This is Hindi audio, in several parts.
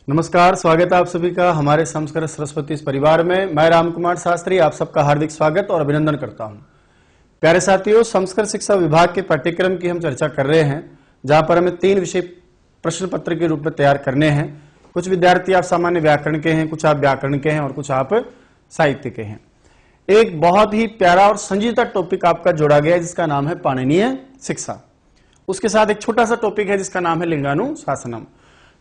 नमस्कार, स्वागत है आप सभी का हमारे संस्कृत सरस्वती इस परिवार में। मैं राम कुमार शास्त्री आप सबका हार्दिक स्वागत और अभिनंदन करता हूं। प्यारे साथियों, संस्कृत शिक्षा विभाग के पाठ्यक्रम की हम चर्चा कर रहे हैं, जहां पर हमें 3 विषय प्रश्न पत्र के रूप में तैयार करने हैं। कुछ विद्यार्थी आप सामान्य व्याकरण के हैं, कुछ आप व्याकरण के हैं और कुछ आप साहित्य के हैं। एक बहुत ही प्यारा और संजीदा टॉपिक आपका जोड़ा गया है जिसका नाम है पाणिनीय शिक्षा। उसके साथ एक छोटा सा टॉपिक है जिसका नाम है लिंगानुशासनम।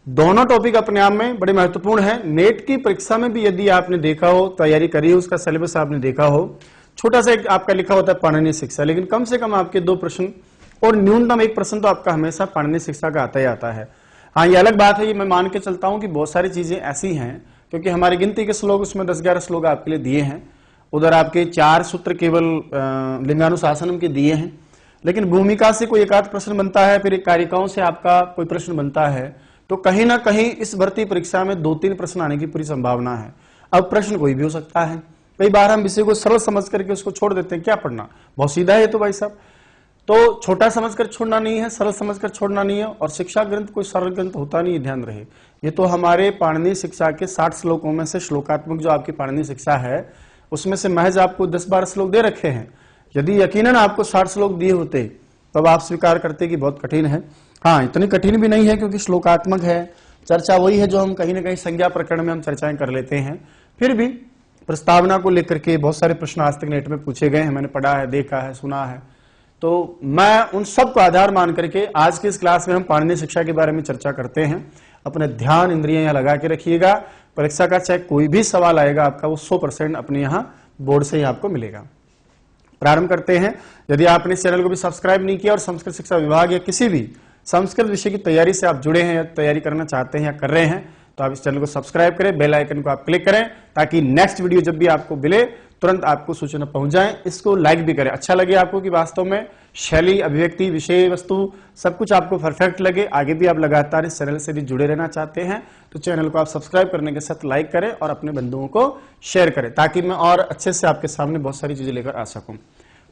दोनों टॉपिक अपने आप में बड़े महत्वपूर्ण है। नेट की परीक्षा में भी यदि आपने देखा हो, तैयारी करी हो, उसका सिलेबस आपने देखा हो, छोटा सा एक आपका लिखा होता है पाणिनीय शिक्षा, लेकिन कम से कम आपके 2 प्रश्न और न्यूनतम 1 प्रश्न तो आपका हमेशा पाणिनीय शिक्षा का आता ही आता है। हाँ, ये अलग बात है, ये मैं मान के चलता हूं कि बहुत सारी चीजें ऐसी हैं, क्योंकि हमारी गिनती के श्लोक उसमें 10-11 श्लोक आपके लिए दिए हैं। उधर आपके 4 सूत्र केवल लिंगानुशासनम के दिए हैं, लेकिन भूमिका से कोई एकाध प्रश्न बनता है, फिर कारिकाओं से आपका कोई प्रश्न बनता है, तो कहीं ना कहीं इस भर्ती परीक्षा में 2-3 प्रश्न आने की पूरी संभावना है। अब प्रश्न कोई भी हो सकता है। कई बार हम विषय को सरल समझ करके उसको छोड़ देते हैं, क्या पढ़ना, बहुत सीधा है तो भाई साहब। तो छोटा समझकर छोड़ना नहीं है, सरल समझकर छोड़ना नहीं है। और शिक्षा ग्रंथ कोई सरल ग्रंथ होता नहीं है, ध्यान रहे। ये तो हमारे पाणिनीय शिक्षा के 60 श्लोकों में से श्लोकात्मक जो आपकी पाणिनीय शिक्षा है उसमें से महज आपको 10-12 श्लोक दे रखे हैं। यदि यकीनन आपको 60 श्लोक दिए होते तब आप स्वीकार करते कि बहुत कठिन है। हाँ, इतनी कठिन भी नहीं है, क्योंकि श्लोकात्मक है। चर्चा वही है जो हम कहीं ना कहीं संज्ञा प्रकरण में हम चर्चाएं कर लेते हैं। फिर भी प्रस्तावना को लेकर के बहुत सारे प्रश्न आज तक नेट में पूछे गए हैं, मैंने पढ़ा है, देखा है, सुना है। तो मैं उन सब को आधार मान करके आज की इस क्लास में हम पाणिनीय शिक्षा के बारे में चर्चा करते हैं। अपने ध्यान इंद्रियां यहाँ लगा के रखिएगा। परीक्षा का चाहे कोई भी सवाल आएगा आपका, वो 100% अपने यहाँ बोर्ड से ही आपको मिलेगा। प्रारंभ करते हैं। यदि आपने इस चैनल को भी सब्सक्राइब नहीं किया और संस्कृत शिक्षा विभाग या किसी भी संस्कृत विषय की तैयारी से आप जुड़े हैं या तैयारी करना चाहते हैं या कर रहे हैं, तो आप इस चैनल को सब्सक्राइब करें, बेल आइकन को आप क्लिक करें, ताकि नेक्स्ट वीडियो जब भी आपको मिले तुरंत आपको सूचना पहुंच जाए। इसको लाइक भी करें, अच्छा लगे आपको कि वास्तव में शैली, अभिव्यक्ति, विषय वस्तु सब कुछ आपको परफेक्ट लगे। आगे भी आप लगातार इस चैनल से भी जुड़े रहना चाहते हैं तो चैनल को आप सब्सक्राइब करने के साथ लाइक करें और अपने बंधुओं को शेयर करें, ताकि मैं और अच्छे से आपके सामने बहुत सारी चीजें लेकर आ सकूं।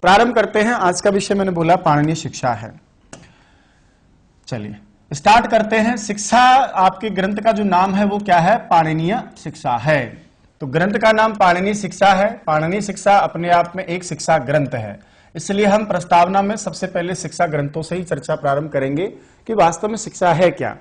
प्रारंभ करते हैं। आज का विषय मैंने बोला पाणिनीय शिक्षा है। चलिए स्टार्ट करते हैं। शिक्षा आपके ग्रंथ का जो नाम है वो क्या है? पाणिनीय शिक्षा है। तो ग्रंथ का नाम पाणिनीय शिक्षा है। पाणिनीय शिक्षा अपने आप में एक शिक्षा ग्रंथ है, इसलिए हम प्रस्तावना में सबसे पहले शिक्षा ग्रंथों से ही चर्चा प्रारंभ करेंगे कि वास्तव में शिक्षा है क्या।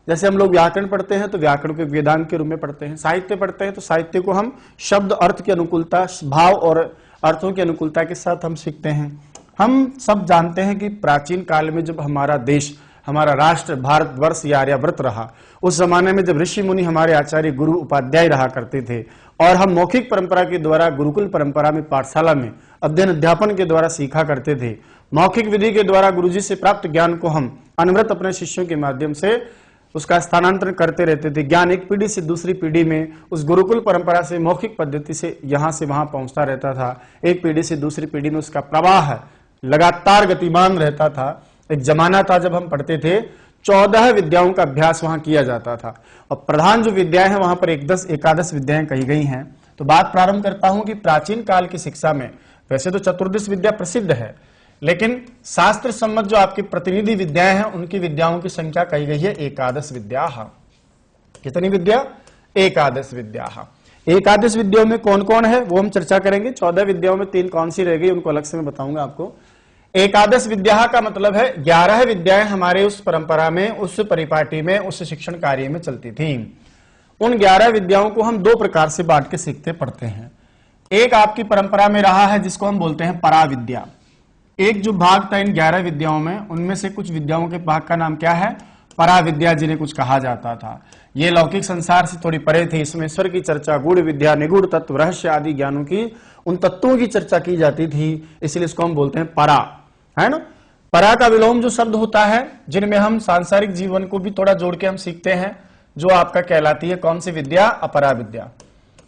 जैसे हम लोग व्याकरण पढ़ते हैं तो व्याकरण को वेदांत के रूप में पढ़ते हैं, साहित्य पढ़ते हैं तो साहित्य को हम शब्द अर्थ की अनुकूलता, भाव और अर्थों की अनुकूलता के साथ हम सीखते हैं। हम सब जानते हैं कि प्राचीन काल में जब हमारा देश, हमारा राष्ट्र भारतवर्ष या आर्यावर्त रहा, उस जमाने में जब ऋषि मुनि हमारे आचार्य गुरु उपाध्याय रहा करते थे और हम मौखिक परंपरा के द्वारा गुरुकुल परंपरा में पाठशाला में अध्ययन अध्यापन के द्वारा सीखा करते थे। मौखिक विधि के द्वारा गुरुजी से प्राप्त ज्ञान को हम अनवरत अपने शिष्यों के माध्यम से उसका स्थानांतरण करते रहते थे। ज्ञान एक पीढ़ी से दूसरी पीढ़ी में उस गुरुकुल परंपरा से मौखिक पद्धति से यहां से वहां पहुंचता रहता था। एक पीढ़ी से दूसरी पीढ़ी में उसका प्रवाह लगातार गतिमान रहता था। एक जमाना था जब हम पढ़ते थे 14 विद्याओं का अभ्यास वहां किया जाता था, और प्रधान जो विद्याएं हैं वहां पर 1-10-11 विद्याएं कही गई हैं। तो बात प्रारंभ करता हूं कि प्राचीन काल की शिक्षा में वैसे तो चतुर्दश विद्या प्रसिद्ध है, लेकिन शास्त्र सम्मत जो आपकी प्रतिनिधि विद्याएं हैं उनकी विद्याओं की संख्या कही गई है 11 विद्या। कितनी विद्या? 11 विद्या। 11 विद्याओं में कौन कौन है वो हम चर्चा करेंगे। 14 विद्याओं में 3 कौन सी रह गई उनको अलग से मैं बताऊंगा आपको। 11 विद्या का मतलब है 11 विद्याएं हमारे उस परंपरा में, उस परिपाटी में, उस शिक्षण कार्य में चलती थी। उन 11 विद्याओं को हम 2 प्रकार से बांट के सीखते पढ़ते हैं। एक आपकी परंपरा में रहा है जिसको हम बोलते हैं पराविद्या। एक जो भाग था इन 11 विद्याओं में, उनमें से कुछ विद्याओं के भाग का नाम क्या है? पराविद्या, जिन्हें कुछ कहा जाता था। ये लौकिक संसार से थोड़ी परे थे। इसमें ईश्वर की चर्चा, गूढ़ विद्या, निगूढ़ तत्व, रहस्य आदि ज्ञानों की, उन तत्वों की चर्चा की जाती थी, इसलिए इसको हम बोलते हैं परा, है ना। परा का विलोम जो शब्द होता है, जिनमें हम सांसारिक जीवन को भी थोड़ा जोड़ के हम सीखते हैं, जो आपका कहलाती है कौन सी विद्या? अपरा विद्या।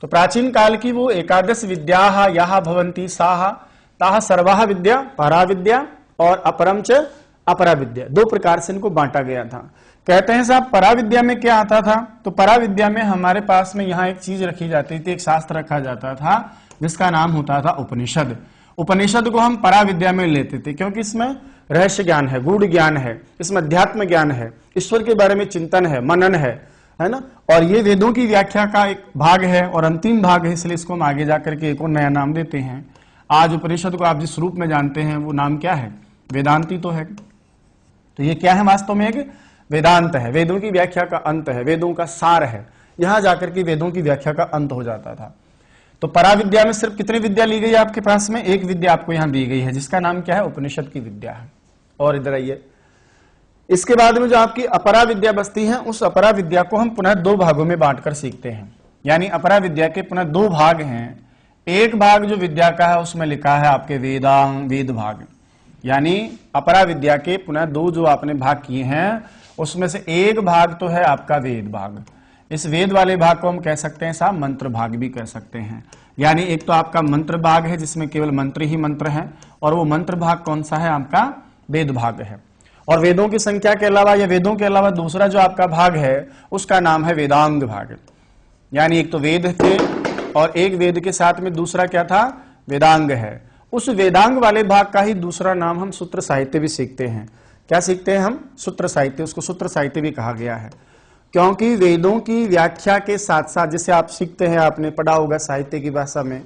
तो प्राचीन काल की वो 11 विद्या यह भवंती साहा ताहा सर्वाह विद्या, परा विद्या और अपरम च अपरा विद्या, 2 प्रकार से इनको बांटा गया था। कहते हैं साहब परा विद्या में क्या आता था? तो परा विद्या में हमारे पास में यहाँ एक चीज रखी जाती थी, एक शास्त्र रखा जाता था जिसका नाम होता था उपनिषद। उपनिषद को हम परा विद्या में लेते थे, क्योंकि इसमें रहस्य ज्ञान है, गूढ़ ज्ञान है, इसमें अध्यात्म ज्ञान है, ईश्वर के बारे में चिंतन है, मनन है, है ना। और ये वेदों की व्याख्या का एक भाग है और अंतिम भाग है, इसलिए इसको हम आगे जाकर के एक और नया नाम देते हैं। आज उपनिषद को आप जिस रूप में जानते हैं वो नाम क्या है? वेदांती तो है। तो ये क्या है? वास्तव में एक वेदांत है, वेदों की व्याख्या का अंत है, वेदों का सार है। यहां जाकर के वेदों की व्याख्या का अंत हो जाता था। तो पराविद्या में सिर्फ कितनी विद्या ली गई है आपके पास में? एक विद्या आपको यहां दी गई है, जिसका नाम क्या है? उपनिषद की विद्या है। और इधर आइए, इसके बाद में जो आपकी अपरा विद्या बचती है, उस अपरा विद्या को हम पुनः दो भागों में बांटकर सीखते हैं। यानी अपरा विद्या के पुनः दो भाग हैं। एक भाग जो विद्या का है उसमें लिखा है आपके वेदांग, वेद भाग। यानी अपरा विद्या के पुनः दो जो आपने भाग किए हैं, उसमें से एक भाग तो है आपका वेद भाग। इस वेद वाले भाग को हम कह सकते हैं साहब मंत्र भाग भी कह सकते हैं। यानी एक तो आपका मंत्र भाग है जिसमें केवल मंत्र ही मंत्र है, और वो मंत्र भाग कौन सा है? आपका वेद भाग है। और वेदों की संख्या के अलावा या वेदों के अलावा दूसरा जो आपका भाग है उसका नाम है वेदांग भाग। यानी एक तो वेद थे और एक वेद के साथ में दूसरा क्या था? वेदांग है। उस वेदांग वाले भाग का ही दूसरा नाम हम सूत्र साहित्य भी सीखते हैं। क्या सीखते हैं हम? सूत्र साहित्य। उसको सूत्र साहित्य भी कहा गया है, क्योंकि वेदों की व्याख्या के साथ साथ, जैसे आप सीखते हैं, आपने पढ़ा होगा साहित्य की भाषा में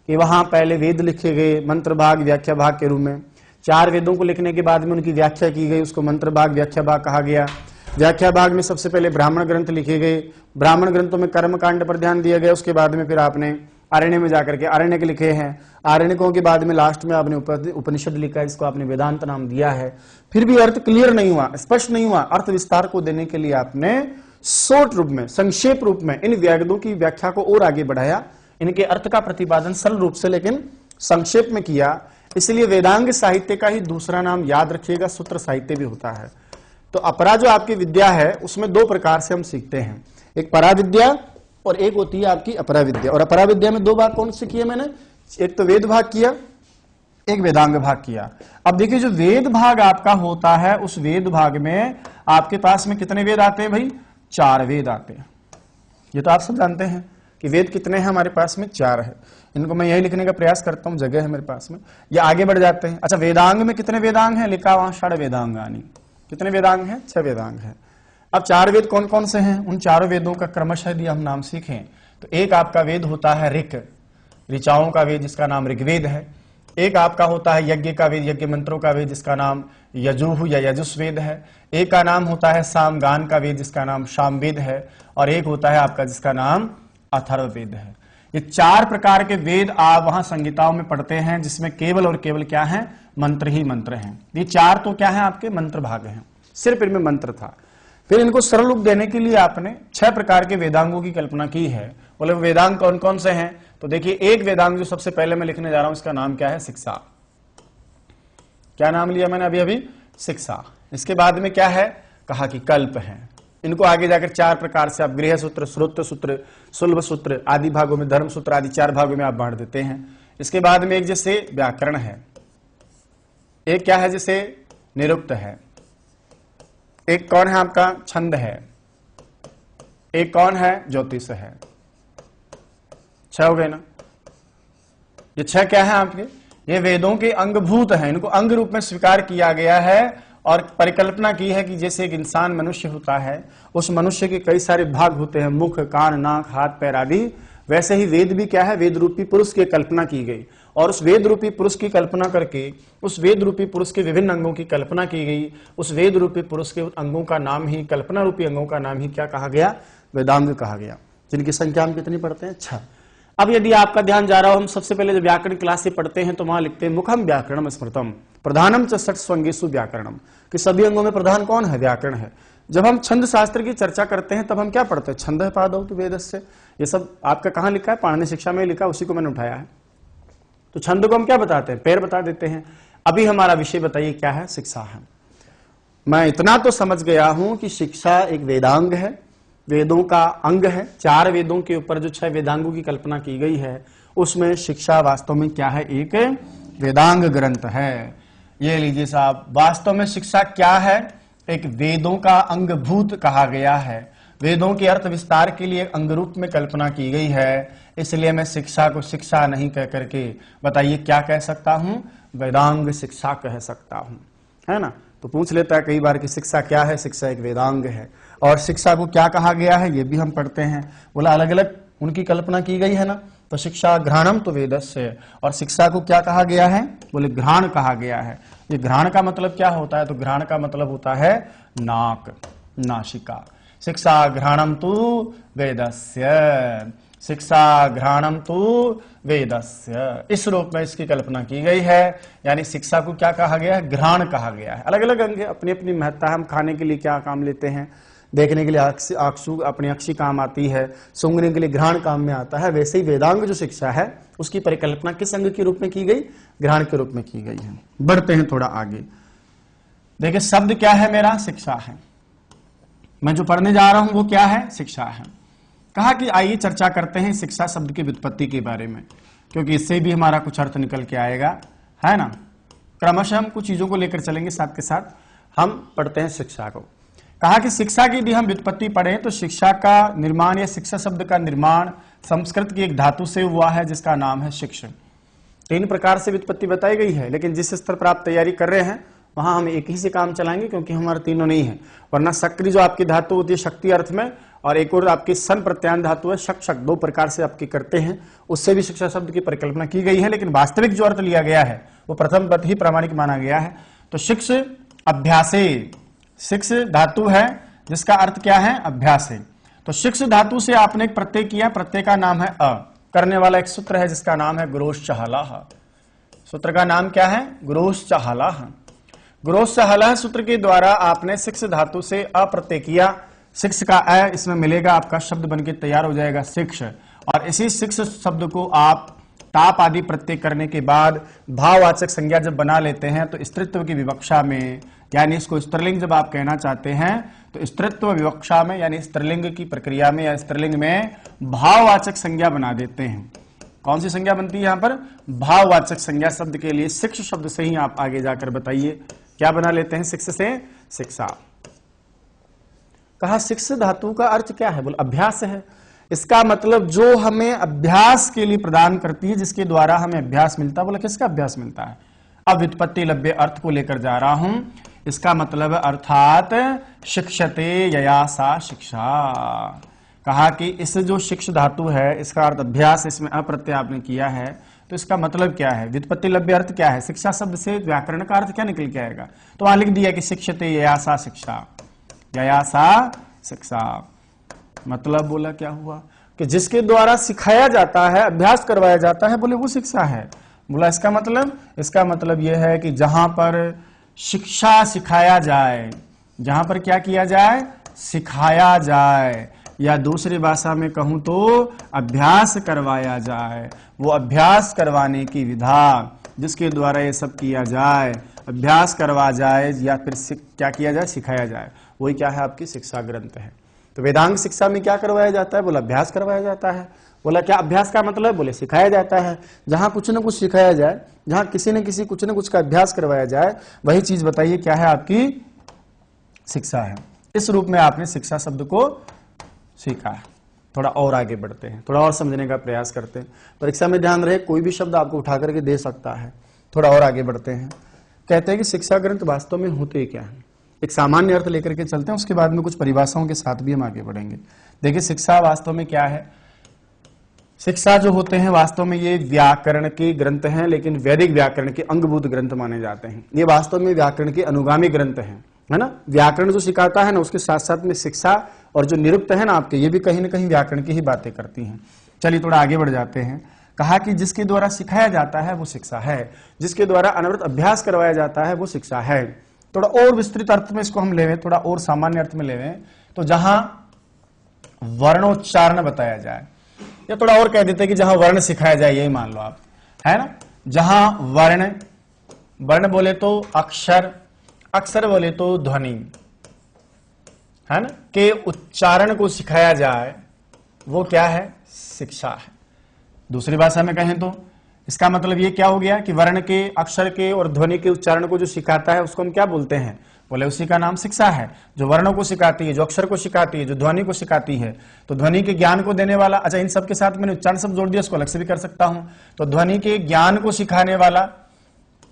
कि वहां पहले वेद लिखे गए मंत्र भाग व्याख्या भाग के रूप में। 4 वेदों को लिखने के बाद में उनकी व्याख्या की गई, उसको मंत्र भाग व्याख्या भाग कहा गया। व्याख्या भाग में सबसे पहले ब्राह्मण ग्रंथ लिखे गए, ब्राह्मण ग्रंथों में कर्म कांड पर ध्यान दिया गया। उसके बाद में फिर आपने आरण्य में जाकर के आरण्यक लिखे हैं। आरण्यकों के बाद में लास्ट में आपने उपनिषद लिखा है, जिसको आपने वेदांत नाम दिया है। फिर भी अर्थ क्लियर नहीं हुआ, स्पष्ट नहीं हुआ, अर्थ विस्तार को देने के लिए आपने शॉर्ट रूप में, संक्षेप रूप में इन वेदों की व्याख्या को और आगे बढ़ाया। इनके अर्थ का प्रतिपादन सरल रूप से लेकिन संक्षेप में किया। इसलिए वेदांग साहित्य का ही दूसरा नाम याद रखिएगा, सूत्र साहित्य भी होता है। तो अपरा जो आपकी विद्या है उसमें 2 प्रकार से हम सीखते हैं, एक परा विद्या और एक होती है आपकी अपरा विद्या। और अपरा विद्या में 2 भाग कौन से किए मैंने? एक तो वेद भाग किया, एक वेदांग भाग किया। अब देखिए, जो वेद भाग आपका होता है, उस वेद भाग में आपके पास में कितने वेद आते हैं भाई? 4 वेद आते हैं। ये तो आप सब जानते हैं कि वेद कितने हैं हमारे पास में? 4 है। इनको मैं यही लिखने का प्रयास करता हूं, जगह है मेरे पास में। ये आगे बढ़ जाते हैं। अच्छा, वेदांग में कितने वेदांग हैं? लिखा वहां षड वेदांगानी। कितने वेदांग हैं? 6 वेदांग हैं। अब 4 वेद कौन कौन से हैं? उन 4 वेदों का क्रमशः यदि हम नाम सीखें तो एक आपका वेद होता है ऋक, ऋचाओं का वेद, जिसका नाम ऋग्वेद है। एक आपका होता है यज्ञ का वेद, यज्ञ मंत्रों का वेद, जिसका नाम यजुः या यजुस्वेद है। एक का नाम होता है सामगान का वेद, जिसका नाम सामवेद है। और एक होता है आपका जिसका नाम अथर्ववेद है। ये 4 प्रकार के वेद आप वहां संहिताओं में पढ़ते हैं, जिसमें केवल और केवल क्या है? मंत्र ही मंत्र हैं। ये 4 तो क्या है? आपके मंत्र भाग हैं, सिर्फ इनमें मंत्र था। फिर इनको सरल रूप देने के लिए आपने 6 प्रकार के वेदांगों की कल्पना की है। बोले वेदांग कौन कौन से हैं? तो देखिए, एक वेदांग जो सबसे पहले मैं लिखने जा रहा हूं, इसका नाम क्या है? शिक्षा। क्या नाम लिया मैंने अभी? शिक्षा। इसके बाद में क्या है? कहा कि कल्प है। इनको आगे जाकर 4 प्रकार से आप गृह सूत्र, श्रोत्र सूत्र, सुलभ सूत्र आदि भागों में, धर्म सूत्र आदि 4 भागों में आप बांट देते हैं। इसके बाद में एक जैसे व्याकरण है, एक क्या है? जैसे निरुक्त है, एक कौन है आपका? छंद है, एक कौन है? ज्योतिष है। 6 हो गए ना? ये 6 क्या है आपके? ये वेदों के अंगभूत हैं। इनको अंग रूप में स्वीकार किया गया है और परिकल्पना की है कि जैसे एक इंसान मनुष्य होता है, उस मनुष्य के कई सारे भाग होते हैं, मुख, कान, नाक, हाथ, पैर आदि। वैसे ही वेद भी क्या है? वेद रूपी पुरुष की कल्पना की गई, और उस वेद रूपी पुरुष की कल्पना करके उस वेद रूपी पुरुष के विभिन्न अंगों की कल्पना की गई। उस वेद रूपी पुरुष के अंगों का नाम ही, कल्पना रूपी अंगों का नाम ही क्या कहा गया? वेदांग कहा गया, जिनकी संख्या हम कितनी पढ़ते हैं? 6। अब यदि आपका ध्यान जा रहा हो, हम सबसे पहले जब व्याकरण क्लास से पढ़ते हैं तो वहां लिखते हैं मुखम व्याकरणम स्मृतम प्रधानम च षट् स्वंगेषु व्याकरणम, कि सभी अंगों में प्रधान कौन है? व्याकरण है। जब हम छंद शास्त्र की चर्चा करते हैं तब हम क्या पढ़ते हैं? छंद पादौ तो वेदस्य। ये सब आपका कहां लिखा है? पाणिनि शिक्षा में लिखा, उसी को मैंने उठाया है। तो छंद को हम क्या बताते हैं? पैर बता देते हैं। अभी हमारा विषय बताइए क्या है? शिक्षा है। मैं इतना तो समझ गया हूं कि शिक्षा एक वेदांग है, वेदों का अंग है। 4 वेदों के ऊपर जो 6 वेदांगों की कल्पना की गई है, उसमें शिक्षा वास्तव में क्या है? एक वेदांग ग्रंथ है। ये लीजिए साहब, वास्तव में शिक्षा क्या है? एक वेदों का अंगभूत कहा गया है। वेदों के अर्थ विस्तार के लिए अंग रूप में कल्पना की गई है। इसलिए मैं शिक्षा को शिक्षा नहीं कह करके बताइए क्या कह सकता हूं? वेदांग शिक्षा कह सकता हूं, है ना। तो पूछ लेता है कई बार कि शिक्षा क्या है? शिक्षा एक वेदांग है। और शिक्षा को क्या कहा गया है ये भी हम पढ़ते हैं। बोला अलग अलग उनकी कल्पना की गई है ना। तो शिक्षा घ्राणम तो वेदस्य, और शिक्षा को क्या कहा गया है, बोले घ्राण कहा गया है। ये घ्राण का मतलब क्या होता है, तो घ्राण का मतलब होता है नाक, नासिका। शिक्षा घ्राणम तु वेदस्य, शिक्षा घ्राणम तु वेदस्य, इस रूप में इसकी कल्पना की गई है। यानी शिक्षा को क्या कहा गया है, घ्राण कहा गया है। अलग अलग अंग अपनी अपनी महत्ता है। हम खाने के लिए क्या काम लेते हैं, देखने के लिए आक्षु अपनी अक्षी काम आती है, सूंघने के लिए घ्राण काम में आता है। वैसे ही वेदांग जो शिक्षा है उसकी परिकल्पना किस अंग के रूप में की गई, घ्राण के रूप में की गई है। बढ़ते हैं थोड़ा आगे। देखिए शब्द क्या है मेरा, शिक्षा है। मैं जो पढ़ने जा रहा हूं वो क्या है, शिक्षा है। कहा कि आइए चर्चा करते हैं शिक्षा शब्द की व्युत्पत्ति के बारे में, क्योंकि इससे भी हमारा कुछ अर्थ निकल के आएगा, है ना। क्रमशः हम कुछ चीजों को लेकर चलेंगे, साथ के साथ हम पढ़ते हैं शिक्षा को। कहा कि शिक्षा की यदि हम व्युत्पत्ति पढ़ें तो शिक्षा का निर्माण या शिक्षा शब्द का निर्माण संस्कृत की एक धातु से हुआ है जिसका नाम है शिक्ष। 3 प्रकार से व्युत्पत्ति बताई गई है, लेकिन जिस स्तर पर आप तैयारी कर रहे हैं वहां हम एक ही से काम चलाएंगे, क्योंकि हमारे तीनों नहीं है। वरना सक्री जो आपकी धातु होती है शक्ति अर्थ में, और एक और आपकी सन प्रत्यान धातु है शक शक, 2 प्रकार से आपकी करते हैं, उससे भी शिक्षा शब्द की परिकल्पना की गई है। लेकिन वास्तविक जो अर्थ लिया गया है वो प्रथम पद ही प्रामाणिक माना गया है। तो शिक्ष अभ्यासे, शिक्ष धातु है जिसका अर्थ क्या है, अभ्यास है। तो शिक्ष धातु से आपने एक प्रत्यय किया, प्रत्यय का नाम है अ, करने वाला एक सूत्र है जिसका नाम है गुरोश्चहलाह। सूत्र का नाम क्या है, गुरोश्चहलाह। गुरोश्चहलाह सूत्र के द्वारा आपने शिक्ष धातु से अप्रत्यय किया, शिक्ष का अ इसमें मिलेगा, आपका शब्द बनके तैयार हो जाएगा शिक्ष। और इसी शिक्ष शब्द को आप ताप आदि प्रत्यय करने के बाद भाववाचक संज्ञा जब बना लेते हैं तो स्त्रीत्व की विवक्षा में, यानी इसको स्त्रीलिंग जब आप कहना चाहते हैं तो स्त्रीत्व विवक्षा में यानी स्त्रीलिंग की प्रक्रिया में या स्त्रीलिंग में भाववाचक संज्ञा बना देते हैं। कौन सी संज्ञा बनती है यहां पर, भाववाचक संज्ञा। शब्द के लिए शिक्ष शब्द से ही आप आगे जाकर बताइए क्या बना लेते हैं, शिक्ष से शिक्षा। कहा शिक्ष धातु का अर्थ क्या है, बोल अभ्यास है। इसका मतलब जो हमें अभ्यास के लिए प्रदान करती है, जिसके द्वारा हमें अभ्यास मिलता है। बोला किसका अभ्यास मिलता है, अब व्युत्पत्ति लभ्य अर्थ को लेकर जा रहा हूं। इसका मतलब अर्थात शिक्षते यया सा शिक्षा। कहा कि इस जो शिक्ष धातु है इसका अर्थ अभ्यास, इसमें अप्रत्यय आपने किया है, तो इसका मतलब क्या है, व्युत्पत्ति लभ्य अर्थ क्या है, शिक्षा शब्द से व्याकरण का अर्थ क्या निकल के आएगा। तो वहां लिख दिया कि शिक्षते यया सा शिक्षा, यया सा शिक्षा। मतलब बोला क्या हुआ कि जिसके द्वारा सिखाया जाता है, अभ्यास करवाया जाता है, बोले वो शिक्षा है। बोला इसका मतलब यह है कि जहां पर शिक्षा सिखाया जाए, जहां पर क्या किया जाए, सिखाया जाए, या दूसरी भाषा में कहूं तो अभ्यास करवाया जाए, वो अभ्यास करवाने की विधा जिसके द्वारा ये सब किया जाए, अभ्यास करवा जाए या फिर क्या किया जाए, सिखाया जाए, वही क्या है, आपकी शिक्षा ग्रंथ है। तो वेदांग शिक्षा में क्या करवाया जाता है, बोला अभ्यास करवाया जाता है। बोला क्या अभ्यास का मतलब, बोले सिखाया जाता है। जहां कुछ न कुछ सिखाया जाए, जहां किसी न किसी कुछ न कुछ का अभ्यास करवाया जाए, वही चीज बताइए क्या है, आपकी शिक्षा है। इस रूप में आपने शिक्षा शब्द को सीखा है। थोड़ा और आगे बढ़ते हैं, थोड़ा और समझने का प्रयास करते हैं। परीक्षा में ध्यान रहे, कोई भी शब्द आपको उठा करके दे सकता है। थोड़ा और आगे बढ़ते हैं। कहते हैं कि शिक्षा ग्रंथ वास्तव में होते क्या है, एक सामान्य अर्थ लेकर के चलते हैं, उसके बाद में कुछ परिभाषाओं के साथ भी हम आगे बढ़ेंगे। देखिए शिक्षा वास्तव में क्या है। शिक्षा जो होते हैं वास्तव में ये व्याकरण के ग्रंथ हैं, लेकिन वैदिक व्याकरण के अंगभूत ग्रंथ माने जाते हैं। ये वास्तव में व्याकरण के अनुगामी ग्रंथ हैं, है ना। व्याकरण जो सिखाता है ना, उसके साथ साथ में शिक्षा और जो निरुक्त है ना आपके, ये भी कहीं ना कहीं व्याकरण की ही बातें करती हैं। चलिए थोड़ा आगे बढ़ जाते हैं। कहा कि जिसके द्वारा सिखाया जाता है वो शिक्षा है, जिसके द्वारा अनवरत अभ्यास करवाया जाता है वो शिक्षा है। थोड़ा और विस्तृत अर्थ में इसको हम लेवें, थोड़ा और सामान्य अर्थ में लेवें, तो जहां वर्णोच्चारण बताया जाए, या थोड़ा और कह देते कि जहां वर्ण सिखाया जाए, यही मान लो आप, है ना। जहां वर्ण बोले तो अक्षर, अक्षर बोले तो ध्वनि, है ना, के उच्चारण को सिखाया जाए, वो क्या है, शिक्षा है। दूसरी भाषा में कहें तो इसका मतलब ये क्या हो गया कि वर्ण के, अक्षर के और ध्वनि के उच्चारण को जो सिखाता है उसको हम क्या बोलते हैं, बोले उसी का नाम शिक्षा है। जो वर्णों को सिखाती है, जो अक्षर को सिखाती है, जो ध्वनि को सिखाती है, तो ध्वनि के ज्ञान को देने वाला। अच्छा, इन सब के साथ मैंने उच्चारण शब्द जोड़ दिया, उसको अलग से भी कर सकता हूं। तो ध्वनि के ज्ञान को सिखाने वाला,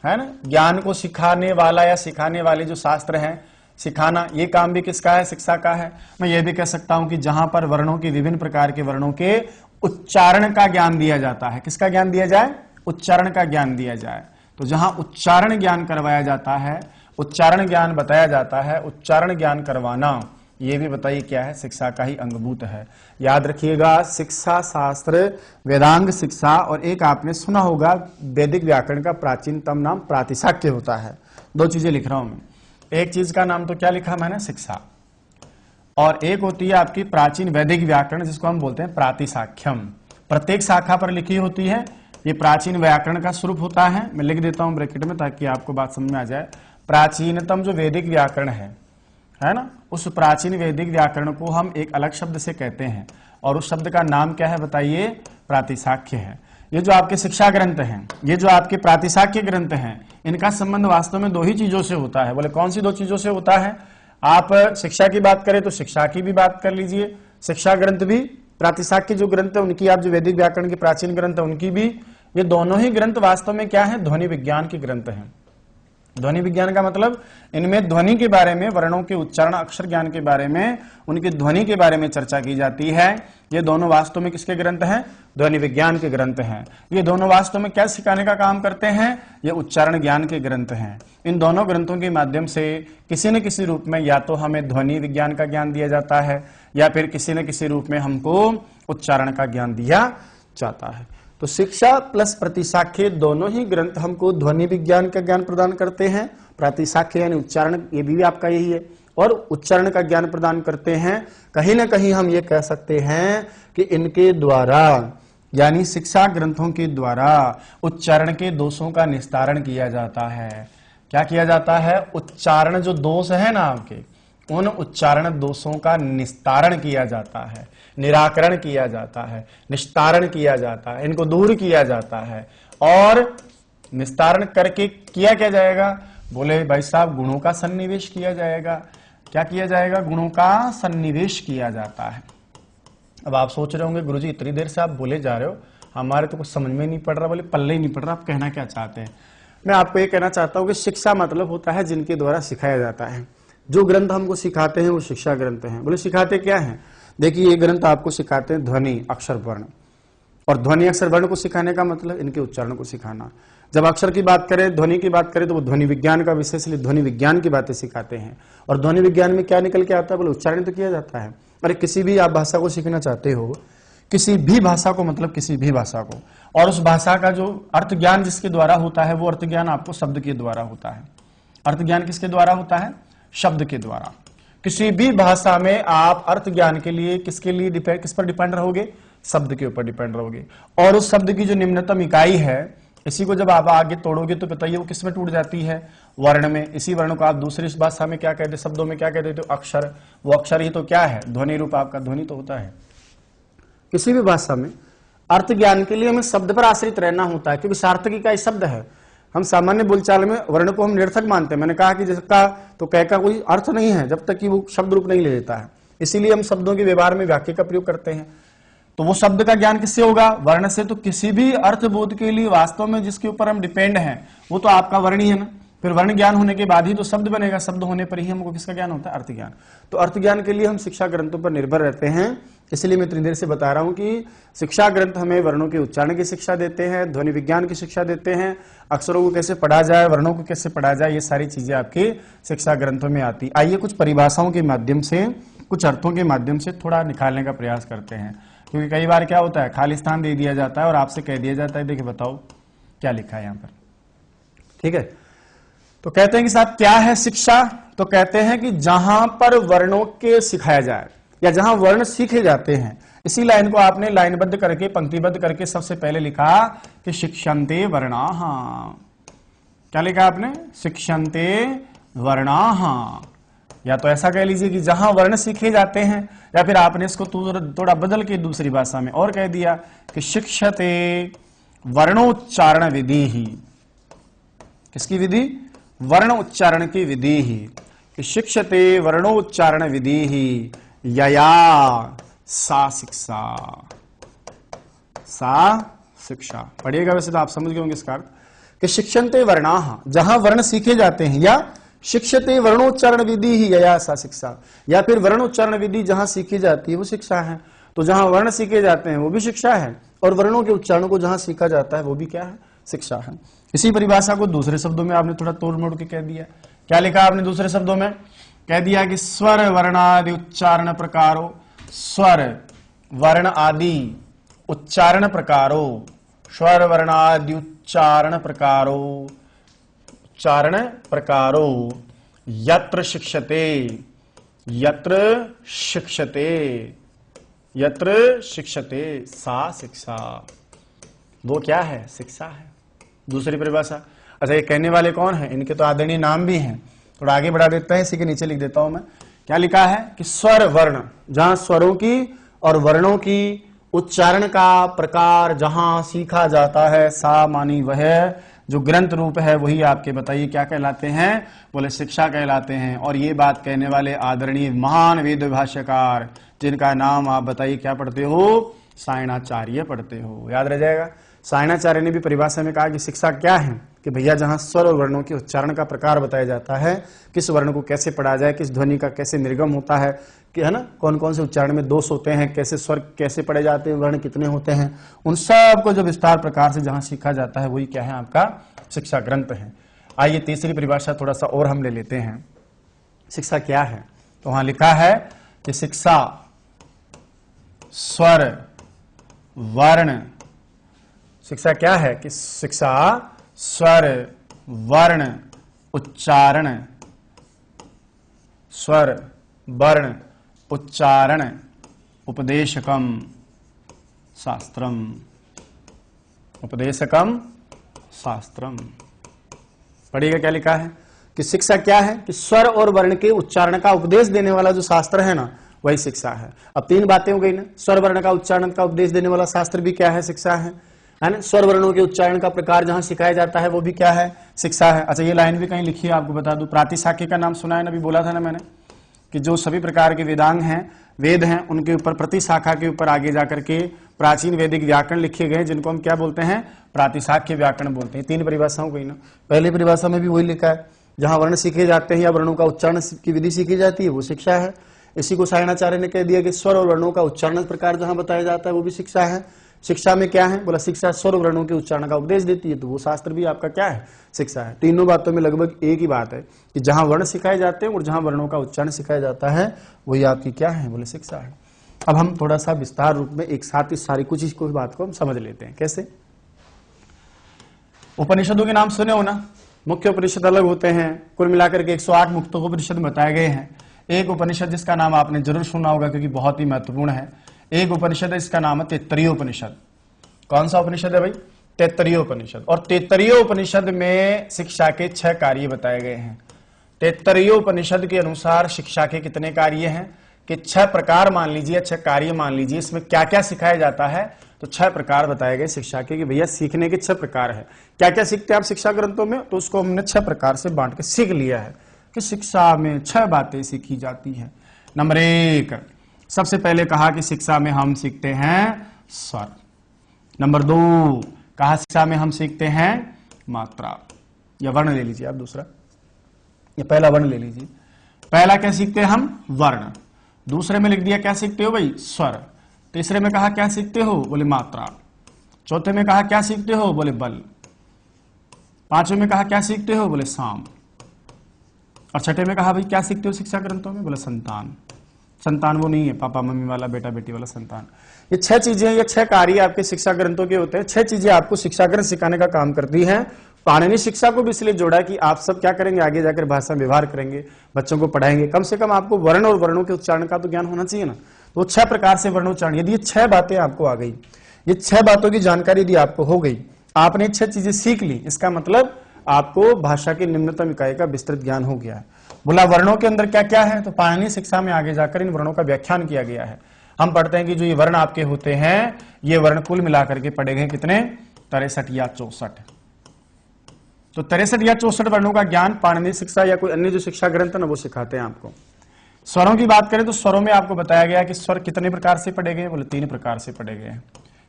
है ना, ज्ञान को सिखाने वाला या सिखाने वाले जो शास्त्र हैं, सिखाना, ये काम भी किसका है? शिक्षा का है। मैं ये भी कह सकता हूं कि जहां पर वर्णों के, विभिन्न प्रकार के वर्णों के उच्चारण का ज्ञान दिया जाता है, किसका ज्ञान दिया जाए? उच्चारण का ज्ञान दिया जाए। तो जहां उच्चारण ज्ञान करवाया जाता है, उच्चारण ज्ञान बताया जाता है, उच्चारण ज्ञान करवाना, ये भी बताइए क्या है? शिक्षा का ही अंगभूत है। याद रखिएगा, शिक्षा शास्त्र, वेदांग शिक्षा, और एक आपने सुना होगा वैदिक व्याकरण का प्राचीनतम नाम प्रातिशाख्य होता है। दो चीजें लिख रहा हूं मैं, एक चीज का नाम तो क्या लिखा मैंने? शिक्षा, और एक होती है आपकी प्राचीन वैदिक व्याकरण, जिसको हम बोलते हैं प्रातिशाख्यम। प्रत्येक शाखा पर लिखी होती है, ये प्राचीन व्याकरण का स्वरूप होता है। मैं लिख देता हूं ब्रैकेट में ताकि आपको बात समझ में आ जाए। प्राचीनतम जो वैदिक व्याकरण है ना, उस प्राचीन वैदिक व्याकरण को हम एक अलग शब्द से कहते हैं, और उस शब्द का नाम क्या है बताइए? प्रातिशाख्य है। ये जो आपके शिक्षा ग्रंथ हैं, ये जो आपके प्रातिशाख्य ग्रंथ हैं, इनका संबंध वास्तव में दो ही चीजों से होता है। बोले कौन सी दो चीजों से होता है? आप शिक्षा की बात करें तो शिक्षा की भी बात कर लीजिए, शिक्षा ग्रंथ भी, प्रातिशाख्य जो ग्रंथ है उनकी, आप जो वैदिक व्याकरण के प्राचीन ग्रंथ है उनकी भी। ये दोनों ही ग्रंथ वास्तव में क्या है? ध्वनि विज्ञान के ग्रंथ हैं। ध्वनि विज्ञान का मतलब इनमें ध्वनि के बारे में, वर्णों के उच्चारण, अक्षर ज्ञान के बारे में, उनकी ध्वनि के बारे में चर्चा की जाती है। ये दोनों वास्तव में किसके ग्रंथ हैं? ध्वनि विज्ञान के ग्रंथ हैं। ये दोनों वास्तव में क्या सिखाने का काम करते हैं? ये उच्चारण ज्ञान के ग्रंथ हैं। इन दोनों ग्रंथों के माध्यम से किसी न किसी रूप में या तो हमें ध्वनि विज्ञान का ज्ञान दिया जाता है, या फिर किसी न किसी रूप में हमको उच्चारण का ज्ञान दिया जाता है। तो शिक्षा प्लस प्रतिशाख्य दोनों ही ग्रंथ हमको ध्वनि विज्ञान का ज्ञान प्रदान करते हैं। प्रतिशाख्य यानी उच्चारण, ये भी आपका यही है, और उच्चारण का ज्ञान प्रदान करते हैं। कहीं ना कहीं हम ये कह सकते हैं कि इनके द्वारा, यानी शिक्षा ग्रंथों के द्वारा उच्चारण के दोषों का निस्तारण किया जाता है। क्या किया जाता है? उच्चारण जो दोष है ना आपके, उन उच्चारण दोषों का निस्तारण किया जाता है, निराकरण किया जाता है, निस्तारण किया जाता है, इनको दूर किया जाता है। और निस्तारण करके किया क्या जाएगा? बोले भाई साहब, गुणों का सन्निवेश किया जाएगा। क्या किया जाएगा? गुणों का सन्निवेश किया जाता है। अब आप सोच रहे होंगे गुरुजी इतनी देर से आप बोले जा रहे हो, हमारे तो कुछ समझ में नहीं पड़ रहा, बोले पल्ले ही नहीं पड़ रहा, आप कहना क्या चाहते हैं? मैं आपको ये कहना चाहता हूं कि शिक्षा मतलब होता है जिनके द्वारा सिखाया जाता है। जो ग्रंथ हमको सिखाते हैं वो शिक्षा ग्रंथ हैं। बोले सिखाते क्या है? देखिए, ये ग्रंथ आपको सिखाते हैं ध्वनि, अक्षर, वर्ण, और ध्वनि अक्षर वर्ण को सिखाने का मतलब इनके उच्चारण को सिखाना। जब अक्षर की बात करें, ध्वनि की बात करें, तो वो ध्वनि विज्ञान का विषय, इसलिए ध्वनि विज्ञान की बातें सिखाते हैं। और ध्वनि विज्ञान में क्या निकल के आता है? बोले उच्चारण तो किया जाता है। अरे किसी भी आप भाषा को सीखना चाहते हो, किसी भी भाषा को, मतलब किसी भी भाषा को, और उस भाषा का जो अर्थ ज्ञान जिसके द्वारा होता है, वो अर्थ ज्ञान आपको शब्द के द्वारा होता है। अर्थ ज्ञान किसके द्वारा होता है? शब्द के द्वारा। किसी भी भाषा में आप अर्थ ज्ञान के लिए किसके लिए डिपेंड, किस पर डिपेंड रहोगे? शब्द के ऊपर डिपेंड रहोगे। और उस शब्द की जो निम्नतम इकाई है, इसी को जब आप आगे तोड़ोगे तो बताइए वो किस में टूट जाती है? वर्ण में। इसी वर्ण को आप दूसरी भाषा में क्या कहते, शब्दों में क्या कहते? तो अक्षर। वो अक्षर ही तो क्या है? ध्वनि रूप आपका ध्वनि तो होता है। किसी भी भाषा में अर्थ ज्ञान के लिए हमें शब्द पर आश्रित रहना होता है, क्योंकि सार्थक इकाई शब्द है। हम सामान्य बोलचाल में वर्ण को हम निरर्थक मानते हैं। मैंने कहा कि जिसका तो कह का कोई अर्थ नहीं है जब तक कि वो शब्द रूप नहीं ले लेता है। इसीलिए हम शब्दों के व्यवहार में वाक्य का प्रयोग करते हैं। तो वो शब्द का ज्ञान किससे होगा? वर्ण से। तो किसी भी अर्थबोध के लिए वास्तव में जिसके ऊपर हम डिपेंड हैं वो तो आपका वर्ण ही है ना। फिर वर्ण ज्ञान होने के बाद ही तो शब्द बनेगा, शब्द होने पर ही हमको किसका ज्ञान होता है? अर्थ ज्ञान। तो अर्थ ज्ञान के लिए हम शिक्षा ग्रंथों पर निर्भर रहते हैं। इसलिए मैं इतनी देर से बता रहा हूं कि शिक्षा ग्रंथ हमें वर्णों के उच्चारण की शिक्षा देते हैं, ध्वनि विज्ञान की शिक्षा देते हैं, अक्षरों को कैसे पढ़ा जाए, वर्णों को कैसे पढ़ा जाए, ये सारी चीजें आपकी शिक्षा ग्रंथों में आती। आइए कुछ परिभाषाओं के माध्यम से, कुछ अर्थों के माध्यम से थोड़ा निकालने का प्रयास करते हैं। क्योंकि कई बार क्या होता है, खाली स्थान दे दिया जाता है और आपसे कह दिया जाता है देखिए बताओ क्या लिखा है यहाँ पर। ठीक है, तो कहते हैं कि साहब क्या है शिक्षा? तो कहते हैं कि जहां पर वर्णों के सिखाया जाए या जहां वर्ण सीखे जाते हैं। इसी लाइन को आपने लाइनबद्ध करके, पंक्तिबद्ध करके सबसे पहले लिखा कि शिक्षन्ते वर्णाः। क्या लिखा आपने? शिक्षन्ते वर्णाः। या तो ऐसा कह लीजिए कि जहां वर्ण सीखे जाते हैं, या फिर आपने इसको थोड़ा बदल के दूसरी भाषा में और कह दिया कि शिक्षते वर्णोच्चारण विधि ही। किसकी विधि? वर्ण उच्चारण की विधि ही। कि शिक्षते वर्णोच्चारण विधि ही यया सा शिक्षा। सा शिक्षा पढ़िएगा, वैसे तो आप समझ गए होंगे इसका अर्थ कि शिक्षन्ते वर्णाः, जहां वर्ण सीखे जाते हैं, या शिक्षते वर्णोच्चारण विधि ही यया सा शिक्षा, या फिर वर्णोच्चारण विधि जहां सीखी जाती है वो शिक्षा है। तो जहां वर्ण सीखे जाते हैं वो भी शिक्षा है, और वर्णों के उच्चारण को जहां सीखा जाता है वो भी क्या है, शिक्षा है। इसी परिभाषा को दूसरे शब्दों में आपने थोड़ा तोड़ मोड़ के कह दिया। क्या लिखा आपने दूसरे शब्दों में? कह दिया कि स्वर वर्णादि उच्चारण प्रकारों, स्वर वर्ण आदि उच्चारण प्रकारों, स्वर वर्णादि उच्चारण प्रकारों, उच्चारण प्रकारों, यत्र शिक्षते, यत्र शिक्षते, यत्र शिक्षते सा शिक्षा, वो क्या है, शिक्षा है। दूसरी परिभाषा। अच्छा, ये कहने वाले कौन है? इनके तो आदरणीय नाम भी हैं, थोड़ा आगे बढ़ा देता है, इसी के नीचे लिख देता हूं मैं। क्या लिखा है कि स्वर वर्ण, जहां स्वरों की और वर्णों की उच्चारण का प्रकार जहां सीखा जाता है, सा मानी वह जो ग्रंथ रूप है वही आपके बताइए क्या कहलाते हैं, बोले शिक्षा कहलाते हैं। और ये बात कहने वाले आदरणीय महान वेद भाष्यकार, जिनका नाम आप बताइए क्या पढ़ते हो, सायणाचार्य पढ़ते हो, याद रह जाएगा। सायणाचार्य ने भी परिभाषा में कहा कि शिक्षा क्या है, कि भैया जहां स्वर और वर्णों के उच्चारण का प्रकार बताया जाता है, किस वर्ण को कैसे पढ़ा जाए, किस ध्वनि का कैसे निर्गम होता है, कि है ना, कौन कौन से उच्चारण में दोष होते हैं, कैसे स्वर कैसे पढ़े जाते हैं, वर्ण कितने होते हैं, उन सब को जो विस्तार प्रकार से जहां सीखा जाता है वही क्या है, आपका शिक्षा ग्रंथ है। आइए तीसरी परिभाषा थोड़ा सा और हम ले लेते हैं। शिक्षा क्या है? तो वहां लिखा है कि शिक्षा स्वर वर्ण, शिक्षा क्या है कि शिक्षा स्वर वर्ण उच्चारण, स्वर वर्ण उच्चारण उपदेशकम शास्त्रम, उपदेशकम शास्त्रम। पढ़िएगा क्या लिखा है कि शिक्षा क्या है कि स्वर और वर्ण के उच्चारण का उपदेश देने वाला जो शास्त्र है ना, वही शिक्षा है। अब तीन बातें हो गई ना, स्वर वर्ण का उच्चारण का उपदेश देने वाला शास्त्र भी क्या है, शिक्षा है ना। स्वर वर्णों के उच्चारण का प्रकार जहां सिखाया जाता है वो भी क्या है, शिक्षा है। अच्छा, ये लाइन भी कहीं लिखी है, आपको बता दूं, प्रातिशाख्य का नाम सुना है ना, अभी बोला था ना मैंने कि जो सभी प्रकार के वेदांग हैं, वेद हैं, उनके ऊपर प्रतिशाखा के ऊपर आगे जाकर के प्राचीन वैदिक व्याकरण लिखे गए, जिनको हम क्या बोलते हैं, प्रातिशाख्य व्याकरण बोलते हैं। तीन परिभाषाओं को ही ना, पहली परिभाषा में भी वही लिखा है, जहां वर्ण सीखे जाते हैं या वर्णों का उच्चारण की विधि सीखी जाती है वो शिक्षा है। इसी को सायणाचार्य ने कह दिया कि स्वर और वर्णों का उच्चारण प्रकार जहां बताया जाता है वो भी शिक्षा है। शिक्षा में क्या है, बोला शिक्षा स्वर वर्णों के उच्चारण का उपदेश देती है, तो वो शास्त्र भी आपका क्या है, शिक्षा है। तीनों बातों में लगभग एक ही बात है कि जहां वर्ण सिखाए जाते हैं और जहां वर्णों का उच्चारण सिखाया जाता है वही आपकी क्या है, बोले शिक्षा है। अब हम थोड़ा सा विस्तार रूप में एक साथ इस सारी कुछ इसको बात को हम समझ लेते हैं। कैसे? उपनिषदों के नाम सुने हो ना, मुख्य उपनिषद अलग होते हैं, कुल मिलाकर के 108 मुक्तोपनिषद बताए गए हैं। एक उपनिषद जिसका नाम आपने जरूर सुना होगा क्योंकि बहुत ही महत्वपूर्ण है, एक उपनिषद है, इसका नाम है तैत्तरीय उपनिषद। कौन सा उपनिषद है भाई? तैत्तरीय उपनिषद। और तैत्तरीय उपनिषद में शिक्षा के 6 कार्य बताए गए हैं। तैत्तरीय उपनिषद के अनुसार शिक्षा के कितने कार्य हैं कि 6 प्रकार मान लीजिए, 6 कार्य मान लीजिए। इसमें क्या क्या सिखाया जाता है, तो 6 प्रकार बताए गए शिक्षा के कि भैया सीखने के 6 प्रकार है। क्या क्या सीखते हैं आप शिक्षा ग्रंथों में, तो उसको हमने 6 प्रकार से बांट के सीख लिया है कि शिक्षा में 6 बातें सीखी जाती है। नंबर 1, सबसे पहले कहा कि शिक्षा में हम सीखते हैं स्वर। नंबर 2, कहा शिक्षा में हम सीखते हैं मात्रा, या वर्ण ले लीजिए आप, दूसरा या पहला वर्ण ले लीजिए। पहला क्या सीखते हैं हम, वर्ण। दूसरे में लिख दिया क्या सीखते हो भाई, स्वर। तीसरे में कहा क्या सीखते हो, बोले मात्रा। चौथे में कहा क्या सीखते हो, बोले बल। पांचवें में कहा क्या सीखते हो, बोले साम। और छठे में कहा भाई क्या सीखते हो शिक्षा ग्रंथों में, बोले संतान। संतान वो नहीं है पापा मम्मी वाला, बेटा बेटी वाला संतान। ये 6 चीजें, ये 6 कार्य आपके शिक्षा ग्रंथों के होते हैं। 6 चीजें आपको शिक्षा ग्रंथ सिखाने का काम करती हैं। पाणिनि शिक्षा को भी इसलिए जोड़ा कि आप सब क्या करेंगे, आगे जाकर भाषा व्यवहार करेंगे, बच्चों को पढ़ाएंगे, कम से कम आपको वर्ण और वर्णों के उच्चारण का तो ज्ञान होना चाहिए ना। तो 6 प्रकार से वर्णोच्चारण, यदि ये 6 बातें आपको आ गई, ये 6 बातों की जानकारी यदि आपको हो गई, आपने 6 चीजें सीख ली, इसका मतलब आपको भाषा के निम्नतम इकाई का विस्तृत ज्ञान हो गया है। बोला वर्णों के अंदर क्या क्या है, तो पाणिनि शिक्षा में आगे जाकर इन वर्णों का व्याख्यान किया गया है। हम पढ़ते हैं कि जो ये वर्ण आपके होते हैं, ये वर्ण कुल मिलाकर के पढ़े गए कितने, 63 या 64। तो 63 या 64 वर्णों का ज्ञान पाणिनि शिक्षा या कोई अन्य जो शिक्षा ग्रंथ है ना वो सिखाते हैं आपको। स्वरों की बात करें तो स्वरों में आपको बताया गया कि स्वर कितने प्रकार से पढ़े गए, बोले 3 प्रकार से पढ़े गए हैं।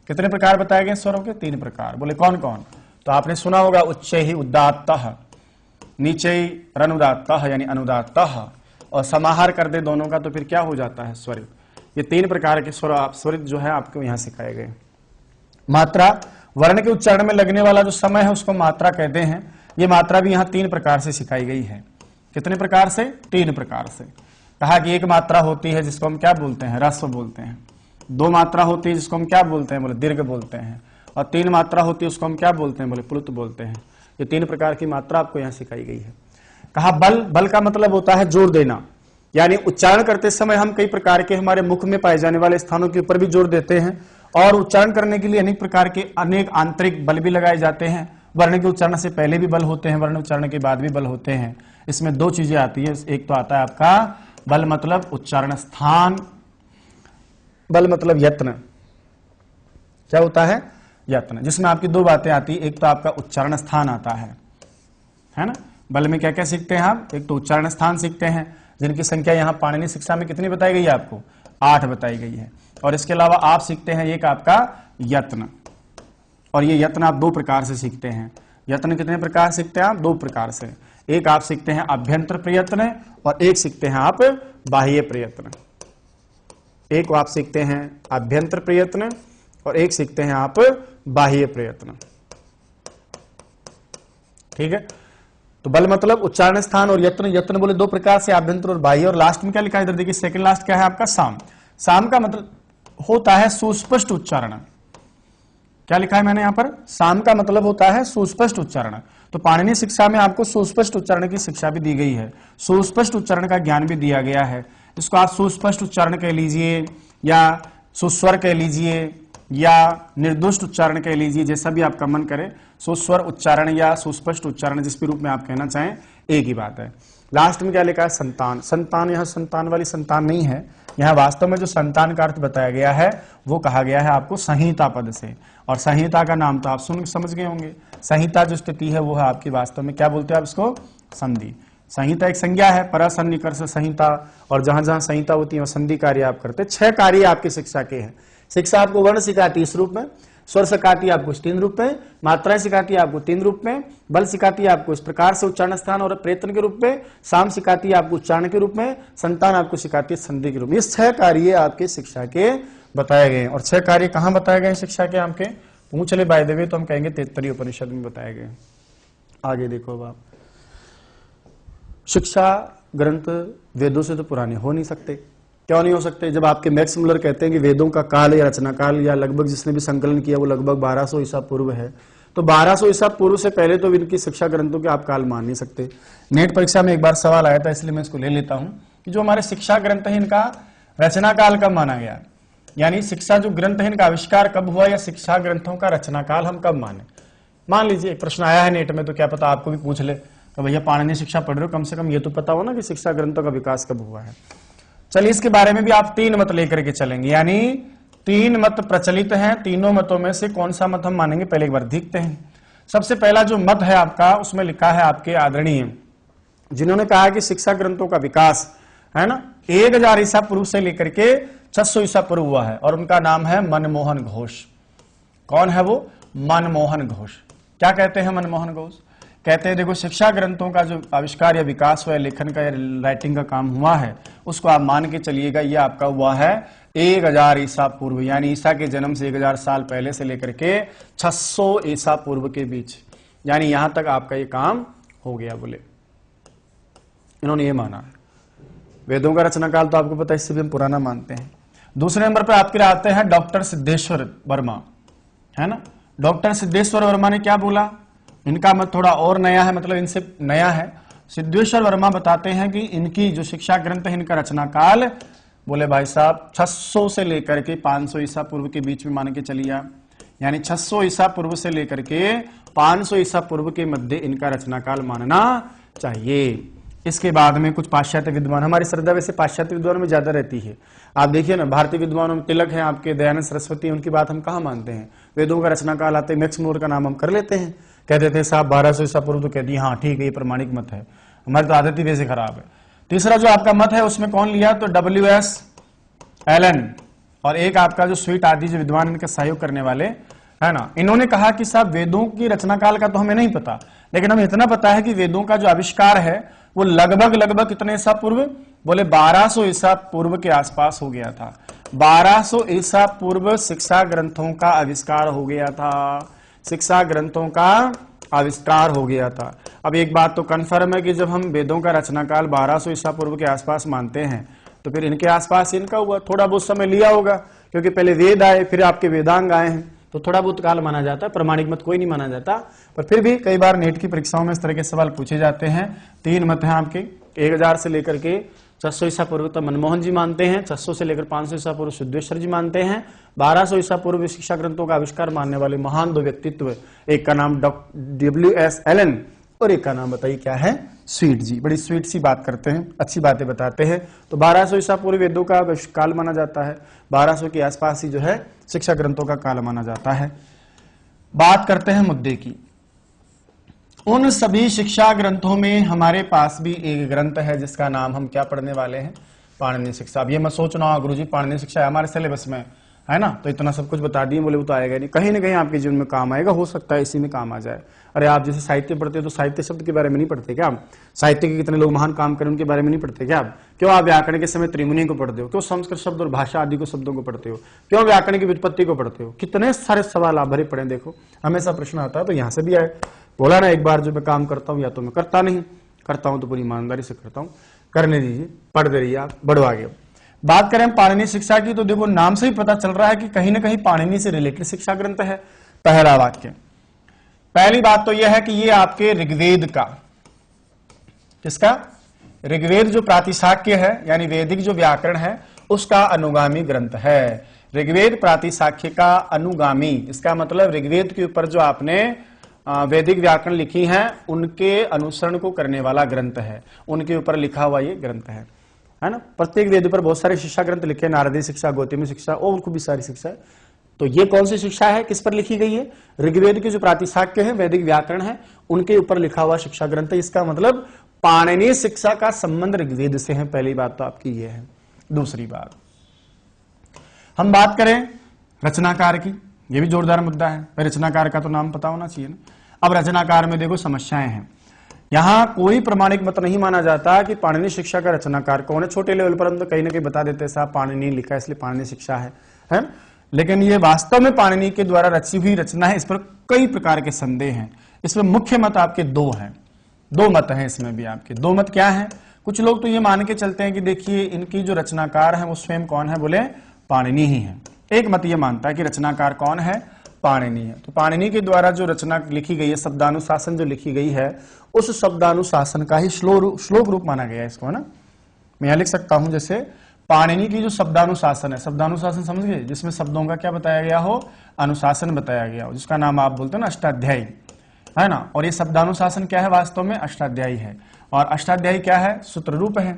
कितने प्रकार बताए गए स्वरों के, 3 प्रकार। बोले कौन कौन, तो आपने सुना होगा उच्च ही उदात्तः, नीचे रनुदात्तः यानी अनुदात्तः, और समाहार कर दे दोनों का तो फिर क्या हो जाता है स्वरित। ये 3 प्रकार के स्वरित जो है आपको यहां सिखाए गए। मात्रा, वर्ण के उच्चारण में लगने वाला जो समय है उसको मात्रा कहते हैं। ये मात्रा भी यहां 3 प्रकार से सिखाई गई है। कितने प्रकार से? 3 प्रकार से। कहा कि एक मात्रा होती है जिसको हम क्या बोलते हैं? ह्रस्व बोलते हैं। 2 मात्रा होती है जिसको हम क्या बोलते हैं? बोले दीर्घ बोलते हैं। और 3 मात्रा होती है उसको हम क्या बोलते हैं? बोले प्लुत बोलते हैं। ये 3 प्रकार की मात्रा आपको यहां सिखाई गई है। कहा बल, बल का मतलब होता है जोर देना, यानी उच्चारण करते समय हम कई प्रकार के हमारे मुख में पाए जाने वाले स्थानों के ऊपर भी जोर देते हैं, और उच्चारण करने के लिए अनेक प्रकार के अनेक आंतरिक बल भी लगाए जाते हैं। वर्ण के उच्चारण से पहले भी बल होते हैं, वर्ण उच्चारण के बाद भी बल होते हैं। इसमें 2 चीजें आती है। एक तो आता है आपका बल मतलब उच्चारण स्थान, बल मतलब यत्न। क्या होता है? यत्न, जिसमें आपकी 2 बातें आती है। एक तो आपका उच्चारण स्थान आता है ना। बल में क्या क्या सीखते हैं आप? एक तो उच्चारण स्थान सीखते हैं, जिनकी संख्या यहां पाणिनि शिक्षा में कितनी बताई गई है आपको? 8 बताई गई है। और इसके अलावा आप सीखते हैं एक आपका यत्न, और ये यत्न आप 2 प्रकार से सीखते हैं। यत्न कितने प्रकार सीखते हैं आप? 2 प्रकार से। एक आप सीखते हैं अभ्यंतर प्रयत्न, और एक सीखते हैं आप बाह्य प्रयत्न। एक आप सीखते हैं अभ्यंतर प्रयत्न, और एक सीखते हैं आप बाह्य प्रयत्न। ठीक है। तो बल मतलब उच्चारण स्थान, और यत्न, यत्न बोले 2 प्रकार से, आभ्यंतर और बाह्य। और लास्ट में क्या लिखा है इधर देखिए, सेकंड लास्ट क्या है आपका? साम। साम का मतलब होता है सुस्पष्ट उच्चारण। क्या लिखा है मैंने यहां पर? साम का मतलब होता है सुस्पष्ट उच्चारण। तो पाणिनि शिक्षा में आपको सुस्पष्ट उच्चारण की शिक्षा भी दी गई है, सुस्पष्ट उच्चारण का ज्ञान भी दिया गया है। इसको आप सुस्पष्ट उच्चारण कह लीजिए, या सुस्वर कह लीजिए, या निर्दुष्ट उच्चारण कह लीजिए, जैसा भी आपका मन करे। सुस्वर उच्चारण या सुस्पष्ट उच्चारण, जिस भी रूप में आप कहना चाहें, एक ही बात है। लास्ट में क्या लिखा है? संतान। संतान, यहां संतान वाली संतान नहीं है, यहां वास्तव में जो संतान का अर्थ बताया गया है वो कहा गया है आपको संहिता पद से। और संहिता का नाम तो आप सुन समझ गए होंगे। संहिता जो स्थिति है वो है आपकी वास्तव में क्या बोलते हैं आप इसको? संधि। संहिता एक संज्ञा है, परसन्निकर्ष संहिता, और जहां जहां संहिता होती है वहां संधि कार्य आप करते हैं। 6 कार्य आपकी शिक्षा के हैं। शिक्षा आपको वर्ण सिखाती है इस रूप में, स्वर सिखाती है आपको इस 3 रूप में, मात्राएं सिखाती है आपको 3 रूप में, बल सिखाती है आपको इस प्रकार से उच्चारण स्थान और प्रयत्न के रूप में, साम सिखाती है आपको उच्चारण के रूप में, संतान आपको सिखाती है संधि के रूप में। ये 6 कार्य आपके शिक्षा के बताए गए। और 6 कार्य कहां बताए गए शिक्षा के? आपके पूछ ले बाय द वे तो हम कहेंगे तैत्तरीय उपनिषद में बताए गए। आगे देखो अब आप, शिक्षा ग्रंथ वेदों से तो पुराने हो नहीं सकते। क्यों नहीं हो सकते? जब आपके मैक्स मुलर कहते हैं कि वेदों का काल या रचना काल या लगभग जिसने भी संकलन किया वो लगभग 1200 ईसा पूर्व है, तो 1200 ईसा पूर्व से पहले तो इनकी शिक्षा ग्रंथों के आप काल मान नहीं सकते। नेट परीक्षा में एक बार सवाल आया था, इसलिए मैं इसको ले लेता हूं कि जो हमारे शिक्षा ग्रंथ है इनका रचना काल कब माना गया, यानी शिक्षा जो ग्रंथ है इनका आविष्कार कब हुआ, या शिक्षा ग्रंथों का रचना काल हम कब माने। मान लीजिए एक प्रश्न आया है नेट में, तो क्या पता आपको भी पूछ ले तो भैया पाणिनि शिक्षा पढ़ रहे हो, कम से कम ये तो पता हो ना कि शिक्षा ग्रंथों का विकास कब हुआ है। चलिए इसके बारे में भी आप 3 मत लेकर के चलेंगे, यानी 3 मत प्रचलित हैं। तीनों मतों में से कौन सा मत हम मानेंगे पहले एक बार देखते हैं। सबसे पहला जो मत है आपका, उसमें लिखा है आपके आदरणीय जिन्होंने कहा कि शिक्षा ग्रंथों का विकास है ना 1000 ईसा पूर्व से लेकर के 600 ईसा पूर्व हुआ है, और उनका नाम है मनमोहन घोष। कौन है वो? मनमोहन घोष। क्या कहते हैं मनमोहन घोष? कहते हैं देखो शिक्षा ग्रंथों का जो आविष्कार या विकास हुआ है, लेखन का या राइटिंग का काम हुआ है, उसको आप मान के चलिएगा ये आपका हुआ है 1000 ईसा पूर्व, यानी ईसा के जन्म से 1000 साल पहले से लेकर के 600 ईसा पूर्व के बीच, यानी यहां तक आपका ये काम हो गया बोले। इन्होंने ये माना है। वेदों का रचना काल तो आपको पता है, इससे भी हम पुराना मानते हैं। दूसरे नंबर पर आपके आते हैं डॉक्टर सिद्धेश्वर वर्मा, है ना। डॉक्टर सिद्धेश्वर वर्मा ने क्या बोला? इनका मत थोड़ा और नया है, मतलब इनसे नया है। सिद्धेश्वर वर्मा बताते हैं कि इनकी जो शिक्षा ग्रंथ है इनका रचना काल बोले भाई साहब 600 से लेकर के 500 ईसा पूर्व के बीच में मान के चलिए, यानी 600 ईसा पूर्व से लेकर के 500 ईसा पूर्व के मध्य इनका रचना काल मानना चाहिए। इसके बाद में कुछ पाश्चात्य विद्वान, हमारी श्रद्धा वैसे पाश्चात्य विद्वानों में ज्यादा रहती है। आप देखिए ना, भारतीय विद्वानों में तिलक है आपके, दयानंद सरस्वती, उनकी बात हम कहाँ मानते हैं? वेदों का रचना काल आते हैं, मैक्स मुलर का नाम हम कर लेते हैं, कह देते हैं साहब 1200 ईसा पूर्व, तो कहती है हाँ ठीक है ये प्रमाणिक मत है। हमारी तो आदत ही वैसे खराब है। तीसरा जो आपका मत है उसमें कौन लिया? तो WS एलन, और एक आपका जो स्वीट आदि जो विद्वान इनका सहयोग करने वाले है ना। इन्होंने कहा कि साहब वेदों की रचना काल का तो हमें नहीं पता, लेकिन हमें इतना पता है कि वेदों का जो आविष्कार है वो लगभग कितने ईसा पूर्व, बोले 1200 ईसा पूर्व के आसपास हो गया था। 1200 ईसा पूर्व शिक्षा ग्रंथों का आविष्कार हो गया था, शिक्षा ग्रंथों का आविष्कार हो गया था। अब एक बात तो कन्फर्म है कि जब हम वेदों का रचना काल 1200 ईसा पूर्व के आसपास मानते हैं तो फिर इनके आसपास इनका हुआ, थोड़ा बहुत समय लिया होगा, क्योंकि पहले वेद आए, फिर आपके वेदांग आए हैं, तो थोड़ा बहुत काल माना जाता है, प्रमाणिक मत कोई नहीं माना जाता। पर फिर भी कई बार नेट की परीक्षाओं में इस तरह के सवाल पूछे जाते हैं। 3 मत हैं आपके, 1000 से लेकर के 600 ईसा पूर्व तक मनमोहन जी मानते हैं, 600 से लेकर 500 ईसा पूर्व सिद्धेश्वर जी मानते हैं, 1200 ईसा पूर्व शिक्षा ग्रंथों का आविष्कार मानने वाले महान 2 व्यक्तित्व, एक का नाम W.S. एलन और एक का नाम बताइए क्या है, स्वीट जी। बड़ी स्वीट सी बात करते हैं, अच्छी बातें बताते हैं। तो 1200 ईसा पूर्व वेदों का काल माना जाता है, 1200 के आसपास ही जो है शिक्षा ग्रंथों का काल माना जाता है। बात करते हैं मुद्दे की। उन सभी शिक्षा ग्रंथों में हमारे पास भी एक ग्रंथ है जिसका नाम हम क्या पढ़ने वाले हैं, पाणिनि शिक्षा। अब ये मत सोचना गुरुजी पाणिनि शिक्षा है हमारे सिलेबस में, है ना, तो इतना सब कुछ बता दिए, बोले वो तो आएगा नहीं, कहीं ना कहीं आपके जीवन में काम आएगा, हो सकता है इसी में काम आ जाए। अरे आप जैसे साहित्य पढ़ते हो तो साहित्य शब्द के बारे में नहीं पढ़ते क्या आप? साहित्य के कितने लोग महान काम करें उनके बारे में नहीं पढ़ते क्या आप? क्यों आप व्याकरण के समय त्रिमुनि को पढ़ते हो? क्यों संस्कृत शब्द और भाषा आदि को शब्दों को पढ़ते हो? क्यों व्याकरण की व्युत्पत्ति को पढ़ते हो? कितने सारे सवाल आप भरे पड़े, देखो हमेशा प्रश्न आता है, तो यहाँ से भी आए। बोला ना एक बार जो मैं काम करता हूँ या तो मैं करता नहीं, करता हूं तो पूरी ईमानदारी से करता हूं, करने दीजिए, पढ़ते रहिए आप, बढ़ो आगे। बात करें पाणिनि शिक्षा की तो देखो नाम से ही पता चल रहा है कि कहीं ना कहीं पाणिनि से रिलेटेड शिक्षा ग्रंथ है। पहला वाक्य, पहली बात तो यह है कि ये आपके ऋग्वेद का, किसका, ऋग्वेद जो प्रातिशाख्य है यानी वैदिक जो व्याकरण है उसका अनुगामी ग्रंथ है। ऋग्वेद प्रातिशाख्य का अनुगामी, इसका मतलब ऋग्वेद के ऊपर जो आपने वैदिक व्याकरण लिखी हैं उनके अनुसरण को करने वाला ग्रंथ है, उनके ऊपर लिखा हुआ ये ग्रंथ है ना। प्रत्येक वेद पर बहुत सारे शिक्षा ग्रंथ लिखे, नारदी शिक्षा, गौतमी शिक्षा और उनको भी सारी शिक्षा है। तो ये कौन सी शिक्षा है, किस पर लिखी गई है? ऋग्वेद के जो प्रातिशाख्य है, वैदिक व्याकरण है, उनके ऊपर लिखा हुआ शिक्षा ग्रंथ है। इसका मतलब पाणिनि शिक्षा का संबंध ऋग्वेद से है। पहली बात तो आपकी ये है। दूसरी बात, हम बात करें रचनाकार की, ये भी जोरदार मुद्दा है। रचनाकार का तो नाम पता होना चाहिए ना। अब रचनाकार में देखो समस्याएं हैं, यहां कोई प्रमाणिक मत नहीं माना जाता कि पाणिनि शिक्षा का रचनाकार कौन है। छोटे लेवल पर हम तो कहीं ना कहीं बता देते हैं साहब पाणिनि लिखा है इसलिए पाणिनि शिक्षा है, लेकिन ये वास्तव में पाणिनि के द्वारा रची हुई रचना है, इस पर कई प्रकार के संदेह हैं। इसमें मुख्य मत आपके दो हैं, दो मत हैं इसमें भी आपके। दो मत क्या है? कुछ लोग तो ये मान के चलते हैं कि देखिए इनकी जो रचनाकार है वो स्वयं कौन है, बोले पाणिनि ही है। एक मत ये मानता है कि रचनाकार कौन है, पाणिनि है। तो पाणिनि के द्वारा जो रचना लिखी गई है, शब्दानुशासन जो लिखी गई है, उस शब्दानुशासन का ही श्लोक रूप माना गया है इसको, है ना। मैं यहां लिख सकता हूं जैसे पाणिनि की जो शब्दानुशासन है, शब्दानुशासन समझ गए, जिसमें शब्दों का क्या बताया गया हो, अनुशासन बताया गया हो, जिसका नाम आप बोलते हो ना अष्टाध्यायी, है ना। और ये शब्दानुशासन क्या है, वास्तव में अष्टाध्यायी है। और अष्टाध्यायी क्या है, सूत्र रूप है।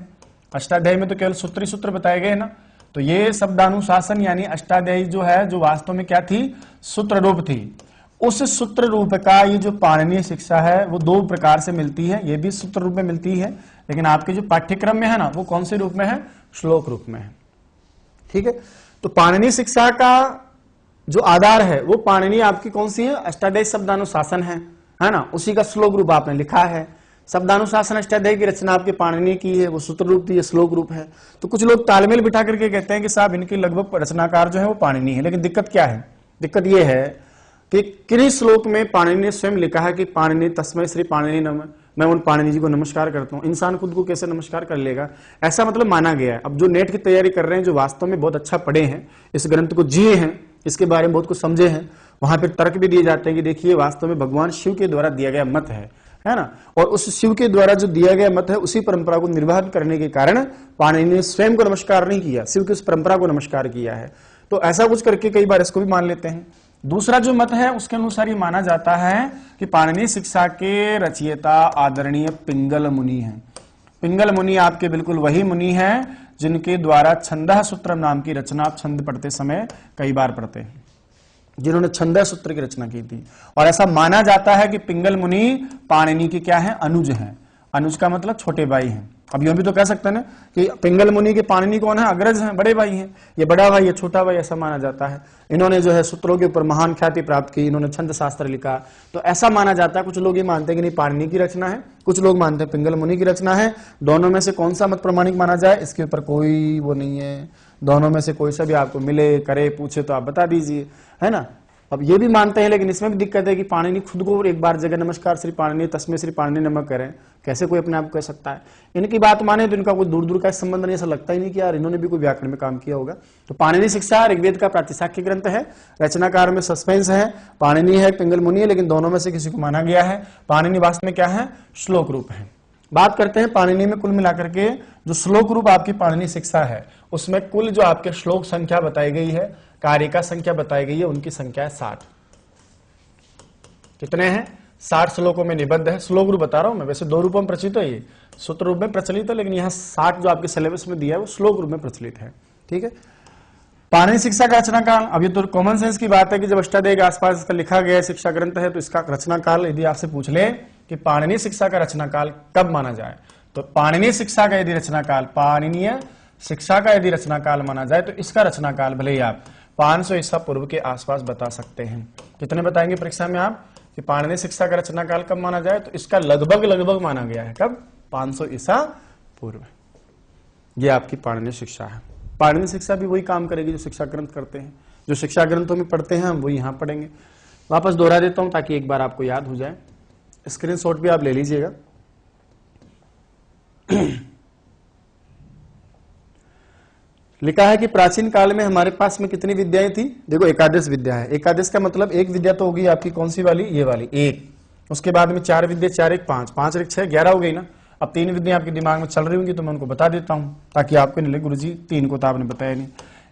अष्टाध्यायी में तो केवल सूत्र ही सूत्र बताए गए ना। तो ये शब्दानुशासन यानी अष्टाध्यायी जो है, जो वास्तव में क्या थी, सूत्र रूप थी। उस सूत्र रूप का ये जो पाणिनीय शिक्षा है वो दो प्रकार से मिलती है। ये भी सूत्र रूप में मिलती है, लेकिन आपके जो पाठ्यक्रम में है ना, वो कौन से रूप में है, श्लोक रूप में है। ठीक है। तो पाणिनीय शिक्षा का जो आधार है वो पाणिनि आपकी कौन सी है, अष्टाध्यायी शब्दानुशासन है ना। उसी का श्लोक रूप आपने लिखा है। शब्दानुशासन अष्टाध्यायी की रचना आपके पाणिनि की है, वो सूत्र रूप थी, श्लोक रूप है। तो कुछ लोग तालमेल बिठा करके कहते हैं कि साहब इनकी लगभग रचनाकार जो है वो पाणिनि है। लेकिन दिक्कत क्या है, दिक्कत ये है कि किन्हीं श्लोक में पाणिनि ने स्वयं लिखा है कि पाणिनि तस्मै श्री पाणिनि नमः, मैं उन पाणिनि जी को नमस्कार करता हूं। इंसान खुद को कैसे नमस्कार कर लेगा, ऐसा मतलब माना गया है। अब जो नेट की तैयारी कर रहे हैं, जो वास्तव में बहुत अच्छा पढ़े हैं, इस ग्रंथ को जिए हैं, इसके बारे में बहुत कुछ समझे हैं, वहां पर तर्क भी दिए जाते हैं कि देखिए वास्तव में भगवान शिव के द्वारा दिया गया मत है ना। और उस शिव के द्वारा जो दिया गया मत है, उसी परंपरा को निर्वाह करने के कारण पाणिनि ने स्वयं को नमस्कार नहीं किया, शिव की उस परंपरा को नमस्कार किया है। तो ऐसा कुछ करके कई बार इसको भी मान लेते हैं। दूसरा जो मत है उसके अनुसार ये माना जाता है कि पाणिनि शिक्षा के रचयिता आदरणीय पिंगल मुनि हैं। पिंगल मुनि आपके बिल्कुल वही मुनि हैं जिनके द्वारा छंदः सूत्रम नाम की रचना आप छंद पढ़ते समय कई बार पढ़ते हैं, जिन्होंने छंदः सूत्र की रचना की थी। और ऐसा माना जाता है कि पिंगल मुनि पाणिनि के क्या है, अनुज हैं। अनुज का मतलब छोटे भाई हैं, अब यूं भी तो कह सकते हैं ना कि पिंगल मुनि के पाणिनि कौन है, अग्रज हैं, बड़े भाई हैं, ये बड़ा भाई है, छोटा भाई, ऐसा माना जाता है। इन्होंने जो है सूत्रों के ऊपर महान ख्याति प्राप्त की, इन्होंने छंद शास्त्र लिखा, तो ऐसा माना जाता है। कुछ लोग ये मानते हैं कि नहीं पाणिनि की रचना है, कुछ लोग मानते हैं पिंगल मुनि की रचना है। दोनों में से कौन सा मत प्रमाणिक माना जाए, इसके ऊपर कोई वो नहीं है। दोनों में से कोई सा भी आपको मिले, करे, पूछे तो आप बता दीजिए, है ना। अब ये भी मानते हैं, लेकिन इसमें भी दिक्कत है कि पाणिनि खुद को एक बार जगह नमस्कार श्री पाणिनि तस्मै श्री पाणिनि नमः करें, कैसे कोई अपने आप को कह सकता है। इनकी बात माने तो इनका कोई दूर दूर का संबंध नहीं, ऐसा लगता ही नहीं कि यार इन्होंने भी कोई व्याकरण में काम किया होगा। तो पाणिनि शिक्षा ऋग्वेद का प्रातिशाख्य ग्रंथ है, रचनाकार में सस्पेंस है, पाणिनि है, पिंगल मुनि है, लेकिन दोनों में से किसी को माना गया है। पाणिनि वास्तव में क्या है, श्लोक रूप है। बात करते हैं पाणिनि में कुल मिलाकर के जो श्लोक रूप आपकी पाणिनि शिक्षा है, उसमें कुल जो आपके श्लोक संख्या बताई गई है, कारिका संख्या बताई गई है, उनकी संख्या है 60। कितने हैं, 60 श्लोकों में निबद्ध है। श्लोक रूप बता रहा हूं मैं, वैसे 2 रूपों में प्रचलित है, ये सूत्र रूप में प्रचलित है, लेकिन यहाँ 60 जो आपके सिलेबस में दिया है वो श्लोक रूप में प्रचलित है। ठीक है, पाणिनि शिक्षा का रचना काल, अब ये तो कॉमन सेंस की बात है कि जब अष्टाध्यायी के आसपास इसका लिखा गया शिक्षा ग्रंथ है, तो इसका रचना काल यदि आपसे पूछ ले कि पाणिनि शिक्षा का रचना काल कब माना जाए, तो पाणिनि शिक्षा का यदि रचना काल, पाणिनीय शिक्षा का यदि रचना काल माना जाए, तो इसका रचना काल भले ही आप 500 ईसा पूर्व के आसपास बता सकते हैं। कितने बताएंगे परीक्षा में आप कि पाणिनि शिक्षा का रचना काल कब माना जाए, तो इसका लगभग माना गया है कब, 500 ईसा पूर्व। ये आपकी पाणिनि शिक्षा है। पाणिनि शिक्षा भी वही काम करेगी जो शिक्षा ग्रंथ करते हैं, जो शिक्षा ग्रंथों में पढ़ते हैं हम वही यहां पढ़ेंगे। वापस दोहरा देता हूं ताकि एक बार आपको याद हो जाए, स्क्रीनशॉट भी आप ले लीजिएगा। लिखा है कि प्राचीन काल में हमारे पास में कितनी विद्याएं थी, देखो एकादश विद्या है। एकादश का मतलब एक विद्या तो होगी आपकी कौन सी वाली, ये वाली एक, उसके बाद में 4 विद्या, 4 1 5, 5 1 6, 11 हो गई ना। अब 3 विद्या आपके दिमाग में चल रही होंगी तो मैं उनको बता देता हूं ताकि आपको नहीं लगे गुरुजी 3 को तो आपने बताया नहीं।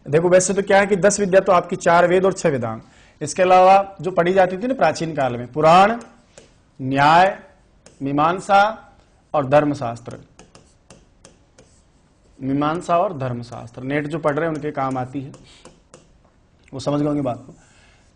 देखो वैसे तो क्या है कि 10 विद्या तो आपकी 4 वेद और 6 वेदांग, इसके अलावा जो पढ़ी जाती थी ना प्राचीन काल में, पुराण, न्याय, मीमांसा और धर्मशास्त्र, मीमांसा और धर्मशास्त्र, नेट जो पढ़ रहे हैं उनके काम आती है, वो समझ गए होंगे बात को।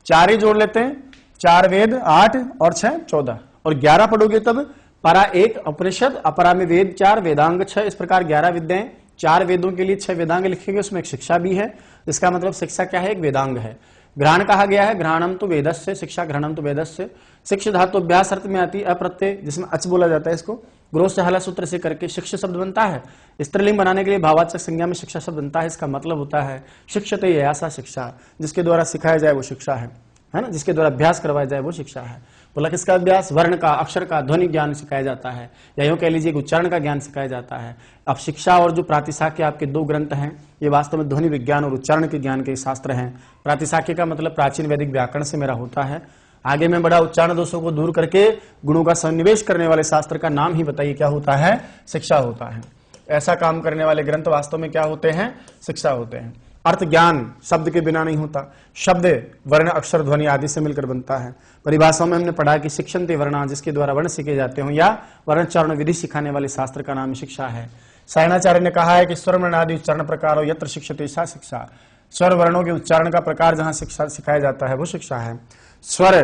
4 ही जोड़ लेते हैं, 4 वेद 8 और 6 14, और 11 पढ़ोगे तब परा 1 उपनिषद, अपरा में वेद 4 वेदांग 6, इस प्रकार 11 विद्याएं। 4 वेदों के लिए 6 वेदांग लिखेंगे, उसमें एक शिक्षा भी है। इसका मतलब शिक्षा क्या है, एक वेदांग है। ग्रहण कहा गया है, ग्रहणम तो वेदस्य, शिक्षा ग्रहणम तो वेदस्य। शिक्ष धातु अभ्यास अर्थ में आती है, अप्रत्यय जिसमें अच बोला जाता है, इसको ग्रोस हला सूत्र से करके शिक्ष शब्द बनता है। स्त्रीलिंग बनाने के लिए भावाचक संज्ञा में शिक्षा शब्द बनता है। इसका मतलब होता है शिक्षते ऐसा शिक्षा, जिसके द्वारा सिखाया जाए वो शिक्षा है ना, जिसके द्वारा अभ्यास करवाया जाए वो शिक्षा है। बोला किसका अभ्यास, वर्ण का, अक्षर का, ध्वनि ज्ञान सिखाया जाता है, या यूं कह लीजिए उच्चारण का ज्ञान सिखाया जाता है। अब शिक्षा और जो प्रातिशाख्य आपके 2 ग्रंथ हैं, ये वास्तव में ध्वनि विज्ञान और उच्चारण के ज्ञान के शास्त्र हैं। प्रातिशाख्य का मतलब प्राचीन वैदिक व्याकरण से मेरा होता है। आगे में बड़ा उच्चारण दोषों को दूर करके गुणों का सन्निवेश करने वाले शास्त्र का नाम ही बताइए क्या होता है, शिक्षा होता है। ऐसा काम करने वाले ग्रंथ वास्तव में क्या होते हैं, शिक्षा होते हैं। अर्थ ज्ञान शब्द के बिना नहीं होता, शब्द वर्ण अक्षर ध्वनि आदि से मिलकर बनता है। परिभाषा में हमने पढ़ा कि शिक्षन्ते वर्णा, जिसके द्वारा वर्ण सीखे जाते हो, या वर्णोच्चारण विधि सिखाने वाले शास्त्र का नाम शिक्षा है। सायणाचार्य ने कहा है कि स्वर वर्ण आदि उच्चारण प्रकार यत्र शिक्षते सा शिक्षा, स्वर वर्णों के उच्चारण का प्रकार जहां शिक्षा सिखाया जाता है वो शिक्षा है। स्वर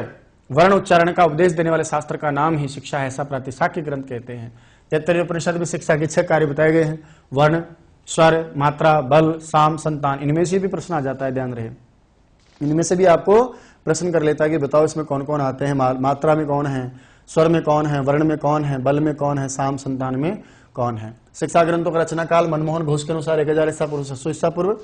वर्ण उच्चारण का उपदेश देने वाले शास्त्र का नाम ही शिक्षा है, ऐसा प्रातिशाख्य ग्रंथ कहते हैं। तैत्तरीय उपनिषद में शिक्षा के 6 कार्य बताए गए हैं, वर्ण, स्वर, मात्रा, बल, साम, संतान। इनमें से भी प्रश्न आ जाता है, ध्यान रहे, इनमें से भी आपको प्रश्न कर लेता है कि बताओ इसमें कौन कौन आते हैं। मात्रा में कौन है, स्वर में कौन है, वर्ण में कौन है, बल में कौन है, साम संतान में कौन है। शिक्षा ग्रंथों का रचना काल मनमोहन घोष के अनुसार 1000 ईसा पूर्व से 700 ईसा पूर्व,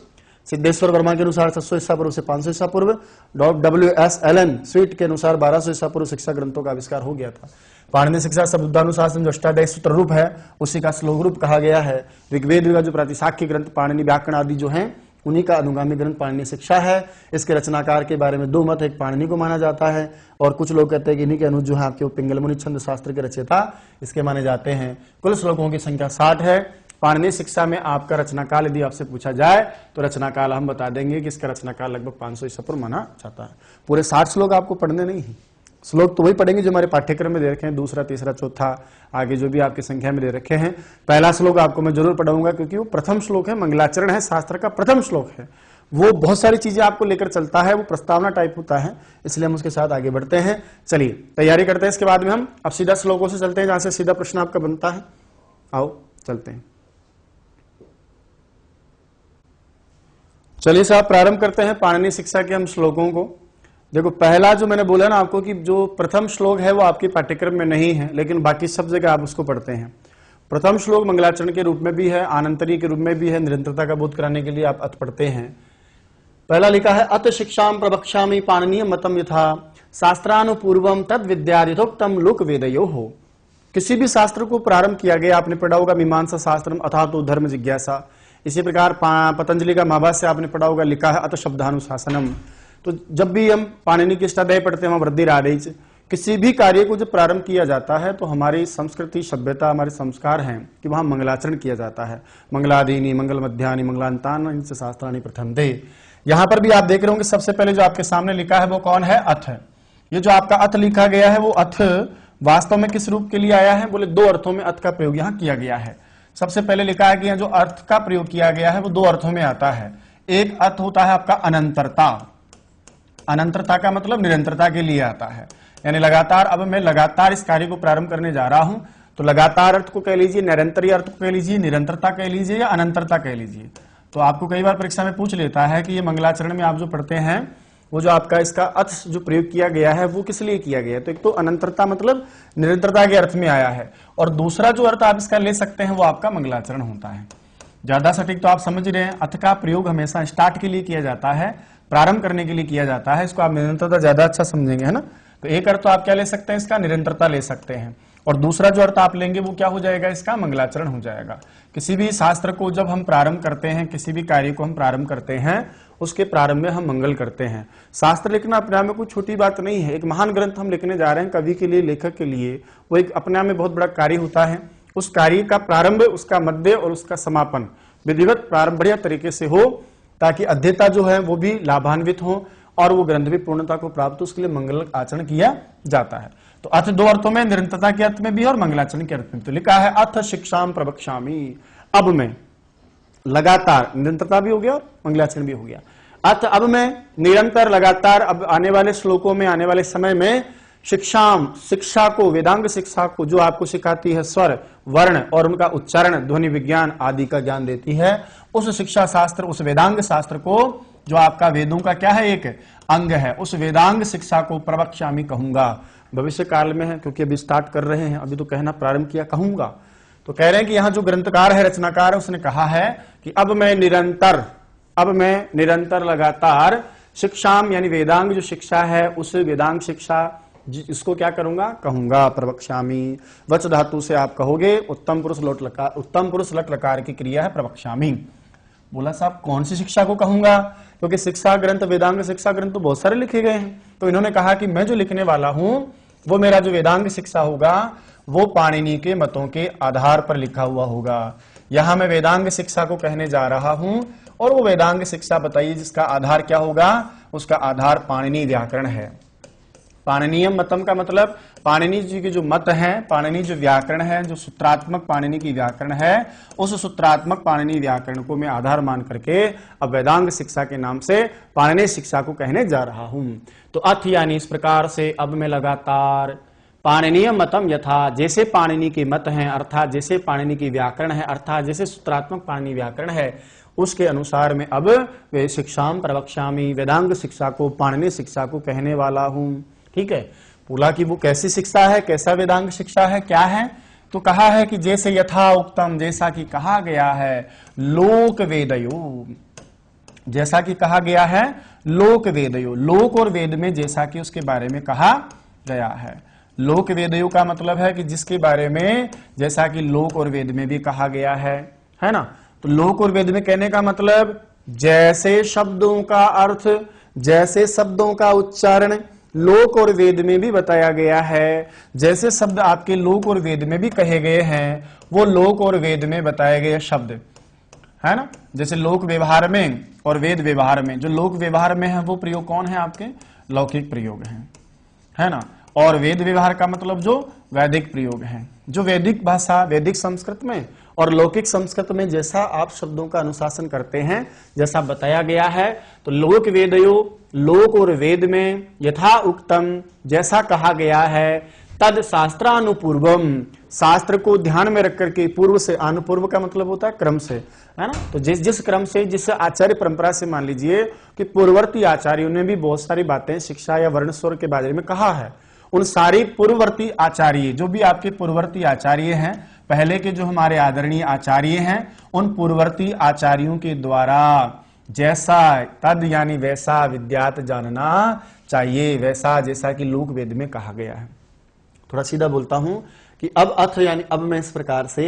सिद्धेश्वर वर्मा के अनुसार 700 ईसा पूर्व से 500 ईसा पूर्व, WS एलन स्वीट के अनुसार 1200 ईसा पूर्व शिक्षा ग्रंथों का आविष्कार हो गया था। पाणिनि शिक्षा शब्दानुशासन जो अष्टाध्यायी सूत्र रूप है उसी का श्लोक रूप कहा गया है। ऋग्वेद का जो प्रातिशाख्य ग्रंथ पाणिनि व्याकरण आदि जो हैं उन्हीं का अनुगामी ग्रंथ पाणिनि शिक्षा है। इसके रचनाकार के बारे में 2 मत, एक पाणिनि को माना जाता है और कुछ लोग कहते हैं कि इन्हीं के अनुज जो है आपके पिंगल मुनि छंद शास्त्र के रचयिता इसके माने जाते हैं। कुल श्लोकों की संख्या 60 है। पाणिनि शिक्षा में आपका रचनाकाल यदि आपसे पूछा जाए तो रचनाकाल हम बता देंगे कि इसका रचनाकाल लगभग 500 ईसा पूर्व माना जाता है। पूरे 60 श्लोक आपको पढ़ने नहीं है, श्लोक तो वही पढ़ेंगे जो हमारे पाठ्यक्रम में दे रखे हैं, दूसरा तीसरा चौथा आगे जो भी आपकी संख्या में दे रखे हैं। पहला श्लोक आपको मैं जरूर पढ़ाऊंगा क्योंकि वो प्रथम श्लोक है, मंगलाचरण है, शास्त्र का प्रथम श्लोक है। वो बहुत सारी चीजें आपको लेकर चलता है, वो प्रस्तावना टाइप होता है, इसलिए हम उसके साथ आगे बढ़ते हैं। चलिए तैयारी करते हैं। इसके बाद में हम अब सीधा श्लोकों से चलते हैं जहां से सीधा प्रश्न आपका बनता है। आओ चलते हैं। चलिए साहब प्रारंभ करते हैं पाणिनि शिक्षा के हम श्लोकों को। देखो पहला जो मैंने बोला ना आपको कि जो प्रथम श्लोक है वो आपके पाठ्यक्रम में नहीं है, लेकिन बाकी सब जगह आप उसको पढ़ते हैं। प्रथम श्लोक मंगलाचरण के रूप में भी है, आनंतरी के रूप में भी है, निरंतरता का बोध कराने के लिए आप अत पढ़ते हैं। पहला लिखा है अत शिक्षाम प्रवक्ष्यामि पाणिनीय मतम यथा शास्त्रानुपूर्वम तद विद्यार्थोक्तम लोक वेदयो हो। किसी भी शास्त्र को प्रारंभ किया गया, आपने पढ़ा होगा मीमांसा शास्त्रम अथा तो धर्म जिज्ञासा। इसी प्रकार पतंजलि का महाभाष्य आपने पढ़ा होगा, लिखा है अत शब्दानुशासनम। तो जब भी हम पाणिनि की अष्टाध्यायी पढ़ते हैं वहां वृद्धि आदेश, किसी भी कार्य को जब प्रारंभ किया जाता है तो हमारी संस्कृति सभ्यता हमारे संस्कार हैं कि वहां मंगलाचरण किया जाता है। मंगलादीनी मंगल मध्यानि मंगलांतानि शास्त्राणि प्रथम दे। यहां पर भी आप देख रहे होंगे सबसे पहले जो आपके सामने लिखा है वो कौन है? अथ। ये जो आपका अथ लिखा गया है वो अथ वास्तव में किस रूप के लिए आया है? बोले दो अर्थों में अथ का प्रयोग यहां किया गया है। सबसे पहले लिखा है कि यहां जो अर्थ का प्रयोग किया गया है वो दो अर्थों में आता है। एक अर्थ होता है आपका अनंतरता। अनंतरता का मतलब निरंतरता के लिए आता है, यानी लगातार। अब मैं लगातार इस कार्य को प्रारंभ करने जा रहा हूं, तो लगातार अर्थ को कह लीजिए, निरंतरी अर्थ को कह लीजिए, निरंतरता कह लीजिए या अनंतरता कह लीजिए। तो आपको कई बार परीक्षा में पूछ लेता है कि ये मंगलाचरण में आप जो पढ़ते हैं वो जो आपका इसका अर्थ जो प्रयोग किया गया है वो किस लिए किया गया है? तो एक तो अनंतरता मतलब निरंतरता के अर्थ में आया है, और दूसरा जो अर्थ आप इसका ले सकते हैं वो आपका मंगलाचरण होता है। ज्यादा सटीक तो आप समझ रहे हैं, अथ का प्रयोग हमेशा स्टार्ट के लिए किया जाता है, प्रारंभ करने के लिए किया जाता है। इसको आप निरंतरता ज्यादा अच्छा समझेंगे, है ना। तो एक अर्थ तो आप क्या ले सकते हैं? इसका निरंतरता ले सकते हैं, और दूसरा जो अर्थ आप लेंगे वो क्या हो जाएगा? इसका मंगलाचरण हो जाएगा। किसी भी शास्त्र को जब हम प्रारंभ करते हैं, किसी भी कार्य को हम प्रारंभ करते हैं, उसके प्रारंभ में हम मंगल करते हैं। शास्त्र लिखना अपने आप में कोई छोटी बात नहीं है। एक महान ग्रंथ हम लिखने जा रहे हैं कवि के लिए, लेखक के लिए, वो एक अपने आप में बहुत बड़ा कार्य होता है। उस कार्य का प्रारंभ, उसका मध्य और उसका समापन विधिवत प्रारंभ बढ़िया तरीके से हो, ताकि अध्येता जो है वो भी लाभान्वित हो और वो ग्रंथ भी पूर्णता को प्राप्त हो, उसके लिए मंगल आचरण किया जाता है। तो अर्थ दो अर्थों में, निरंतरता के अर्थ में भी और मंगलाचरण के अर्थ में। तो लिखा है अथ शिक्षाम प्रवक्ष्यामि। अब मैं लगातार, निरंतरता भी हो गया और मंगलाचरण भी हो गया। अथ अब मैं निरंतर लगातार, अब आने वाले श्लोकों में, आने वाले समय में शिक्षाम शिक्षा को, वेदांग शिक्षा को जो आपको सिखाती है स्वर वर्ण और उनका उच्चारण ध्वनि विज्ञान आदि का ज्ञान देती है, उस शिक्षा शास्त्र, उस वेदांग शास्त्र को जो आपका वेदों का क्या है एक अंग है, उस वेदांग शिक्षा को प्रवक्ष्यामि कहूंगा। भविष्य काल में है क्योंकि अभी स्टार्ट कर रहे हैं, अभी तो कहना प्रारंभ किया, कहूंगा। तो कह रहे हैं कि यहां जो ग्रंथकार है, रचनाकार है, उसने कहा है कि अब मैं निरंतर लगातार शिक्षाम यानी वेदांग जो शिक्षा है, उस वेदांग शिक्षा इसको क्या करूंगा? कहूंगा। प्रवक्ष्यामि वच धातु से आप कहोगे, उत्तम पुरुष लोट लकार, उत्तम पुरुष लट लकार की क्रिया है प्रवक्ष्यामि। बोला साहब कौन सी शिक्षा को कहूंगा? क्योंकि शिक्षा ग्रंथ, वेदांग शिक्षा ग्रंथ तो बहुत सारे लिखे गए हैं। तो इन्होंने कहा कि मैं जो लिखने वाला हूं वो मेरा जो वेदांग शिक्षा होगा वो पाणिनि के मतों के आधार पर लिखा हुआ होगा। यहां मैं वेदांग शिक्षा को कहने जा रहा हूं, और वो वेदांग शिक्षा बताइए जिसका आधार क्या होगा? उसका आधार पाणिनि व्याकरण है। पाणिनीय मतम का मतलब पाणिनि जी के जो मत हैं, पाणिनि जो व्याकरण है, जो सूत्रात्मक पाणिनि की व्याकरण है, उस सूत्रात्मक पाणिनि व्याकरण को मैं आधार मान करके अब वेदांग शिक्षा के नाम से पाणिनि शिक्षा को कहने जा रहा हूं। तो अथ यानी इस प्रकार से अब मैं लगातार पाणिनीय मतम यथा, जैसे पाणिनि के मत हैं, अर्थात जैसे पाणिनि की व्याकरण है, अर्थात जैसे सूत्रात्मक पाणिनि व्याकरण है, उसके अनुसार मैं अब वे शिक्षाम प्रवक्ष्यामि, वेदांग शिक्षा को, पाणिनि शिक्षा को कहने वाला हूं। ठीक है। बोला कि वो कैसी शिक्षा है, कैसा वेदांग शिक्षा है, क्या है? तो कहा है कि जैसे यथा उक्तम, जैसा कि कहा गया है, लोक वेदयो, जैसा कि कहा गया है, लोक वेदयो, लोक और वेद में जैसा कि उसके बारे में कहा गया है। लोक वेदयो का मतलब है कि जिसके बारे में जैसा कि लोक और वेद में भी कहा गया है ना। तो लोक और वेद में कहने का मतलब जैसे शब्दों का अर्थ, जैसे शब्दों का उच्चारण लोक और वेद में भी बताया गया है, जैसे शब्द आपके लोक और वेद में भी कहे गए हैं, वो लोक और वेद में बताए गए शब्द है ना। जैसे लोक व्यवहार में और वेद व्यवहार में, जो लोक व्यवहार में है वो प्रयोग कौन है? आपके लौकिक प्रयोग है ना। और वेद व्यवहार का मतलब जो वैदिक प्रयोग है, जो वैदिक भाषा, वैदिक संस्कृत में और लौकिक संस्कृत में जैसा आप शब्दों का अनुशासन करते हैं, जैसा बताया गया है। तो लोक वेदयो, लोक और वेद में यथा उक्तम, जैसा कहा गया है, तद शास्त्रानुपूर्वम, शास्त्र को ध्यान में रख करके, पूर्व से, अनुपूर्व का मतलब होता है क्रम से, है ना। तो जिस जिस क्रम से, जिस आचार्य परंपरा से, मान लीजिए कि पूर्ववर्ती आचार्यों ने भी बहुत सारी बातें शिक्षा या वर्ण स्वर के बारे में कहा है, उन सारी पूर्ववर्ती आचार्य, जो भी आपके पूर्ववर्ती आचार्य हैं, पहले के जो हमारे आदरणीय आचार्य हैं, उन पूर्ववर्ती आचार्यों के द्वारा जैसा, तद यानी वैसा, विद्यात जानना चाहिए, वैसा जैसा कि लोक वेद में कहा गया है। थोड़ा सीधा बोलता हूं कि अब अथ यानी अब मैं इस प्रकार से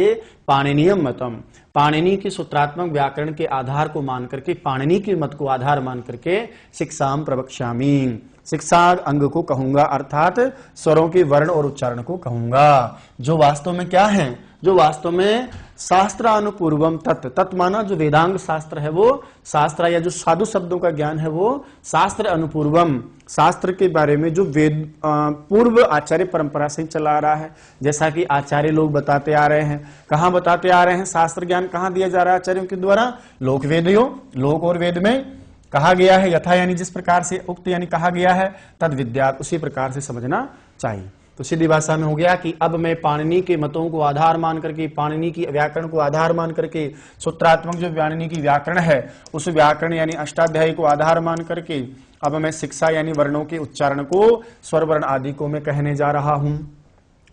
पाणिनीयम मतम, पाणिनि की सूत्रात्मक व्याकरण के आधार को मान करके, पाणिनि के मत को आधार मान करके शिक्षाम प्रवक्ष्यामि, शिक्षा अंग को कहूंगा, अर्थात स्वरों के वर्ण और उच्चारण को कहूंगा, जो वास्तव में क्या है, जो वास्तव में शास्त्रानुपूर्वम, तत् माना जो वेदांग शास्त्र है वो शास्त्र, या जो साधु शब्दों का ज्ञान है वो शास्त्र अनुपूर्वम, शास्त्र के बारे में जो वेद पूर्व आचार्य परंपरा से चला आ रहा है, जैसा कि आचार्य लोग बताते आ रहे हैं। कहाँ बताते आ रहे हैं? शास्त्र ज्ञान कहाँ दिया जा रहा है आचार्यों के द्वारा? लोक वेदियों, लोक और वेद में कहा गया है, यथा यानी जिस प्रकार से, उक्त यानी कहा गया है, तद विद्यात उसी प्रकार से समझना चाहिए। तो सीधी भाषा में हो गया कि अब मैं पाणिनि के मतों को आधार मान करके, पाणिनि की व्याकरण को आधार मान करके, सूत्रात्मक जो पाणिनि की व्याकरण है उस व्याकरण यानी अष्टाध्यायी को आधार मान करके, अब मैं शिक्षा यानी वर्णों के उच्चारण को स्वर वर्ण आदि को मैं कहने जा रहा हूं,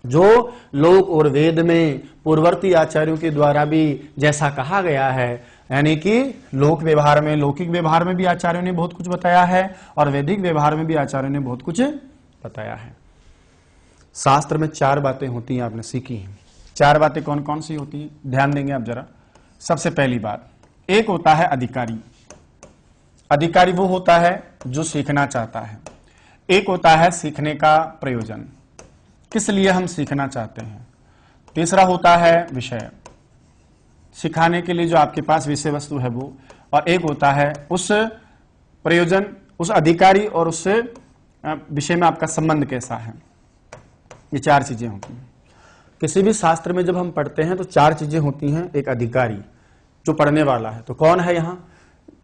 जो लोक और वेद में पूर्ववर्ती आचार्यों के द्वारा भी जैसा कहा गया है, यानी कि लोक व्यवहार में, लौकिक व्यवहार में भी आचार्यों ने बहुत कुछ बताया है और वैदिक व्यवहार में भी आचार्यों ने बहुत कुछ बताया है। शास्त्र में 4 बातें होती हैं, आपने सीखी हैं। 4 बातें कौन कौन सी होती हैं? ध्यान देंगे आप जरा। सबसे पहली बात, एक होता है अधिकारी। अधिकारी वो होता है जो सीखना चाहता है। एक होता है सीखने का प्रयोजन, किस लिए हम सीखना चाहते हैं। तीसरा होता है विषय, सिखाने के लिए जो आपके पास विषय वस्तु है वो, और एक होता है उस प्रयोजन, उस अधिकारी और उस विषय में आपका संबंध कैसा है। ये 4 चीजें होती हैं। किसी भी शास्त्र में जब हम पढ़ते हैं तो 4 चीजें होती हैं। एक अधिकारी जो पढ़ने वाला है, तो कौन है यहाँ?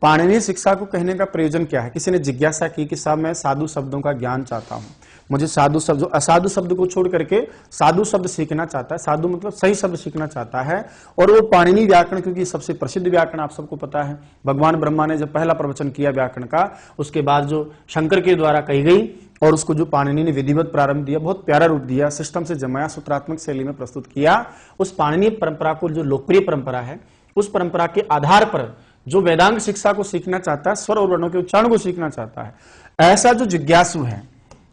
पाणिनि शिक्षा को कहने का प्रयोजन क्या है? किसी ने जिज्ञासा की कि साहब मैं साधु शब्दों का ज्ञान चाहता हूं, मुझे साधु शब्द, जो असाधु शब्द को छोड़ करके साधु शब्द सीखना चाहता है, साधु मतलब सही शब्द सीखना चाहता है, और वो पाणिनि व्याकरण, क्योंकि सबसे प्रसिद्ध व्याकरण आप सबको पता है। भगवान ब्रह्मा ने जब पहला प्रवचन किया व्याकरण का, उसके बाद जो शंकर के द्वारा कही गई और उसको जो पाणिनि ने विधिवत प्रारंभ दिया, बहुत प्यारा रूप दिया, सिस्टम से जमाया, सूत्रात्मक शैली में प्रस्तुत किया। उस पाणिनि परंपरा को, जो लोकप्रिय परंपरा है, उस परंपरा के आधार पर जो वेदांग शिक्षा को सीखना चाहता है, स्वर और वर्णों के उच्चारण को सीखना चाहता है, ऐसा जो जिज्ञासु है,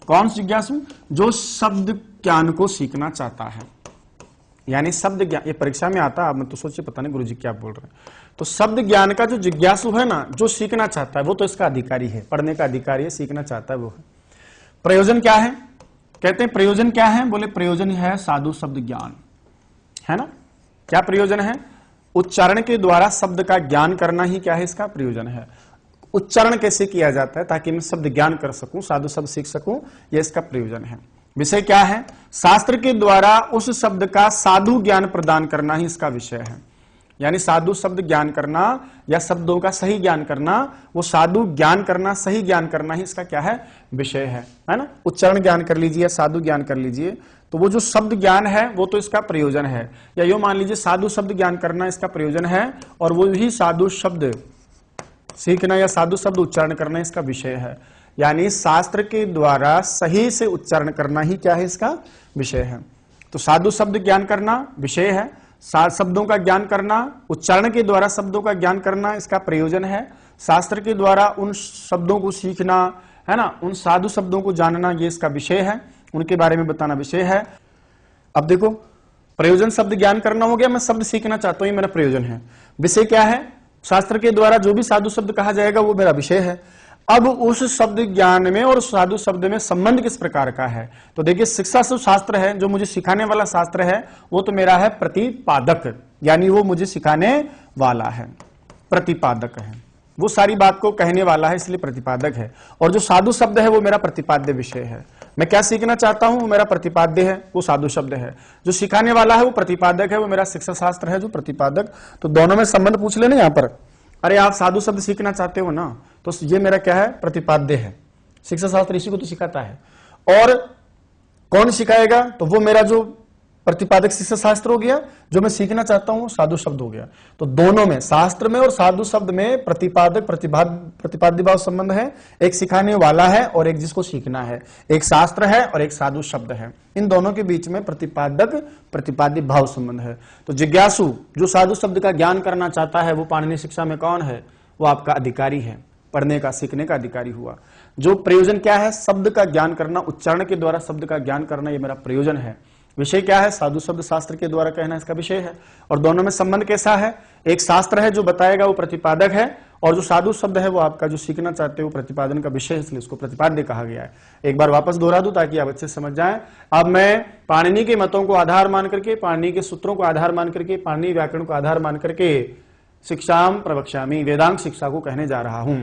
कौन जिज्ञासु? जो शब्द ज्ञान को सीखना चाहता है, यानी शब्द ज्ञान। ये परीक्षा में आता है, आप मैं तो सोचिए पता नहीं गुरुजी क्या बोल रहे हैं। तो शब्द ज्ञान का जो जिज्ञासु है ना, जो सीखना चाहता है, वो तो इसका अधिकारी है, पढ़ने का अधिकारी है, सीखना चाहता है वो है। प्रयोजन क्या है? कहते हैं प्रयोजन क्या है? बोले प्रयोजन है साधु शब्द ज्ञान, है ना। क्या प्रयोजन है? उच्चारण के द्वारा शब्द का ज्ञान करना ही क्या है इसका प्रयोजन है। उच्चारण कैसे किया जाता है ताकि मैं शब्द ज्ञान कर सकूं, साधु शब्द सीख सकूं, यह इसका प्रयोजन है। विषय क्या है? शास्त्र के द्वारा उस शब्द का साधु ज्ञान प्रदान करना ही इसका विषय है। यानी साधु शब्द ज्ञान करना या शब्दों का सही ज्ञान करना, वो साधु ज्ञान करना, सही ज्ञान करना ही इसका क्या है? विषय है ना। उच्चारण ज्ञान कर लीजिए, साधु ज्ञान कर लीजिए, तो वो जो शब्द ज्ञान है वो तो इसका प्रयोजन है। या यो मान लीजिए साधु शब्द ज्ञान करना इसका प्रयोजन है, और वो ही साधु शब्द सीखना या साधु शब्द उच्चारण करना इसका विषय है। यानी शास्त्र के द्वारा सही से उच्चारण करना ही क्या है इसका विषय है। तो साधु शब्द ज्ञान करना विषय है, शब्दों का ज्ञान करना, उच्चारण के द्वारा शब्दों का ज्ञान करना इसका प्रयोजन है, शास्त्र के द्वारा उन शब्दों को सीखना, है ना, उन साधु शब्दों को जानना, ये इसका विषय है, उनके बारे में बताना विषय है। अब देखो, प्रयोजन शब्द ज्ञान करना हो गया, मैं शब्द सीखना चाहता हूं, ये मेरा प्रयोजन है। विषय क्या है? शास्त्र के द्वारा जो भी साधु शब्द कहा जाएगा वो मेरा विषय है। अब उस शब्द ज्ञान में और साधु शब्द में संबंध किस प्रकार का है? तो देखिए, शिक्षा शास्त्र है, जो मुझे सिखाने वाला शास्त्र है, वो तो मेरा है प्रतिपादक, यानी वो मुझे सिखाने वाला है, प्रतिपादक है, वो सारी बात को कहने वाला है, इसलिए प्रतिपादक है। और जो साधु शब्द है वो मेरा प्रतिपाद्य विषय है। मैं क्या सीखना चाहता हूं वो मेरा प्रतिपाद्य है, वो साधु शब्द है। जो सिखाने वाला है वो प्रतिपादक है, वो मेरा शिक्षा शास्त्र है जो प्रतिपादक। तो दोनों में संबंध पूछ लेना यहां पर। अरे आप साधु शब्द सीखना चाहते हो ना, तो ये मेरा क्या है? प्रतिपाद्य है। शिक्षा शास्त्र इसी को तो सिखाता है। और कौन सिखाएगा? तो वो मेरा जो प्रतिपादक शिक्षा शास्त्र हो गया, जो मैं सीखना चाहता हूं साधु शब्द हो गया। तो दोनों में, शास्त्र में और साधु शब्द में प्रतिपादक प्रतिपाद्य भाव संबंध है। एक सिखाने वाला है और एक जिसको सीखना है। एक शास्त्र है और एक साधु शब्द है। इन दोनों के बीच में प्रतिपादक प्रतिपाद्य भाव संबंध है। तो जिज्ञासु जो साधु शब्द का ज्ञान करना चाहता है वो पाणिनि शिक्षा में कौन है? वो आपका अधिकारी है, पढ़ने का सीखने का अधिकारी हुआ। जो प्रयोजन क्या है? शब्द का ज्ञान करना, उच्चारण के द्वारा शब्द का ज्ञान करना, ये मेरा प्रयोजन है। विषय क्या है? साधु शब्द शास्त्र के द्वारा कहना इसका विषय है। और दोनों में संबंध कैसा है? एक शास्त्र है जो बताएगा, वो प्रतिपादक है, और जो साधु शब्द है वो आपका जो सीखना चाहते हो प्रतिपादन का विषय है, इसलिए उसको प्रतिपाद्य कहा गया है। एक बार वापस दोहरा दूं ताकि आप अच्छे से समझ जाएं। अब मैं पाणिनि के मतों को आधार मान करके, पाणिनि के सूत्रों को आधार मान करके, पाणिनि व्याकरण को आधार मान करके शिक्षाम प्रवक्ष्यामि, वेदांग शिक्षा को कहने जा रहा हूं,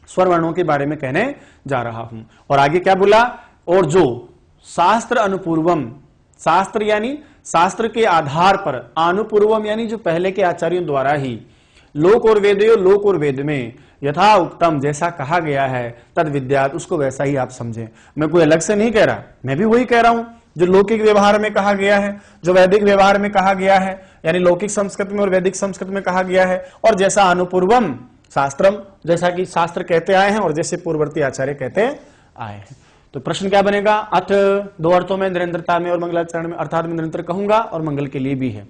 स्वर वर्णों के बारे में कहने जा रहा हूं। और आगे क्या बोला? और जो शास्त्र अनुपूर्वम, शास्त्र यानी शास्त्र के आधार पर, अनुपूर्वम यानी जो पहले के आचार्यों द्वारा ही, लोक और वेदयो, लोक और वेद में यथा उत्तम जैसा कहा गया है, तद विद्यात, उसको वैसा ही आप समझें। मैं कोई अलग से नहीं कह रहा, मैं भी वही कह रहा हूं जो लौकिक व्यवहार में कहा गया है, जो वैदिक व्यवहार में कहा गया है, यानी लौकिक संस्कृत में और वैदिक संस्कृत में कहा गया है। और जैसा अनुपूर्वम शास्त्रम, जैसा कि शास्त्र कहते आए हैं और जैसे पूर्ववर्ती आचार्य कहते आए हैं। तो प्रश्न क्या बनेगा? अथ, दो अर्थों में, निरंतरता में और मंगलाचरण में, अर्थात में निरंतर कहूंगा और मंगल के लिए भी है।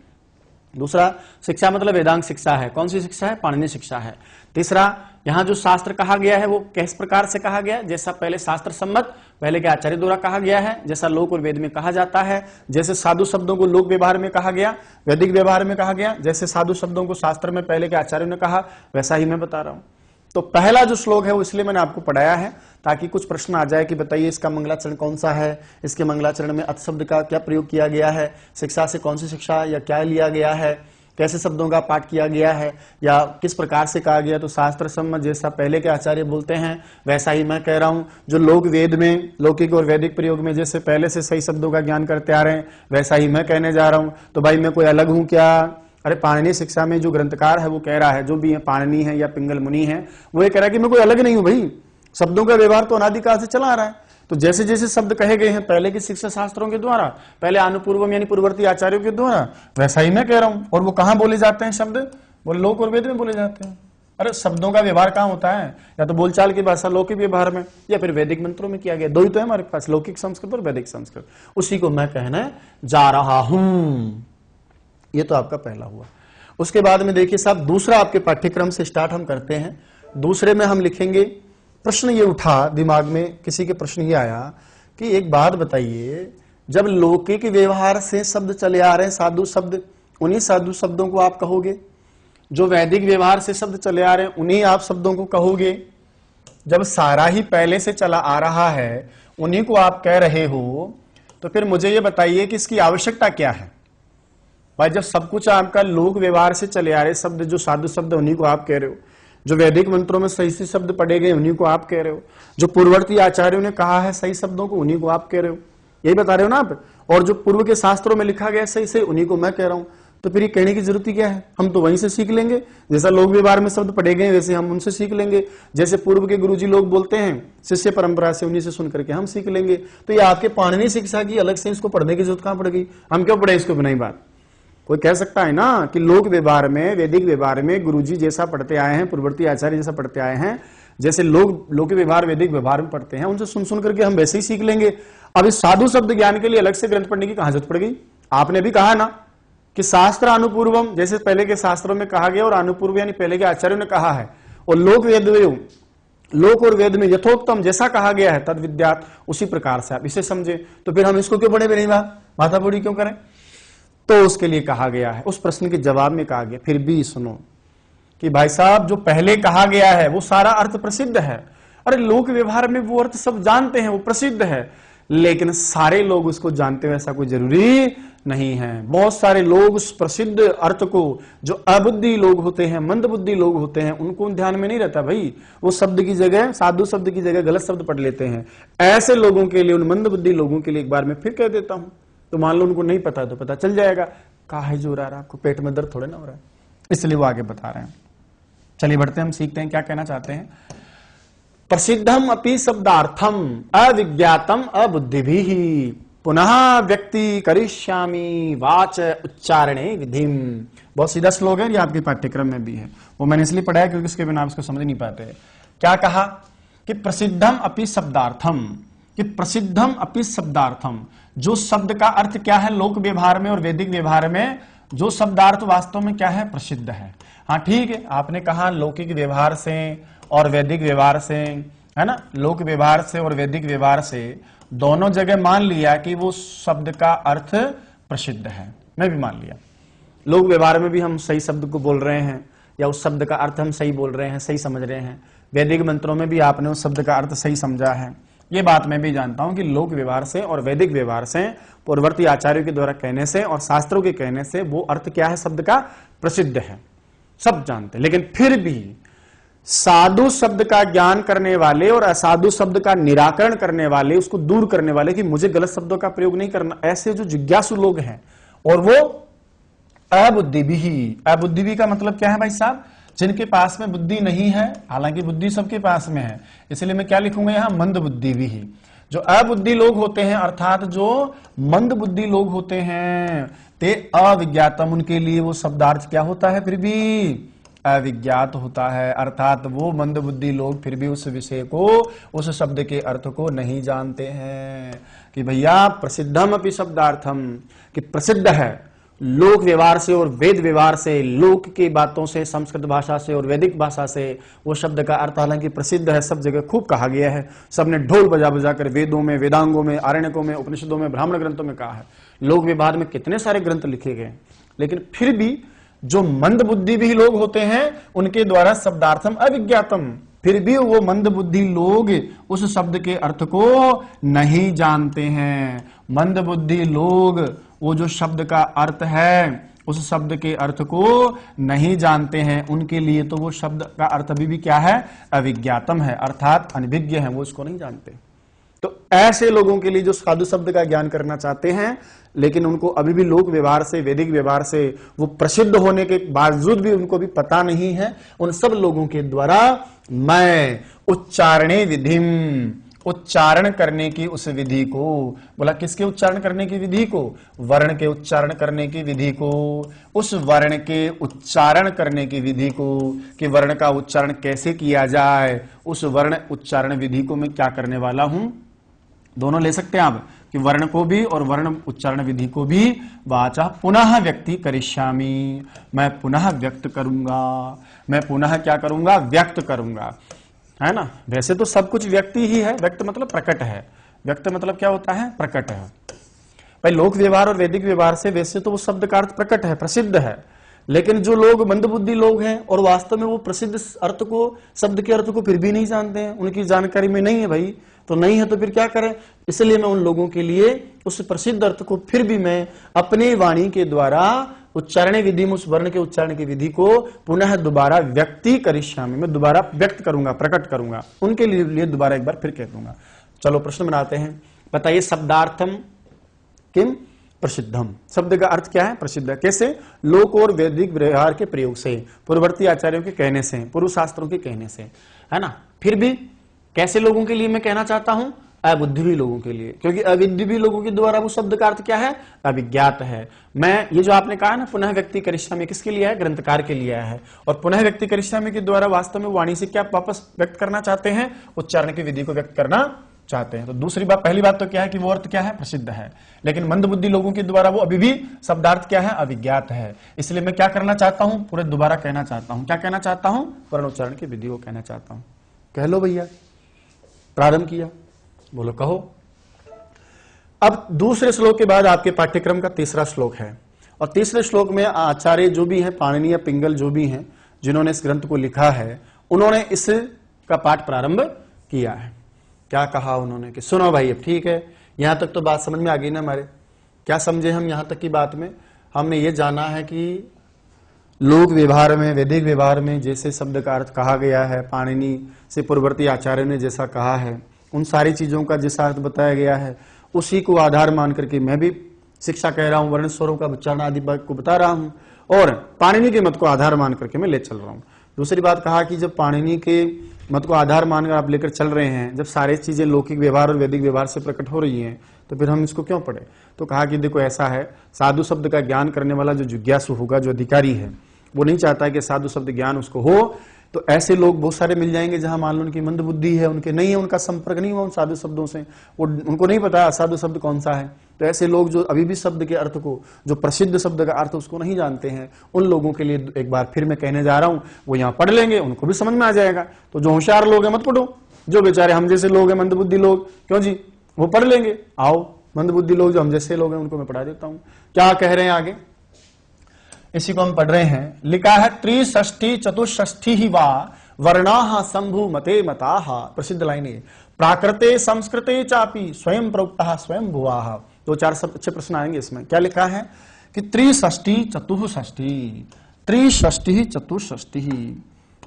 दूसरा, शिक्षा मतलब वेदांग शिक्षा है। कौन सी शिक्षा है? पाणिनि शिक्षा है। तीसरा, यहां जो शास्त्र कहा गया है वो किस प्रकार से कहा गया है? जैसा पहले शास्त्र सम्मत, पहले के आचार्य द्वारा कहा गया है, जैसा लोक और वेद में कहा जाता है, जैसे साधु शब्दों को लोक व्यवहार में कहा गया, वैदिक व्यवहार में कहा गया, जैसे साधु शब्दों को शास्त्र में पहले के आचार्यों ने कहा, वैसा ही मैं बता रहा हूं। तो पहला जो श्लोक है वो इसलिए मैंने आपको पढ़ाया है ताकि कुछ प्रश्न आ जाए कि बताइए इसका मंगलाचरण कौन सा है, इसके मंगलाचरण में अथ शब्द का क्या प्रयोग किया गया है, शिक्षा से कौन सी शिक्षा या क्या लिया गया है, कैसे शब्दों का पाठ किया गया है, या किस प्रकार से कहा गया। तो शास्त्र सम्मत जैसा पहले के आचार्य बोलते हैं वैसा ही मैं कह रहा हूं। जो लोक वेद में, लौकिक और वैदिक प्रयोग में जैसे पहले से सही शब्दों का ज्ञान करते आ रहे हैं वैसा ही मैं कहने जा रहा हूं। तो भाई मैं कोई अलग हूं क्या? अरे पाणिनि शिक्षा में जो ग्रंथकार है वो कह रहा है, जो भी है पाणिनि है या पिंगल मुनि है, वो ये कह रहा है कि मैं कोई अलग नहीं हूं भाई, शब्दों का व्यवहार तो अनादिकाल से चला आ रहा है। तो जैसे जैसे शब्द कहे गए हैं पहले के शिक्षा शास्त्रों के द्वारा, पहले अनुपूर्वम यानी पूर्ववर्ती आचार्यों के द्वारा, वैसा ही मैं कह रहा हूं। और वो कहां बोले जाते हैं शब्द? वो लोक और वेद में बोले जाते हैं। अरे शब्दों का व्यवहार कहां होता है? या तो बोलचाल की भाषा लौकिक व्यवहार में, या फिर वैदिक मंत्रों में किया गया। दो ही तो है हमारे पास, लौकिक संस्कृत और वैदिक संस्कृत। उसी को मैं कहने जा रहा हूं। ये तो आपका पहला हुआ। उसके बाद में देखिए साहब, दूसरा आपके पाठ्यक्रम से स्टार्ट हम करते हैं। दूसरे में हम लिखेंगे, प्रश्न ये उठा दिमाग में, किसी के प्रश्न ये आया कि एक बात बताइए, जब लौकिक व्यवहार से शब्द चले आ रहे हैं साधु शब्द, उन्हीं साधु शब्दों को आप कहोगे? जो वैदिक व्यवहार से शब्द चले आ रहे हैं उन्हीं आप शब्दों को कहोगे? जब सारा ही पहले से चला आ रहा है उन्हीं को आप कह रहे हो, तो फिर मुझे ये बताइए कि इसकी आवश्यकता क्या है? भाई जब सब कुछ आपका लोक व्यवहार से चले आ रहे शब्द, जो साधु शब्द उन्हीं को आप कह रहे हो, जो वैदिक मंत्रों में सही से शब्द पढ़े गए उन्हीं को आप कह रहे हो, जो पूर्ववर्ती आचार्यों ने कहा है सही शब्दों को उन्हीं को आप कह रहे हो, यही बता रहे हो ना आप। और जो पूर्व के शास्त्रों में लिखा गया सही से उन्हीं को मैं कह रहा हूं। तो फिर ये कहने की जरूरत ही क्या है? हम तो वहीं से सीख लेंगे, जैसा लोक व्यवहार में शब्द पढ़े गए वैसे हम उनसे सीख लेंगे। जैसे पूर्व के गुरुजी लोग बोलते हैं शिष्य परंपरा से, उन्हीं से सुन करके हम सीख लेंगे। तो ये आपके पाणिनि शिक्षा की अलग से इसको पढ़ने की जरूरत कहां पड़ गई? हम क्यों पढ़े इसको? बिना बात कोई कह सकता है ना कि लोक व्यवहार में, वैदिक व्यवहार में गुरुजी जैसा पढ़ते आए हैं, पूर्ववर्ती आचार्य जैसा पढ़ते आए हैं, जैसे लोग लौकिक व्यवहार वैदिक व्यवहार में पढ़ते हैं, उनसे सुन सुन करके हम वैसे ही सीख लेंगे। अब इस साधु शब्द ज्ञान के लिए अलग से ग्रंथ पढ़ने की कहां जरूरत पड़ गई? आपने भी कहा ना कि शास्त्र अनुपूर्वम, जैसे पहले के शास्त्रों में कहा गया, और अनुपूर्व यानी पहले के आचार्यों ने कहा है, और लोक वेद, लोक और वेद में यथोक्तम जैसा कहा गया है तद विद्यात, उसी प्रकार से आप इसे समझे। तो फिर हम इसको क्यों पढ़े? नहीं माथा बूढ़ी क्यों करें? तो उसके लिए कहा गया है, उस प्रश्न के जवाब में कहा गया, फिर भी सुनो कि भाई साहब जो पहले कहा गया है वो सारा अर्थ प्रसिद्ध है। अरे लोक व्यवहार में वो अर्थ सब जानते हैं, वो प्रसिद्ध है, लेकिन सारे लोग उसको जानते हैं ऐसा कोई जरूरी नहीं है। बहुत सारे लोग उस प्रसिद्ध अर्थ को, जो अबुद्धि लोग होते हैं, मंदबुद्धि लोग होते हैं, उनको ध्यान में नहीं रहता भाई, वो शब्द की जगह, साधु शब्द की जगह गलत शब्द पढ़ लेते हैं। ऐसे लोगों के लिए, उन मंदबुद्धि लोगों के लिए एक बार मैं फिर कह देता हूं, तो मान लो उनको नहीं पता तो पता चल जाएगा। कहा है जो रहा है, आपको पेट में दर्द थोड़े ना हो रहा है, इसलिए वो आगे बता रहे हैं। चलिए बढ़ते हैं, हम सीखते हैं क्या कहना चाहते हैं। प्रसिद्धम अपि शब्दार्थम अविज्ञातम अबुद्धि भी, पुनः व्यक्ति करिष्यामि वाच उच्चारणे विधिम। बहुत सीधा श्लोक है, ये आपके पाठ्यक्रम में भी है। वो मैंने इसलिए पढ़ा है क्योंकि उसके बिना आप इसको समझ नहीं पाते। क्या कहा कि प्रसिद्धम अपि शब्दार्थम, कि प्रसिद्धम अपि शब्दार्थम, जो शब्द का अर्थ क्या है लोक व्यवहार में और वैदिक व्यवहार में, जो शब्दार्थ वास्तव में क्या है, प्रसिद्ध है। हाँ ठीक है, आपने कहा लौकिक व्यवहार से और वैदिक व्यवहार से, है ना, लोक व्यवहार से और वैदिक व्यवहार से दोनों जगह मान लिया कि वो शब्द का अर्थ प्रसिद्ध है। मैं भी मान लिया, लोक व्यवहार में भी हम सही शब्द को बोल रहे हैं या उस शब्द का अर्थ हम सही बोल रहे हैं, सही समझ रहे हैं। वैदिक मंत्रों में भी आपने उस शब्द का अर्थ सही समझा है। ये बात मैं भी जानता हूं कि लोक व्यवहार से और वैदिक व्यवहार से, पूर्ववर्ती आचार्यों के द्वारा कहने से और शास्त्रों के कहने से वो अर्थ क्या है शब्द का, प्रसिद्ध है, सब जानते हैं। लेकिन फिर भी साधु शब्द का ज्ञान करने वाले और असाधु शब्द का निराकरण करने वाले, उसको दूर करने वाले कि मुझे गलत शब्दों का प्रयोग नहीं करना, ऐसे जो जिज्ञासु लोग हैं, और वो अबुद्धि भी का मतलब क्या है भाई साहब, जिनके पास में बुद्धि नहीं है, हालांकि बुद्धि सबके पास में है, इसलिए मैं क्या लिखूंगा यहां, मंद बुद्धि भी। जो अबुद्धि लोग होते हैं अर्थात जो मंद बुद्धि लोग होते हैं, ते अविज्ञातम, उनके लिए वो शब्दार्थ क्या होता है, फिर भी अविज्ञात होता है। अर्थात वो मंद बुद्धि लोग फिर भी उस विषय को, उस शब्द के अर्थ को नहीं जानते हैं कि भैया प्रसिद्धम अपि शब्दार्थम, कि प्रसिद्ध है लोक व्यवहार से और वेद व्यवहार से, लोक की बातों से, संस्कृत भाषा से और वैदिक भाषा से वो शब्द का अर्थ हालांकि प्रसिद्ध है, सब जगह खूब कहा गया है, सबने ढोल बजा बजा कर वेदों में, वेदांगों में, आरण्यकों में, उपनिषदों में, ब्राह्मण ग्रंथों में कहा है, लोक व्यवहार में कितने सारे ग्रंथ लिखे गए। लेकिन फिर भी जो मंद बुद्धि भी लोग होते हैं उनके द्वारा शब्दार्थम अविज्ञातम, फिर भी वो मंद बुद्धि लोग उस शब्द के अर्थ को नहीं जानते हैं। मंद बुद्धि लोग वो जो शब्द का अर्थ है उस शब्द के अर्थ को नहीं जानते हैं, उनके लिए तो वो शब्द का अर्थ अभी भी क्या है, अविज्ञातम है, अर्थात अनभिज्ञ है, वो इसको नहीं जानते। तो ऐसे लोगों के लिए जो साधु शब्द का ज्ञान करना चाहते हैं लेकिन उनको अभी भी लोक व्यवहार से, वैदिक व्यवहार से वो प्रसिद्ध होने के बावजूद भी उनको भी पता नहीं है, उन सब लोगों के द्वारा मैं उच्चारणे विधिम, उच्चारण करने की उस विधि को, बोला किसके उच्चारण करने की विधि को, वर्ण के उच्चारण करने की विधि को, उस वर्ण के उच्चारण करने की विधि को, कि वर्ण का उच्चारण कैसे किया जाए, उस वर्ण उच्चारण विधि को मैं क्या करने वाला हूं, दोनों ले सकते हैं आप, कि वर्ण को भी और वर्ण उच्चारण विधि को भी, वाचा पुनः व्यक्ति करिष्यामि, मैं पुनः व्यक्त करूंगा, मैं पुनः क्या करूंगा, व्यक्त करूंगा, है ना। वैसे तो सब कुछ व्यक्ति ही है, व्यक्त मतलब प्रकट है, व्यक्त मतलब क्या होता है, प्रकट है भाई। लोक व्यवहार और वैदिक व्यवहार से वैसे तो वो शब्द का अर्थ प्रकट है, प्रसिद्ध है, लेकिन जो लोग मंदबुद्धि लोग हैं और वास्तव में वो प्रसिद्ध अर्थ को, शब्द के अर्थ को फिर भी नहीं जानते हैं, उनकी जानकारी में नहीं है भाई, तो नहीं है तो फिर क्या करें। इसलिए मैं उन लोगों के लिए उस प्रसिद्ध अर्थ को फिर भी मैं अपनी वाणी के द्वारा उच्चारण विधि में उस वर्ण के उच्चारण की विधि को पुनः दोबारा व्यक्ति करिष्यामि, मैं दोबारा व्यक्त करूंगा, प्रकट करूंगा, उनके लिए दोबारा एक बार फिर कह दूंगा। चलो प्रश्न बनाते हैं, बताइए शब्दार्थम किम प्रसिद्धम, शब्द का अर्थ क्या है, प्रसिद्ध है। कैसे, लोक और वैदिक व्यवहार के प्रयोग से, पूर्ववर्ती आचार्यों के कहने से, पूर्व शास्त्रों के कहने से, है ना। फिर भी कैसे लोगों के लिए मैं कहना चाहता हूं, अबुद्धि लोगों के लिए, क्योंकि अविद्या लोगों के द्वारा वो शब्द का अर्थ क्या है, अविज्ञात है। मैं ये जो आपने कहा ना पुनः व्यक्ति करिष्यामि, किसके लिए है, ग्रंथकार के लिए है। और पुनः व्यक्ति करिष्यामि के द्वारा वास्तव में वाणी से क्या वापस व्यक्त करना चाहते हैं, उच्चारण की विधि को व्यक्त करना चाहते हैं। तो दूसरी बात, पहली बात तो क्या है कि वो अर्थ क्या है, प्रसिद्ध है, लेकिन मंदबुद्धि लोगों के द्वारा वो अभी भी शब्दार्थ क्या है, अविज्ञात है। इसलिए मैं क्या करना चाहता हूं, पूरे दोबारा कहना चाहता हूं, क्या कहना चाहता हूं, वर्ण उच्चारण की विधि को कहना चाहता हूं। कह लो भैया, प्रारंभ किया, बोलो कहो। अब दूसरे श्लोक के बाद आपके पाठ्यक्रम का तीसरा श्लोक है, और तीसरे श्लोक में आचार्य जो भी हैं, पाणिनीय, पिंगल जो भी हैं, जिन्होंने इस ग्रंथ को लिखा है, उन्होंने इसका पाठ प्रारंभ किया है। क्या कहा उन्होंने कि सुनो भाई, अब ठीक है, यहां तक तो बात समझ में आ गई ना हमारे। क्या समझे हम यहां तक की बात में, हमने ये जाना है कि लोक व्यवहार में, वैदिक व्यवहार में जैसे शब्द का अर्थ कहा गया है, पाणिनि से पूर्ववर्ती आचार्य ने जैसा कहा है, उन सारी चीजों का जैसा अर्थ बताया गया है, उसी को आधार मान करके मैं भी शिक्षा कह रहा हूं, वर्ण स्वरों का उच्चारण आदि को बता रहा हूं, और पाणिनि के मत को आधार मान करके मैं ले चल रहा हूं। दूसरी बात कहा कि जब पाणिनि के मत को आधार मानकर आप लेकर चल रहे हैं, जब सारी चीजें लौकिक व्यवहार और वैदिक व्यवहार से प्रकट हो रही हैं, तो फिर हम इसको क्यों पढ़े? तो कहा कि देखो ऐसा है, साधु शब्द का ज्ञान करने वाला जो जिज्ञासु होगा, जो अधिकारी है, वो नहीं चाहता है कि साधु शब्द ज्ञान उसको हो। तो ऐसे लोग बहुत सारे मिल जाएंगे जहां मान लो उनकी मंद बुद्धि है, उनके नहीं है, उनका संपर्क नहीं हुआ उन साधु शब्दों से, वो उनको नहीं पता असाधु शब्द कौन सा है। तो ऐसे लोग जो अभी भी शब्द के अर्थ को, जो प्रसिद्ध शब्द का अर्थ उसको नहीं जानते हैं, उन लोगों के लिए एक बार फिर मैं कहने जा रहा हूं, वो यहाँ पढ़ लेंगे, उनको भी समझ में आ जाएगा। तो जो होशियार लोग हैं मत पढ़ो, जो बेचारे हम जैसे लोग हैं मंदबुद्धि लोग, क्यों जी, वो पढ़ लेंगे। आओ मंदबुद्धि लोग जो हम जैसे लोग हैं उनको मैं पढ़ा देता हूं। क्या कह रहे हैं आगे, इसी को हम पढ़ रहे हैं। लिखा है त्रिषष्ठी चतुष्षष्ठी ही वा वर्णाः शंभु मते मताः। प्रसिद्ध लाइन है, प्राकृते संस्कृते चापि स्वयं प्रोक्तः स्वयं भुवाः। दो चार सब अच्छे प्रश्न आएंगे इसमें। क्या लिखा है कि त्रिषष्ठी चतुष्षष्ठी, त्रिषष्ठी चतुष्षष्ठी।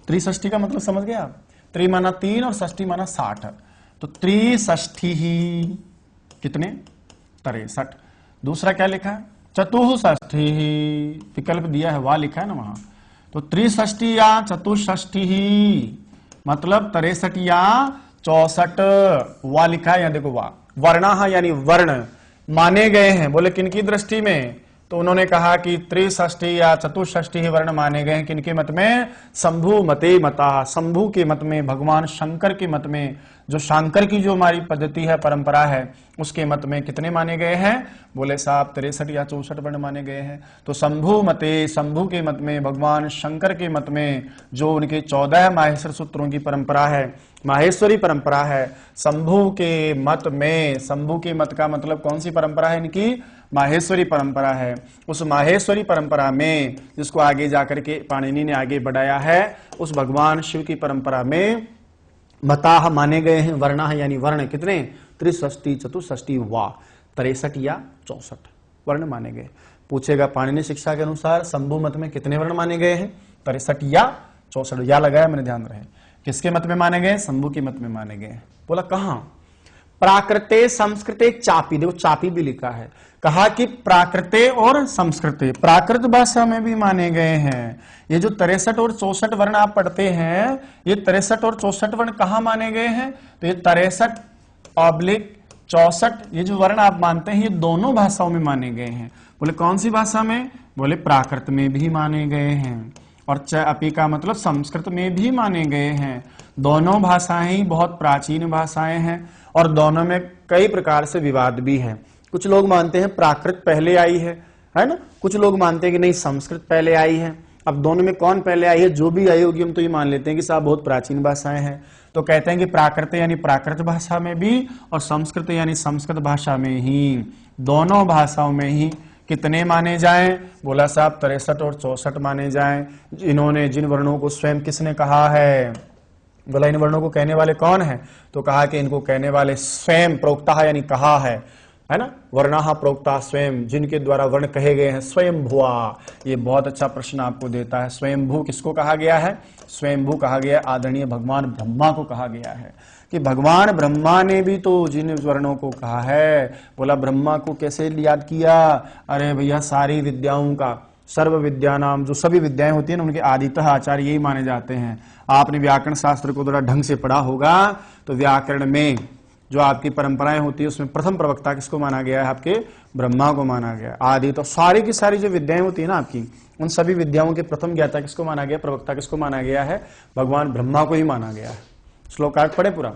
त्रिषष्ठी का मतलब समझ गए आप? त्रि माना 3 और षष्ठी माना 60। तो त्रिषष्ठी ही कितने? 63। दूसरा क्या लिखा है? चतुष्षष्ठी ही, विकल्प दिया है, वाह लिखा है ना वहां। तो त्रिषष्ठी या चतुष्षष्ठी ही मतलब 63 या 64, वाह लिखा है, यहां देखो वाह। वर्णाः यानी वर्ण माने गए हैं, बोले किनकी दृष्टि में? तो उन्होंने कहा कि त्रिषष्ठी या चतुष्षष्ठी ही वर्ण माने गए हैं, किनके मत में? शंभु मते मता, शंभु के मत में, भगवान शंकर के मत में, जो शंकर की जो हमारी पद्धति है, परंपरा है, उसके मत में कितने माने गए हैं? बोले साहब 63 या 64 वर्ण माने गए हैं। तो शंभु मते, शंभु के मत में, भगवान शंकर के मत में, जो उनके 14 माहेश्वर सूत्रों की परंपरा है, माहेश्वरी परंपरा है, शंभु के मत में, शंभु के मत का मतलब कौन सी परंपरा है इनकी? माहेश्वरी परंपरा है। उस माहेश्वरी परंपरा में, जिसको आगे जाकर के पाणिनि ने आगे बढ़ाया है, उस भगवान शिव की परंपरा में मताह माने गए हैं, वर्णाः यानी वर्ण कितने? त्रिषष्ठी चतुष्षष्ठी वा 63 या 64 वर्ण माने गए। पूछेगा पाणिनि शिक्षा के अनुसार शंभु मत में कितने वर्ण माने गए हैं? 63 या 64। या लगाया मैंने, ध्यान रहे, किसके मत में माने गए? शंभु के मत में माने गए। बोला कहां? प्राकृते संस्कृते चापी, देखो चापी भी लिखा है। कहा कि प्राकृते और संस्कृते, प्राकृत भाषा में भी माने गए हैं। ये जो 63 और 64 वर्ण आप पढ़ते हैं, ये 63 और 64 वर्ण कहां माने गए हैं? तो ये 63/64 ये जो वर्ण आप मानते हैं, ये दोनों भाषाओं में माने गए हैं। बोले कौन सी भाषा में? बोले प्राकृत में भी माने गए हैं, और चापी का मतलब संस्कृत में भी माने गए हैं। दोनों भाषाएं बहुत प्राचीन भाषाएं हैं, और दोनों में कई प्रकार से विवाद भी है। कुछ लोग मानते हैं प्राकृत पहले आई है ना? कुछ लोग मानते हैं कि नहीं संस्कृत पहले आई है। अब दोनों में कौन पहले आई है? जो भी आई होगी हम तो ये मान लेते हैं कि साहब बहुत प्राचीन भाषाएं हैं। तो कहते हैं कि प्राकृत यानी प्राकृत भाषा में भी, और संस्कृत यानी संस्कृत भाषा में ही, दोनों भाषाओं में ही कितने माने जाएं? बोला साहब 63 और 64 माने जाएं। इन्होंने जिन वर्णों को स्वयं किसने कहा है? बोला इन वर्णों को कहने वाले कौन है? तो कहा कि इनको कहने वाले स्वयं प्रोक्ता यानी कहा है ना? वर्णाः प्रोक्ता स्वयं, जिनके द्वारा वर्ण कहे गए हैं, स्वयं भुआ। ये बहुत अच्छा प्रश्न आपको देता है। स्वयंभू किसको कहा गया है? स्वयंभू कहा गया आदरणीय भगवान ब्रह्मा को कहा गया है, कि भगवान ब्रह्मा ने भी तो जिन वर्णों को कहा है। बोला ब्रह्मा को कैसे याद किया? अरे भैया सारी विद्याओं का, सर्व विद्या नाम, जो सभी विद्याएं होती है ना, उनके आदितः आचार्य यही माने जाते हैं। आपने व्याकरण शास्त्र को थोड़ा ढंग से पढ़ा होगा, तो व्याकरण में जो आपकी परंपराएं होती है उसमें प्रथम प्रवक्ता किसको माना गया है? आपके ब्रह्मा को माना गया। आदि तो सारी की सारी जो विद्याएं होती है ना आपकी, उन सभी विद्याओं के प्रथम ज्ञाता किसको माना गया? प्रवक्ता किसको माना गया है? भगवान ब्रह्मा को ही माना गया है। श्लोक आठ पढ़े पूरा।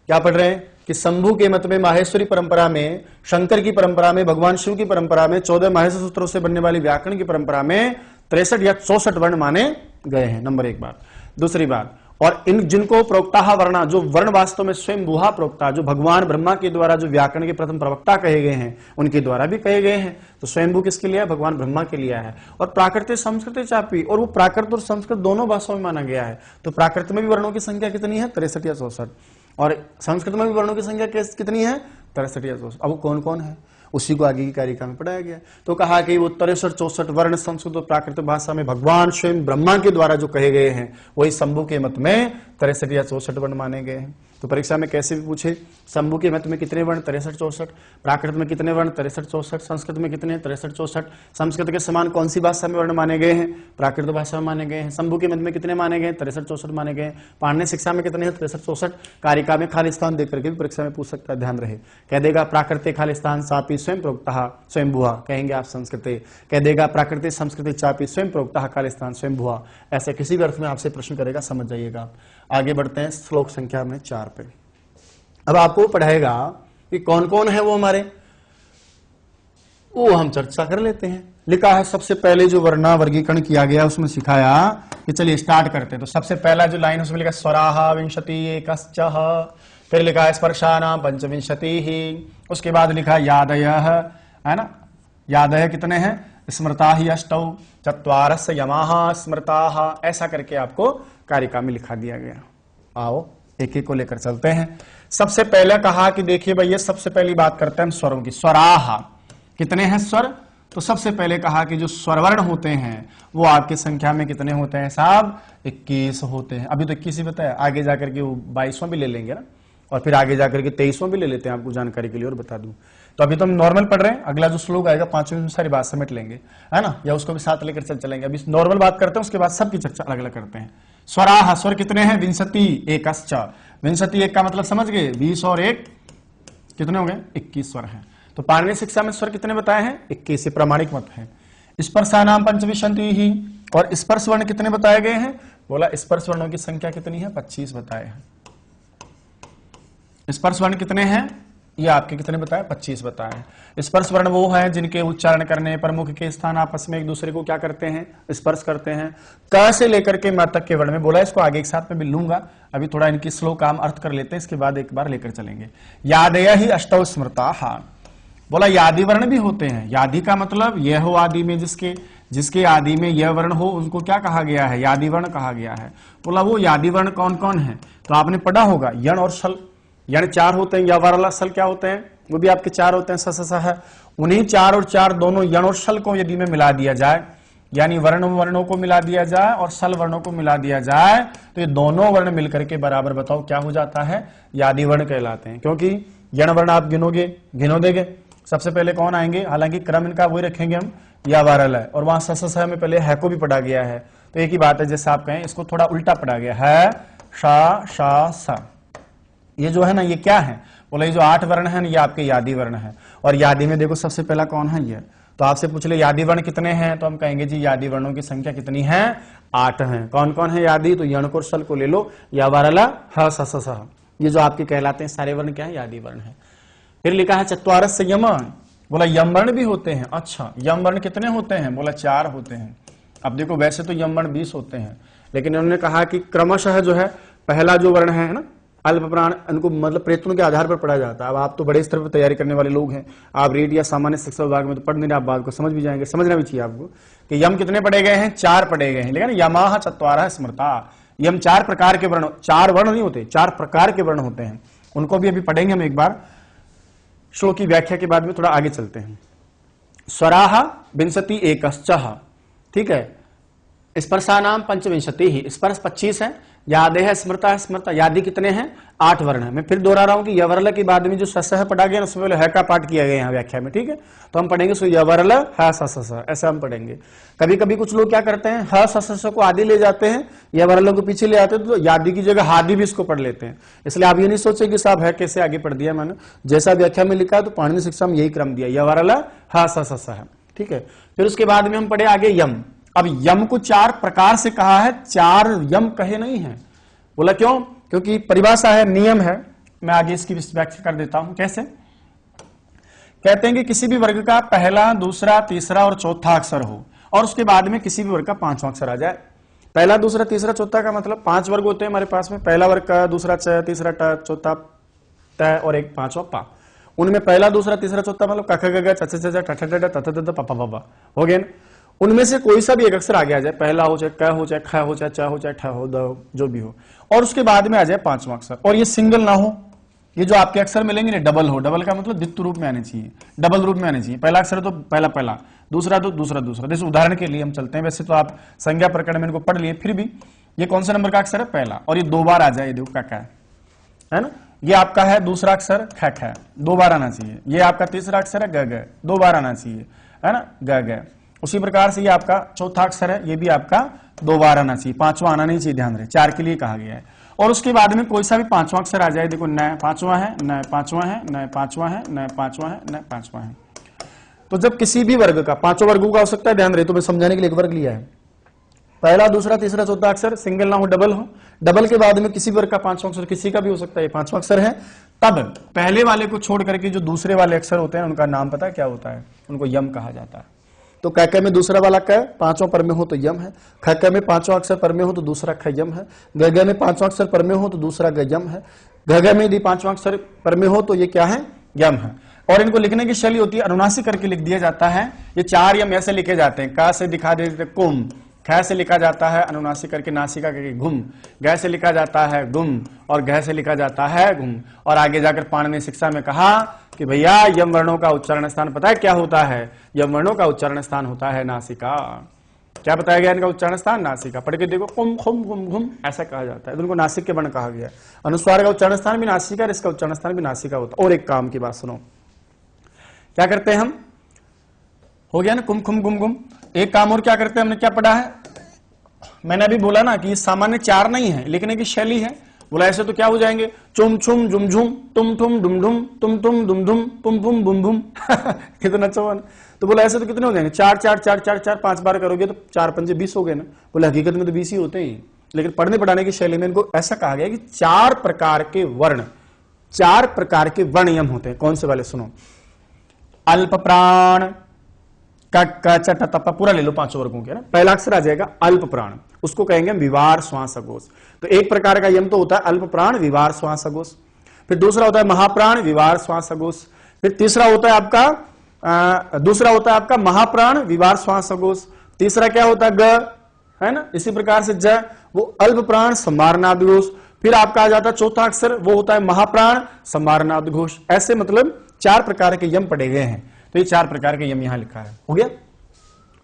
क्या पढ़ रहे हैं कि शंभु के मत में, माहेश्वरी परंपरा में, शंकर की परंपरा में, भगवान शिव की परंपरा में, 14 माहेश्वर सूत्रों से बनने वाली व्याकरण की परंपरा में 63 या 64 वर्ण माने गए हैं। नंबर एक बात। दूसरी बात, और इन जिनको प्रोक्ता वर्णा, जो वर्ण वास्तव में स्वयं भुआ प्रोक्ता, जो भगवान ब्रह्मा के द्वारा जो व्याकरण के प्रथम प्रवक्ता कहे गए हैं, उनके द्वारा भी कहे गए हैं। तो स्वयंभू किसके लिए है? भगवान ब्रह्मा के लिए है। और प्राकृत संस्कृत चापी, और वो प्राकृत और संस्कृत दोनों भाषाओं में माना गया है। तो प्राकृत में भी वर्णों की संख्या कितनी है? 63 या 64, और संस्कृत में भी वर्णों की संख्या कितनी है? 63 या 64। अब वो कौन कौन है उसी को आगे की कारिका में पढ़ाया गया। तो कहा कि वो 63-64 वर्ण संस्कृत और प्राकृत भाषा में भगवान स्वयं ब्रह्मा के द्वारा जो कहे गए हैं, वही शंभु के मत में 63 या 64 वर्ण माने गए हैं। तो परीक्षा में कैसे भी पूछे शंभू के मत में कितने वर्ण 63-64, प्राकृत में कितने वर्ण 63-64, संस्कृत में कितने 63-64, संस्कृत के समान कौन सी भाषा में वर्ण माने गए हैं, प्राकृत भाषा में माने गए हैं। शंभू के मत में कितने माने गए 63-64 माने गए। पाणिनि शिक्षा में कितने हैं 63-64। कारिका में खाली स्थान देख करके भी परीक्षा में पूछ सकता है, ध्यान रहे। कह देगा प्राकृते खाली स्थान सापि स्वयं प्रोक्तः स्वयं भुआ, कहेंगे आप संस्कृते। कह देगा प्राकृते संस्कृति चापि स्वयं प्रोक्तः खाली स्थान स्वयं भुआ। ऐसे किसी भी अर्थ में आपसे प्रश्न करेगा, समझ जाइएगा। आगे बढ़ते हैं श्लोक संख्या में 4 पे। अब आपको पढ़ाएगा कि कौन कौन है वो हमारे, वो हम चर्चा कर लेते हैं। लिखा है सबसे पहले जो वर्गीकरण किया गया उसमें सिखाया कि चलिए स्टार्ट करते हैं। तो सबसे पहला जो लाइन उसमें लिखा स्वराहा विंशति एकश्चः, फिर लिखा है स्पर्शानां पंचविंशति ही, उसके बाद लिखा यादयः, है ना, यादय कितने हैं, स्मृता ही अष्टौ, चत्वारस्य यमाः स्मृताः, ऐसा करके आपको कारिका में लिखा दिया गया। आओ एक एक को लेकर चलते हैं। सबसे पहले कहा कि देखिए भैया, सबसे पहली बात करते हैं हम स्वरों की। स्वराहा कितने हैं स्वर, तो सबसे पहले कहा कि जो स्वरवर्ण होते हैं वो आपकी संख्या में कितने होते हैं साहब, 21 होते हैं। अभी तो 21 ही बताया, आगे जाकर के वो 22वां भी ले लेंगे ना, और फिर आगे जाकर के 23वां भी ले लेते हैं, आपको जानकारी के लिए और बता दूं। तो अभी तो हम नॉर्मल पढ़ रहे हैं, अगला जो श्लोक आएगा 5वें में सारी बात समेट लेंगे, है ना, या उसको भी साथ लेकर चलेंगे। अभी नॉर्मल बात करते हैं, उसके बाद सबकी चर्चा अलग अलग करते हैं। स्वराह स्वर कितने हैं, विंशति एकश्च, विंशति एक का मतलब समझ गए, 20 और 1 कितने हो गए 21 स्वर हैं। तो पाणिनि शिक्षा में स्वर कितने बताए हैं 21, प्रमाणिक मत है। स्पर्शानां पंचविंशति ही, और स्पर्श वर्ण कितने बताए गए हैं, बोला स्पर्श वर्णों की संख्या कितनी है 25 बताए हैं। स्पर्श वर्ण कितने हैं, ये आपके कितने बताए 25 बताए। स्पर्श वर्ण वो है जिनके उच्चारण करने पर मुख के स्थान आपस में एक दूसरे को क्या करते हैं, स्पर्श करते हैं। क से लेकर के म तक के वर्ण में बोला, इसको आगे एक साथ में भी लूंगा, अभी थोड़ा इनकी श्लोक काम अर्थ कर लेते हैं, इसके बाद एक बार लेकर चलेंगे। यादय ही अष्टौ स्मृताः, बोला यादि वर्ण भी होते हैं। यादि का मतलब यह हो आदि में, जिसके आदि में यह वर्ण हो उनको क्या कहा गया है, यादि वर्ण कहा गया है। बोला वो यादि वर्ण कौन कौन है, तो आपने पढ़ा होगा यण और शल, यण 4 होते हैं, या वाला सल क्या होते हैं, वो भी आपके 4 होते हैं, स है। उन्हीं 4 और 4 दोनों यण और शल को यदि में मिला दिया जाए, यानी वर्णों को मिला दिया जाए और सल वर्णों को मिला दिया जाए, तो ये दोनों वर्ण मिलकर के बराबर बताओ क्या हो जाता है, यादि वर्ण कहलाते हैं। क्योंकि यण वर्ण आप गिनो देंगे, सबसे पहले कौन आएंगे, हालांकि क्रम इनका वही रखेंगे हम, या वारल है, और वहां स में पहले है को भी पढ़ा गया है, तो एक ही बात है, जैसे आप कहें इसको थोड़ा उल्टा पढ़ा गया है, शा शा सा। ये जो है ना, ये क्या है, बोला ये जो 8 वर्ण है ना, ये आपके यादि वर्ण है। और यादि में देखो सबसे पहला कौन है, ये। तो आपसे पूछ ले यादि वर्ण कितने हैं, तो हम कहेंगे जी यादि वर्णों की संख्या कितनी है, 8 है। कौन कौन है यादि, तो यण को सल को ले लो, या वारला ह स ये जो आपके कहलाते हैं सारे वर्ण क्या है, यादि वर्ण है। फिर लिखा है चत्वारस्य यम, बोला यम वर्ण भी होते हैं। अच्छा यम वर्ण कितने होते हैं, बोला 4 होते हैं। अब देखो वैसे तो यम वर्ण 20 होते हैं, लेकिन उन्होंने कहा कि क्रमशः जो है पहला जो वर्ण है ना, अल्प प्राण, इनको मतलब प्रयत्नों के आधार पर पढ़ा जाता है। अब आप तो बड़े स्तर पर तैयारी करने वाले लोग हैं, आप रीड या सामान्य शिक्षा विभाग में तो पढ़ नहीं रहे, आप बात को समझ भी जाएंगे, समझना भी चाहिए आपको कि यम कितने पढ़े गए हैं, 4 पढ़े गए हैं। लेकिन यमाः चत्वारः स्मृता, यम 4 प्रकार के वर्ण, 4 वर्ण नहीं होते, 4 प्रकार के वर्ण होते हैं, उनको भी अभी पढ़ेंगे हम एक बार। श्लोक की व्याख्या के बाद में थोड़ा आगे चलते हैं। स्वराः विंशति एकश्चः, ठीक है। स्पर्शानां पंचविंशति ही, स्पर्श 25 है। यादे है स्मृता, स्मृता यादि कितने हैं, 8 वर्ण है। मैं फिर दोहरा रहा हूं कि यवरल के बाद में जो सह पढ़ा गया ना, उसमें पहले है का पाठ किया गया यहाँ व्याख्या में, ठीक है। तो हम पढ़ेंगे सो यवरल ह स, ऐसा हम पढ़ेंगे। कभी कभी कुछ लोग क्या करते हैं, ह स को आदि ले जाते हैं, यवरल को पीछे ले आते हैं, तो यादि की जगह हादि भी इसको पढ़ लेते हैं। इसलिए आप ये नहीं सोचे कि साहब है कैसे आगे पढ़ दिया मैंने, जैसा व्याख्या में लिखा है तो पाणिनि शिक्षा में यही क्रम दिया, यवरल ह स है, ठीक है। फिर उसके बाद में हम पढ़े आगे यम। अब यम को 4 प्रकार से कहा है, 4 यम कहे नहीं है। बोला क्यों, क्योंकि परिभाषा है, नियम है। मैं आगे इसकी व्याख्या कर देता हूं। कैसे कहते हैं कि किसी भी वर्ग का पहला, दूसरा, तीसरा और चौथा अक्षर हो, और उसके बाद में किसी भी वर्ग का 5वां अक्षर आ जाए। पहला, दूसरा, तीसरा, चौथा का मतलब 5 वर्ग होते हैं हमारे पास में। पहला वर्ग का, दूसरा च, तीसरा ट, चौथा त और एक 5वां पा। उनमें पहला, दूसरा, तीसरा, चौथा मतलब क ख ग घ छ छ छ ठ ठ ड त त द प प ब हो गए। उनमें से कोई सा भी एक अक्षर आगे आ जाए, पहला हो चाहे क हो, चाहे ख हो, चाहे च हो, चाहे ठ हो, द हो, जो भी हो, और उसके बाद में आ जाए 5वां अक्षर, और ये सिंगल ना हो। ये जो आपके अक्षर मिलेंगे ना, डबल हो। डबल का मतलब द्वित्व रूप में आने चाहिए, डबल रूप में आने चाहिए। पहला अक्षर तो पहला पहला, दूसरा तो दूसरा दूसरा। जैसे उदाहरण के लिए हम चलते हैं, वैसे तो आप संज्ञा प्रकरण में इनको पढ़ लिए, फिर भी ये कौन सा नंबर का अक्षर है, पहला, और ये 2 बार आ जाए, देखो का है ना। ये आपका है दूसरा अक्षर ख ख, 2 बार आना चाहिए। ये आपका तीसरा अक्षर है ग ग, 2 बार आना चाहिए, है ना, ग ग। उसी प्रकार से ये आपका चौथा अक्षर है, ये भी आपका 2 बार आना चाहिए, 5वां आना नहीं चाहिए, ध्यान रहे, 4 के लिए कहा गया है। और उसके बाद में कोई सा भी 5वां अक्षर आ जाए, देखो न 5वां है, न 5वां है, न 5वां है, न 5वां है, न 5वां है। तो जब किसी भी वर्ग का 5 वर्गों का हो सकता है, ध्यान रहे, तो मैं समझाने के लिए एक वर्ग लिया है, पहला दूसरा तीसरा चौथा अक्षर सिंगल ना हो डबल हो, डबल के बाद में किसी वर्ग का 5वां अक्षर किसी का भी हो सकता है, 5वां अक्षर है, तब पहले वाले को छोड़ करके जो दूसरे वाले अक्षर होते हैं उनका नाम पता है क्या होता है, उनको यम कहा जाता है। तो क क में दूसरा वाला क 5वां पर में हो तो यम है, ख क में 5वां अक्षर पर में हो तो दूसरा ख यम है, ग ग में 5वां अक्षर पर में हो तो दूसरा ग यम है, घ घ में यदि 5वां अक्षर पर में हो तो ये क्या है, यम है। और इनको लिखने की शैली होती है अनुनासिक करके लिख दिया जाता है। ये 4 यम ऐसे लिखे जाते हैं, क से दिखा देते कुम, ख से लिखा जाता है अनुनासिक करके नासिका करके घुम, ग से लिखा जाता है गुम, और घ से लिखा जाता है घुम। और आगे जाकर पाणिनि शिक्षा में कहा कि भैया यम वर्णों का उच्चारण स्थान पता है क्या होता है, यम वर्णों का उच्चारण स्थान होता है नासिका। क्या बताया गया इनका उच्चारण स्थान, नासिका। पढ़ के देखो, कुम खुम घुम घुम ऐसा कहा जाता है, तो उनको नासिक के वर्ण कहा गया। अनुस्वार का उच्चारण स्थान भी नासिका और इसका उच्चारण स्थान भी नासिका होता है। और एक काम की बात सुनो, क्या करते हैं हम, हो गया ना कुम खुम गुम गुम, एक काम और क्या करते हैं, हमने क्या पढ़ा है, मैंने अभी बोला ना कि ये सामान्य 4 नहीं है, लिखने की शैली है। बोला ऐसे तो क्या हो जाएंगे, चुम छुम झुम झुम, तुम ठुम डुम डुम, तुम तुम दुम दुम, पुम पुम बुम बुम कितना अच्छा हुआ ना। तो बोला ऐसे तो कितने हो जाएंगे, 4 4 4 4 4 5 बार करोगे तो 4 पंजे 20 हो गए ना। बोले हकीकत में तो 20 ही होते हैं, लेकिन पढ़ने पढ़ाने की शैली में इनको ऐसा कहा गया कि 4 प्रकार के वर्ण, 4 प्रकार के वर्ण यम होते हैं। कौन से वाले, सुनो, अल्प प्राण, क च ट त पूरा ले लो 5 वर्गों के ना। पहला अक्षर आ जाएगा अल्प प्राण, उसको कहेंगे विवार श्वास अघोष। तो एक प्रकार का यम तो होता है अल्प प्राण विवार श्वास अघोष। फिर दूसरा होता है महाप्राण विवार श्वास अघोष। फिर तीसरा होता है आपका दूसरा होता है आपका महाप्राण विवार श्वास अघोष। तीसरा क्या होता है ग, है ना। इसी प्रकार से ज वो अल्प प्राण संवारनाद घोष। फिर आपका आ जाता है चौथा अक्षर, वो होता है महाप्राण संवारनाद घोष। ऐसे मतलब 4 प्रकार के यम पढ़े गए हैं। तो ये 4 प्रकार के यम यहां लिखा है। हो गया।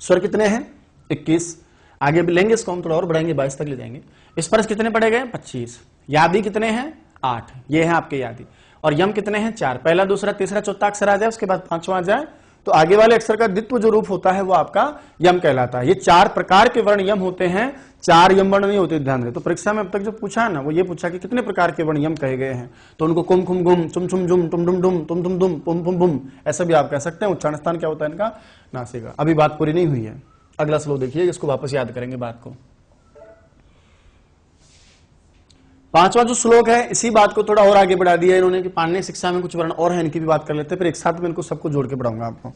स्वर कितने हैं, 21। आगे भी लेंगे इसको हम, थोड़ा और बढ़ाएंगे, 22 तक ले जाएंगे। स्पर्श कितने पढ़े गए, 25। यादी कितने हैं, 8। ये है आपके यादी। और यम कितने हैं, 4। पहला दूसरा तीसरा चौथा अक्षर आ जाए, उसके बाद 5वां आ जाए, तो आगे वाले अक्षर का द्वित्व जो रूप होता है वो आपका यम कहलाता है। ये 4 प्रकार के वर्ण यम होते हैं, 4 यम वर्ण नहीं होते, ध्यान रहे। तो परीक्षा में अब तक जो पूछा है ना, वो ये पूछा कि कितने प्रकार के वर्ण यम कहे गए हैं, तो उनको कुम खुम गुम, चुम चुम जुम, तुम डुम डुम, तुम तुम दुम, पुम पुम बुम, ऐसा भी आप कह सकते हैं। उच्चारण स्थान क्या होता है इनका, नासिका। अभी बात पूरी नहीं हुई है, अगला श्लोक देखिए, इसको वापस याद करेंगे बात को। 5वां जो श्लोक है, इसी बात को थोड़ा और आगे बढ़ा दिया इन्होंने कि पाणिनि शिक्षा में कुछ वर्ण और है, इनकी भी बात कर लेते हैं, फिर एक साथ में इनको सबको जोड़ के पढ़ाऊंगा आपको।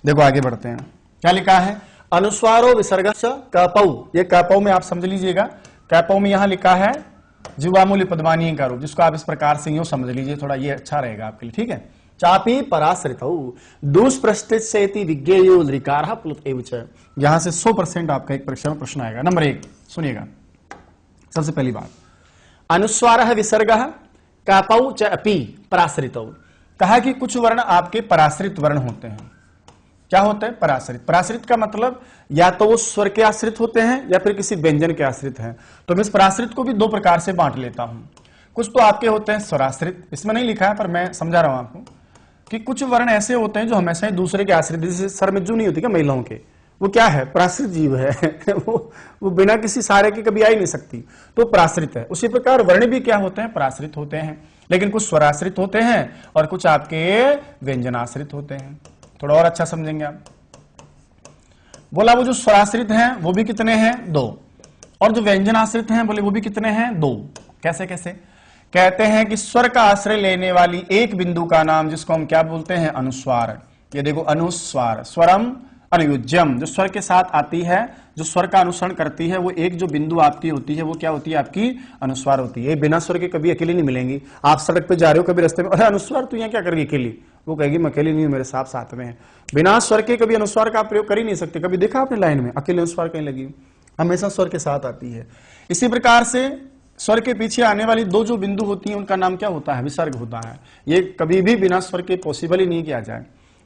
देखो आगे बढ़ते हैं, क्या लिखा है, अनुस्वारो विसर्ग कपौ। ये कपौ में आप समझ लीजिएगा, कपौ में यहां लिखा है जीवामूल्य पद्मानीय का रूप, जिसको आप इस प्रकार से यूं समझ लीजिए, थोड़ा ये अच्छा रहेगा आपके लिए, ठीक है। चापी पराश्रितौ दुष्प्रस्थित सेति विज्ञेयो लिकारः प्लुत एव च। यहां से 100% आपका एक परीक्षा में प्रश्न आएगा। नंबर 1 सुनिएगा, सबसे पहली बात, अनुस्वारः विसर्गः कपौ च अपि पराश्रितौ। कहा कि कुछ वर्ण आपके पराश्रित वर्ण होते हैं। क्या होते हैं, पराश्रित। पराश्रित का मतलब या तो वो स्वर के आश्रित होते हैं या फिर किसी व्यंजन के आश्रित हैं। तो मैं इस पराश्रित को भी 2 प्रकार से बांट लेता हूं। कुछ तो आपके होते हैं स्वराश्रित, इसमें नहीं लिखा है पर मैं समझा रहा हूं आपको कि कुछ वर्ण ऐसे होते हैं जो हमेशा ही दूसरे के आश्रित, जैसे सर में जू नहीं होती क्या महिलाओं के, वो क्या है, पराश्रित जीव है वो बिना किसी सारे के कभी आ ही नहीं सकती, तो पराश्रित है। उसी प्रकार वर्ण भी क्या होते हैं, पराश्रित होते हैं। लेकिन कुछ स्वराश्रित होते हैं और कुछ आपके व्यंजनाश्रित होते हैं। थोड़ा और अच्छा समझेंगे आप। बोला वो जो स्वराश्रित हैं वो भी कितने हैं, 2, और जो व्यंजनाश्रित हैं बोले वो भी कितने हैं, 2। कैसे कैसे, कहते हैं कि स्वर का आश्रय लेने वाली एक बिंदु का नाम, जिसको हम क्या बोलते हैं, अनुस्वार। ये देखो अनुस्वार, स्वरम अनुयुज्यम, जो स्वर के साथ आती है, जो स्वर का अनुसरण करती है, वो एक जो बिंदु आपकी होती है वो क्या होती है, आपकी अनुस्वार होती है। बिना स्वर के कभी अकेली नहीं मिलेंगी। आप सड़क पे जा रहे हो, कभी रास्ते में, अरे अनुस्वार तू यहाँ क्या करेगी अकेली, वो कहेगी मैं अकेली नहीं हूं, मेरे साथ में है। बिना स्वर के कभी अनुस्वार का प्रयोग कर ही नहीं सकते। कभी देखा आपने लाइन में अकेले अनुस्वार कहीं लगी, हमेशा स्वर के साथ आती है। इसी प्रकार से स्वर के पीछे आने वाली 2 जो बिंदु होती हैं उनका नाम क्या होता है, विसर्ग होता है। ये कभी भी बिना स्वर के पॉसिबल ही नहीं किया जाए।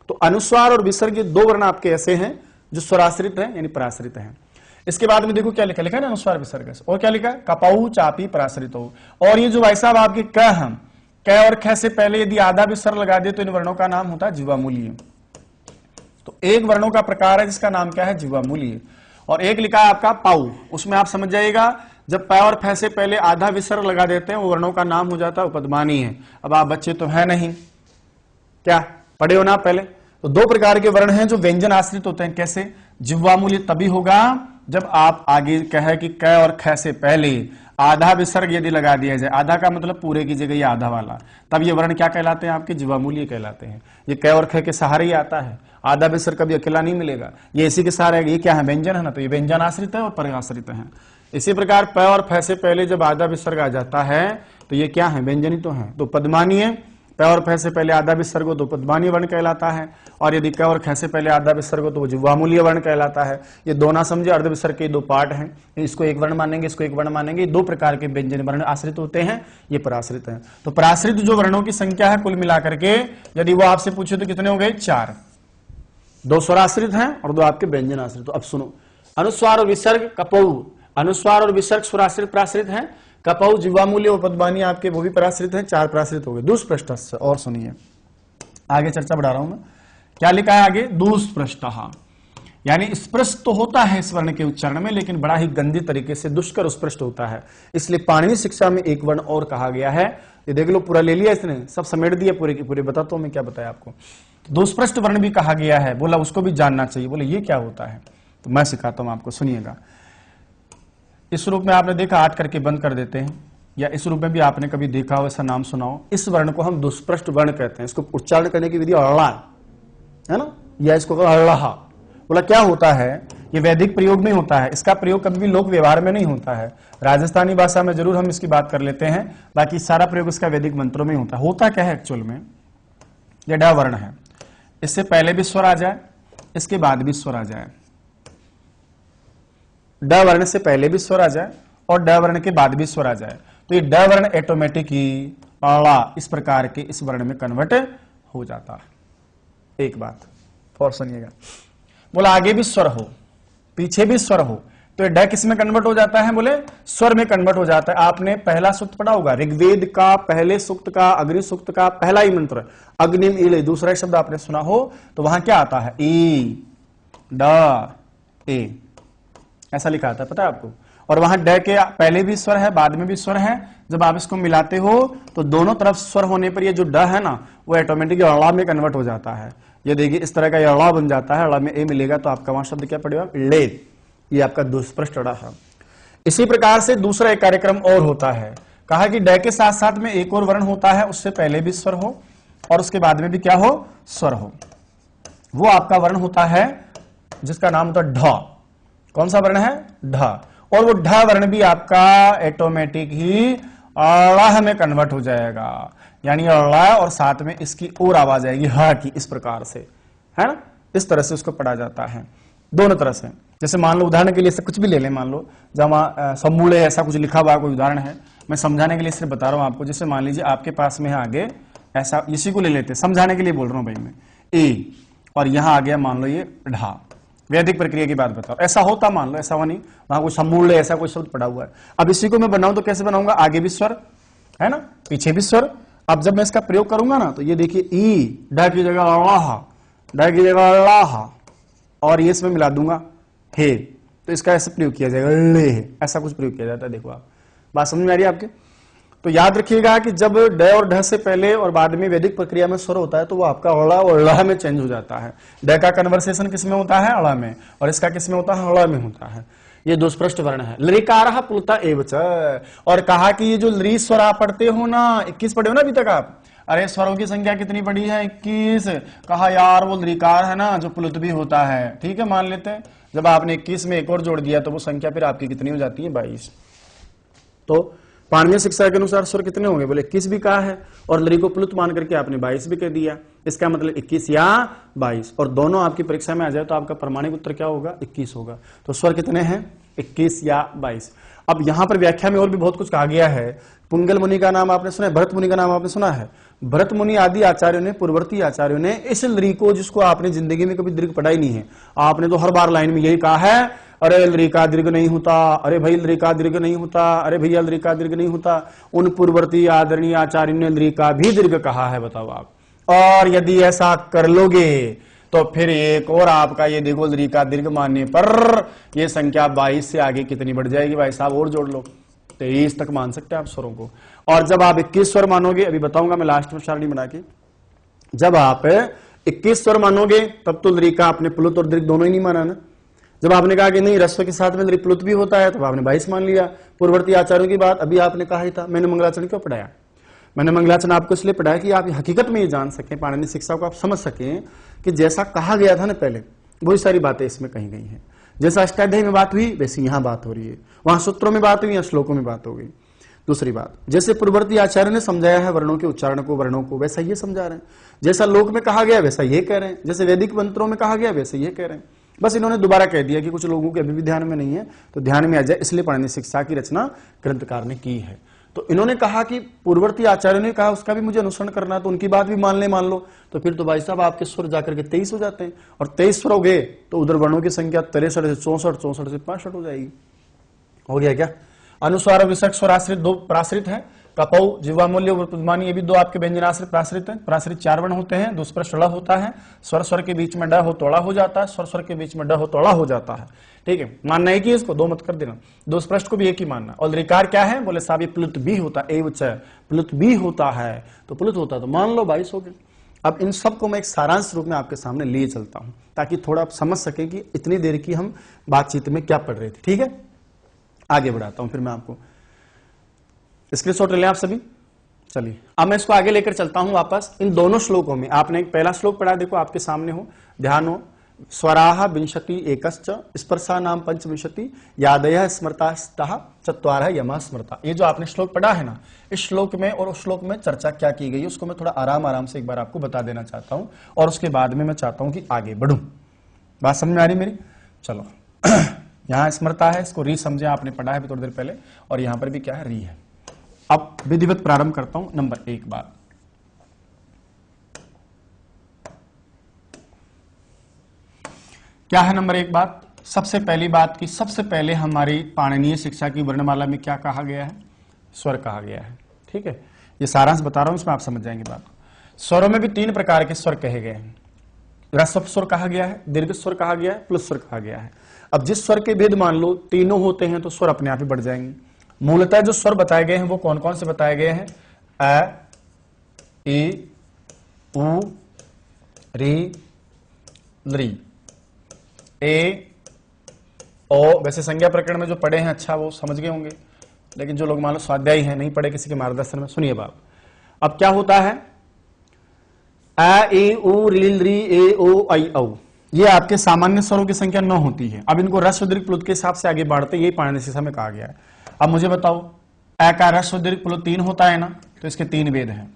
तो अनुस्वार और विसर्ग, ये 2 वर्ण आपके ऐसे हैं जो स्वराश्रित हैं, यानी पराश्रित हैं। इसके बाद में देखो क्या लिखा, लिखा है ना अनुस्वार विसर्ग, और क्या लिखा है, कपौ चापी पराश्रितौ। और ये जो भाई साहब आपके क हैं, क और ख से पहले यदि आधा भी स्वर लगा दे तो इन वर्णों का नाम होता है जीवामूलीय। तो एक वर्णों का प्रकार है जिसका नाम क्या है, जीवामूलीय। और एक लिखा है आपका पाऊ, उसमें आप समझ जाइएगा जब प और फ से पहले आधा विसर्ग लगा देते हैं वो वर्णों का नाम हो जाता है उपध्मानीय है। अब आप बच्चे तो है नहीं, क्या पढ़े हो ना पहले? तो दो प्रकार के वर्ण हैं जो व्यंजन आश्रित होते हैं। कैसे? जिह्वामूल्य तभी होगा जब आप आगे कहे कि क और ख से पहले आधा विसर्ग यदि लगा दिया जाए, आधा का मतलब पूरे की जगह ये आधा वाला, तब ये वर्ण क्या कहलाते हैं? आपके जिह्वामूल्य कहलाते हैं। ये क और ख के सहारे ही आता है, आधा विसर्ग कभी अकेला नहीं मिलेगा, ये इसी के सहारे। ये क्या है? व्यंजन है ना, तो ये व्यंजन आश्रित है और परआश्रित है। इसी प्रकार प और फ से पहले जब आधा विसर्ग आ जाता है तो ये क्या है? व्यंजन ही तो है। तो पद्मानीय, प और फ से पहले आधा विसर्ग हो तो पद्मानीय वर्ण कहलाता है, और यदि क और ख से पहले आधा विसर्ग हो तो वो जिह्वामूल्य वर्ण कहलाता है। ये दो ना समझे, अर्ध विसर्ग के दो पार्ट हैं, इसको एक वर्ण मानेंगे, इसको एक वर्ण मानेंगे। दो प्रकार के व्यंजन वर्ण आश्रित होते हैं, ये पराश्रित हैं। तो पराश्रित जो वर्णों की संख्या है कुल मिलाकर के यदि वो आपसे पूछे तो कितने हो गए? 4। 2 स्वराश्रित हैं और 2 आपके व्यंजन आश्रित। तो अब सुनो, अनुस्वार और विसर्ग कपऊ, अनुस्वार और विसर्ग स्वराश्रित पराश्रित हैं। कपऊ जिह्वामूल्य और पद्मानी आपके वो भी पराश्रित हैं। 4 पराश्रित हो गए। दुष्पृष्टस्य, और सुनिए आगे चर्चा बढ़ा रहा हूं मैं। क्या लिखा है आगे? दुष्पृष्टः, यानी स्पृष्ट तो होता है इस वर्ण के उच्चारण में, लेकिन बड़ा ही गंदी तरीके से दुष्कर स्पृष्ट होता है, इसलिए पाणिनि शिक्षा में एक वर्ण और कहा गया है। ये देख लो, पूरा ले लिया इसने, सब समेट दिया पूरे के पूरे। बताता हूं मैं क्या बताया आपको। दुष्पृष्ट वर्ण भी कहा गया है, बोला उसको भी जानना चाहिए। बोले ये क्या होता है? तो मैं सिखाता हूं आपको, सुनिएगा। इस रूप में आपने देखा 8 करके बंद कर देते हैं, या इस रूप में भी आपने कभी देखा हो, ऐसा नाम सुना हो। इस वर्ण को हम दुष्पृष्ट वर्ण कहते हैं। इसको उच्चारण करने की विधि अड़ा है ना, या इसको अड़हा। बोला क्या होता है? ये वैदिक प्रयोग में होता है, इसका प्रयोग कभी भी लोक व्यवहार में नहीं होता है। राजस्थानी भाषा में जरूर हम इसकी बात कर लेते हैं, बाकी सारा प्रयोग इसका वैदिक मंत्रों में होता है। होता क्या है एक्चुअल में? यह ड वर्ण है, इससे पहले भी स्वर आ जाए, इसके बाद भी स्वर आ जाए। ड वर्ण से पहले भी स्वर आ जाए और ड वर्ण के बाद भी स्वर आ जाए, तो ये ड वर्ण ऑटोमेटिक ही अड़ा इस प्रकार के इस वर्ण में कन्वर्ट हो जाता है। एक बात और सुनिएगा, बोला आगे भी स्वर हो पीछे भी स्वर हो तो ये ड किस में कन्वर्ट हो जाता है? बोले स्वर में कन्वर्ट हो जाता है। आपने पहला सूक्त पढ़ा होगा, ऋग्वेद का पहले सूक्त का अग्नि सूक्त का पहला ही मंत्र अग्निम ईले, दूसरा शब्द आपने सुना हो तो वहां क्या आता है? ई ड ए, ऐसा लिखा आता है, पता है आपको। और वहां ड के पहले भी स्वर है, बाद में भी स्वर है। जब आप इसको मिलाते हो तो दोनों तरफ स्वर होने पर ये जो ड है ना वो ऑटोमेटिक अड़ा में कन्वर्ट हो जाता है। ये देखिए इस तरह का ये अड़ा बन जाता है, अड़ा में ए मिलेगा तो आपका वहां शब्द क्या पड़ेगा? ले। ये आपका दुष्पृष्ट अड़ा है। इसी प्रकार से दूसरा एक कार्यक्रम और होता है, कहा कि ड के साथ साथ में एक और वर्ण होता है, उससे पहले भी स्वर हो और उसके बाद में भी क्या हो? स्वर हो। वो आपका वर्ण होता है जिसका नाम होता है ढ। कौन सा वर्ण है? ढ। और वो ढ वर्ण भी आपका ऑटोमेटिक ही अड़ा में कन्वर्ट हो जाएगा, यानी अड़ा और साथ में इसकी और आवाज आएगी ह की, इस प्रकार से, है ना। इस तरह से उसको पढ़ा जाता है दोनों तरह से। जैसे मान लो उदाहरण के लिए कुछ भी ले लें, मान लो जहाँ समूले ऐसा कुछ लिखा हुआ कोई उदाहरण है, मैं समझाने के लिए सिर्फ बता रहा हूं आपको। जैसे मान लीजिए आपके पास में है आगे ऐसा, इसी को ले लेते, समझाने के लिए बोल रहा हूं भाई मैं, ए, और यहां आ गया मान लो ये ढा। वैदिक प्रक्रिया की बात बताओ, ऐसा होता मान लो, ऐसा हुआ नहीं, वहां कोई समूल ऐसा कोई शब्द पड़ा हुआ है। अब इसी को मैं बनाऊं तो कैसे बनाऊंगा? आगे भी स्वर है ना, पीछे भी स्वर। अब जब मैं इसका प्रयोग करूंगा ना तो ये देखिए ई, ड की जगह अड़ाहा, ड की जगह अड़ाहा, और ये इसमें मिला दूंगा हे, तो इसका ऐसे प्रयोग किया जाएगा, ले, ऐसा कुछ प्रयोग किया जाता है। देखो आप बात समझ में आ रही है आपके? तो याद रखिएगा कि जब ड और ढ से पहले और बाद में वैदिक प्रक्रिया में स्वर होता है तो वो आपका अड़ा और ळ में चेंज हो जाता है। ड का कन्वर्सेशन किस में होता है? अड़ा में, और इसका किस में होता है? अड़ा में होता है। ये दुष्पृष्ट वर्ण है। लृकारः पुलता एवच, और कहा कि ये जो लृ स्वर आप पढ़ते हो ना, 21 पढ़े हो ना अभी तक आप? अरे स्वरों की संख्या कितनी पड़ी है? 21। कहा यार वो लृकार है ना जो पुलुत भी होता है, ठीक है मान लेते हैं। जब आपने 21 में एक और जोड़ दिया तो वो संख्या फिर आपकी कितनी हो जाती है? 22। तो पाणिनीय शिक्षा के अनुसार स्वर कितने होंगे? बोले 21 भी कहा है, और लृ को प्लुत मान करके आपने 22 भी कह दिया। इसका मतलब 21 या 22, और दोनों आपकी परीक्षा में आ जाए तो आपका प्रमाणिक उत्तर क्या होगा? 21 होगा। तो स्वर कितने हैं? 21 या 22। अब यहां पर व्याख्या में और भी बहुत कुछ कहा गया है। पुंगल मुनि का नाम आपने सुना है, भरत मुनि का नाम आपने सुना है। भरत मुनि आदि आचार्यों ने, पूर्ववर्ती आचार्यों ने इस लरी को, जिसको आपने जिंदगी में कभी दीर्घ पढ़ा ही नहीं है, आपने तो हर बार लाइन में यही कहा है, अरे लरी का दीर्घ नहीं होता, अरे भाई लरी का दीर्घ नहीं होता, अरे भैया लरी का दीर्घ नहीं होता। उन पूर्ववर्ती आदरणीय आचार्यों ने लरी का भी दीर्घ कहा है, बताओ आप। और यदि ऐसा कर लोगे तो फिर एक और आपका ये देखो लरी का दीर्घ मानने पर ये संख्या 22 से आगे कितनी बढ़ जाएगी भाई साहब, और जोड़ लो, 23 तक मान सकते हैं आप स्वरों को। और जब आप 21 स्वर मानोगे, अभी बताऊंगा मैं लास्ट में सारणी बना के, जब आप 21 स्वर मानोगे तब तो लरी का आपने प्लुत और दीर्घ दोनों ही नहीं माना ना। जब आपने कहा कि नहीं ह्रस्व के साथ में लरी प्लुत भी होता है, तब आपने 22 मान लिया। पूर्ववर्ती आचार्यों की बात अभी आपने कहा ही था। मैंने मंगलाचरण क्यों पढ़ाया? मैंने मंगलाचरण आपको इसलिए पढ़ाया कि आप हकीकत में ये जान सकें, पाणिनि शिक्षा को आप समझ सकें कि जैसा कहा गया था ना पहले, वही सारी बातें इसमें कही गई हैं। जैसा अष्टाध्यायी में बात हुई वैसी यहां बात हो रही है, वहां सूत्रों में बात हुई, या श्लोकों में बात हो गई। दूसरी बात, जैसे पूर्ववर्ती आचार्य ने समझाया है वर्णों के उच्चारण को, वर्णों को, वैसा ये समझा रहे हैं। जैसा लोक में कहा गया वैसा ये कह रहे हैं, जैसे वैदिक मंत्रों में कहा गया वैसे ये कह रहे हैं। बस इन्होंने दोबारा कह दिया कि कुछ लोगों के अभी भी ध्यान में नहीं है, तो ध्यान में आ जाए, इसलिए पाणिनि शिक्षा की रचना ग्रंथकार ने की है। तो इन्होंने कहा कि पूर्ववर्ती आचार्यों ने कहा उसका भी मुझे अनुसरण करना, तो उनकी बात भी मान लो, तो फिर तो भाई साहब आपके स्वर जाकर के 23 हो जाते हैं, और 23 स्वर हो गए तो उधर वर्णों की संख्या 63 से 64, 64 से 65 हो जाएगी। हो गया क्या? अनुस्वार विसर्ग स्वर आश्रित 2 प्राश्रित है, कपौ जिह्वा मूल्य उपमानी, ये भी 2 आपके व्यंजनाश्रित प्राश्रित है। प्राश्रित 4 वर्ण होते हैं, दुष्प्रश्न ड़ होता है, स्वर स्वर के बीच में ड हो तोड़ा हो जाता है, स्वर स्वर के बीच में ड हो तोड़ा हो जाता है। ठीक है, मानना है कि इसको 2 मत कर देना, दुष्प्रश्न को भी एक ही मानना। और लृकार क्या है? बोले साहब ये प्लुत भी होता है, प्लुत भी होता है, तो प्लुत होता तो मान लो 22 हो गए। अब इन सबको मैं एक सारांश रूप में आपके सामने लिए चलता हूं, ताकि थोड़ा आप समझ सकें कि इतनी देर की हम बातचीत में क्या पढ़ रहे थे। ठीक है, आगे बढ़ाता हूं फिर मैं आपको। स्क्रीनशॉट ले लें आप सभी। चलिए अब मैं इसको आगे लेकर चलता हूं वापस। इन दोनों श्लोकों में आपने एक पहला श्लोक पढ़ा, देखो आपके सामने हो, ध्यान हो। स्वराह विंशति एकश्च स्पर्शा नाम पंचविंशति यादयः स्मृतास्तः चत्वारः यमः स्मृता। ये जो आपने श्लोक पढ़ा है ना, इस श्लोक में और उस श्लोक में चर्चा क्या की गई है उसको मैं थोड़ा आराम से एक बार आपको बता देना चाहता हूं, और उसके बाद में मैं चाहता हूं कि आगे बढ़ूं। बात समझ में आ रही मेरी? चलो यहां स्मृता है, इसको री समझे, आपने पढ़ा है थोड़ी देर पहले, और यहां पर भी क्या है? री है। अब विधिवत प्रारंभ करता हूं। नंबर 1 बात, क्या है नंबर 1 बात? सबसे पहली बात की सबसे पहले हमारी पाणिनीय शिक्षा की वर्णमाला में क्या कहा गया है? स्वर कहा गया है। ठीक है, ये सारांश बता रहा हूं, इसमें आप समझ जाएंगे बात। स्वरों में भी 3 प्रकार के स्वर कहे गए हैं। ह्रस्व स्वर कहा गया है, दीर्घ स्वर कहा गया है, प्लुत स्वर कहा गया है। अब जिस स्वर के भेद मान लो तीनों होते हैं तो स्वर अपने आप ही बढ़ जाएंगे। मूलतः जो स्वर बताए गए हैं वो कौन कौन से बताए गए हैं? अ, ई, उ, री, लृ, ए, ओ। वैसे संज्ञा प्रकरण में जो पढ़े हैं अच्छा वो समझ गए होंगे, लेकिन जो लोग मान लो स्वाध्यायी हैं, नहीं पढ़े किसी के मार्गदर्शन में, सुनिए बात। अब क्या होता है? अ, ए, उ, री, लृ, ए, ओ, ऐ, औ, ये आपके सामान्य स्वरों की संख्या 9 होती है। अब इनको ह्रस्व दीर्घ प्लुत के हिसाब से आगे बढ़ते, ये पाणिनि शिक्षा में कहा गया है। अब मुझे बताओ, अ का ह्रस्व दीर्घ प्लुत 3 होता है ना, तो इसके 3 भेद हैं।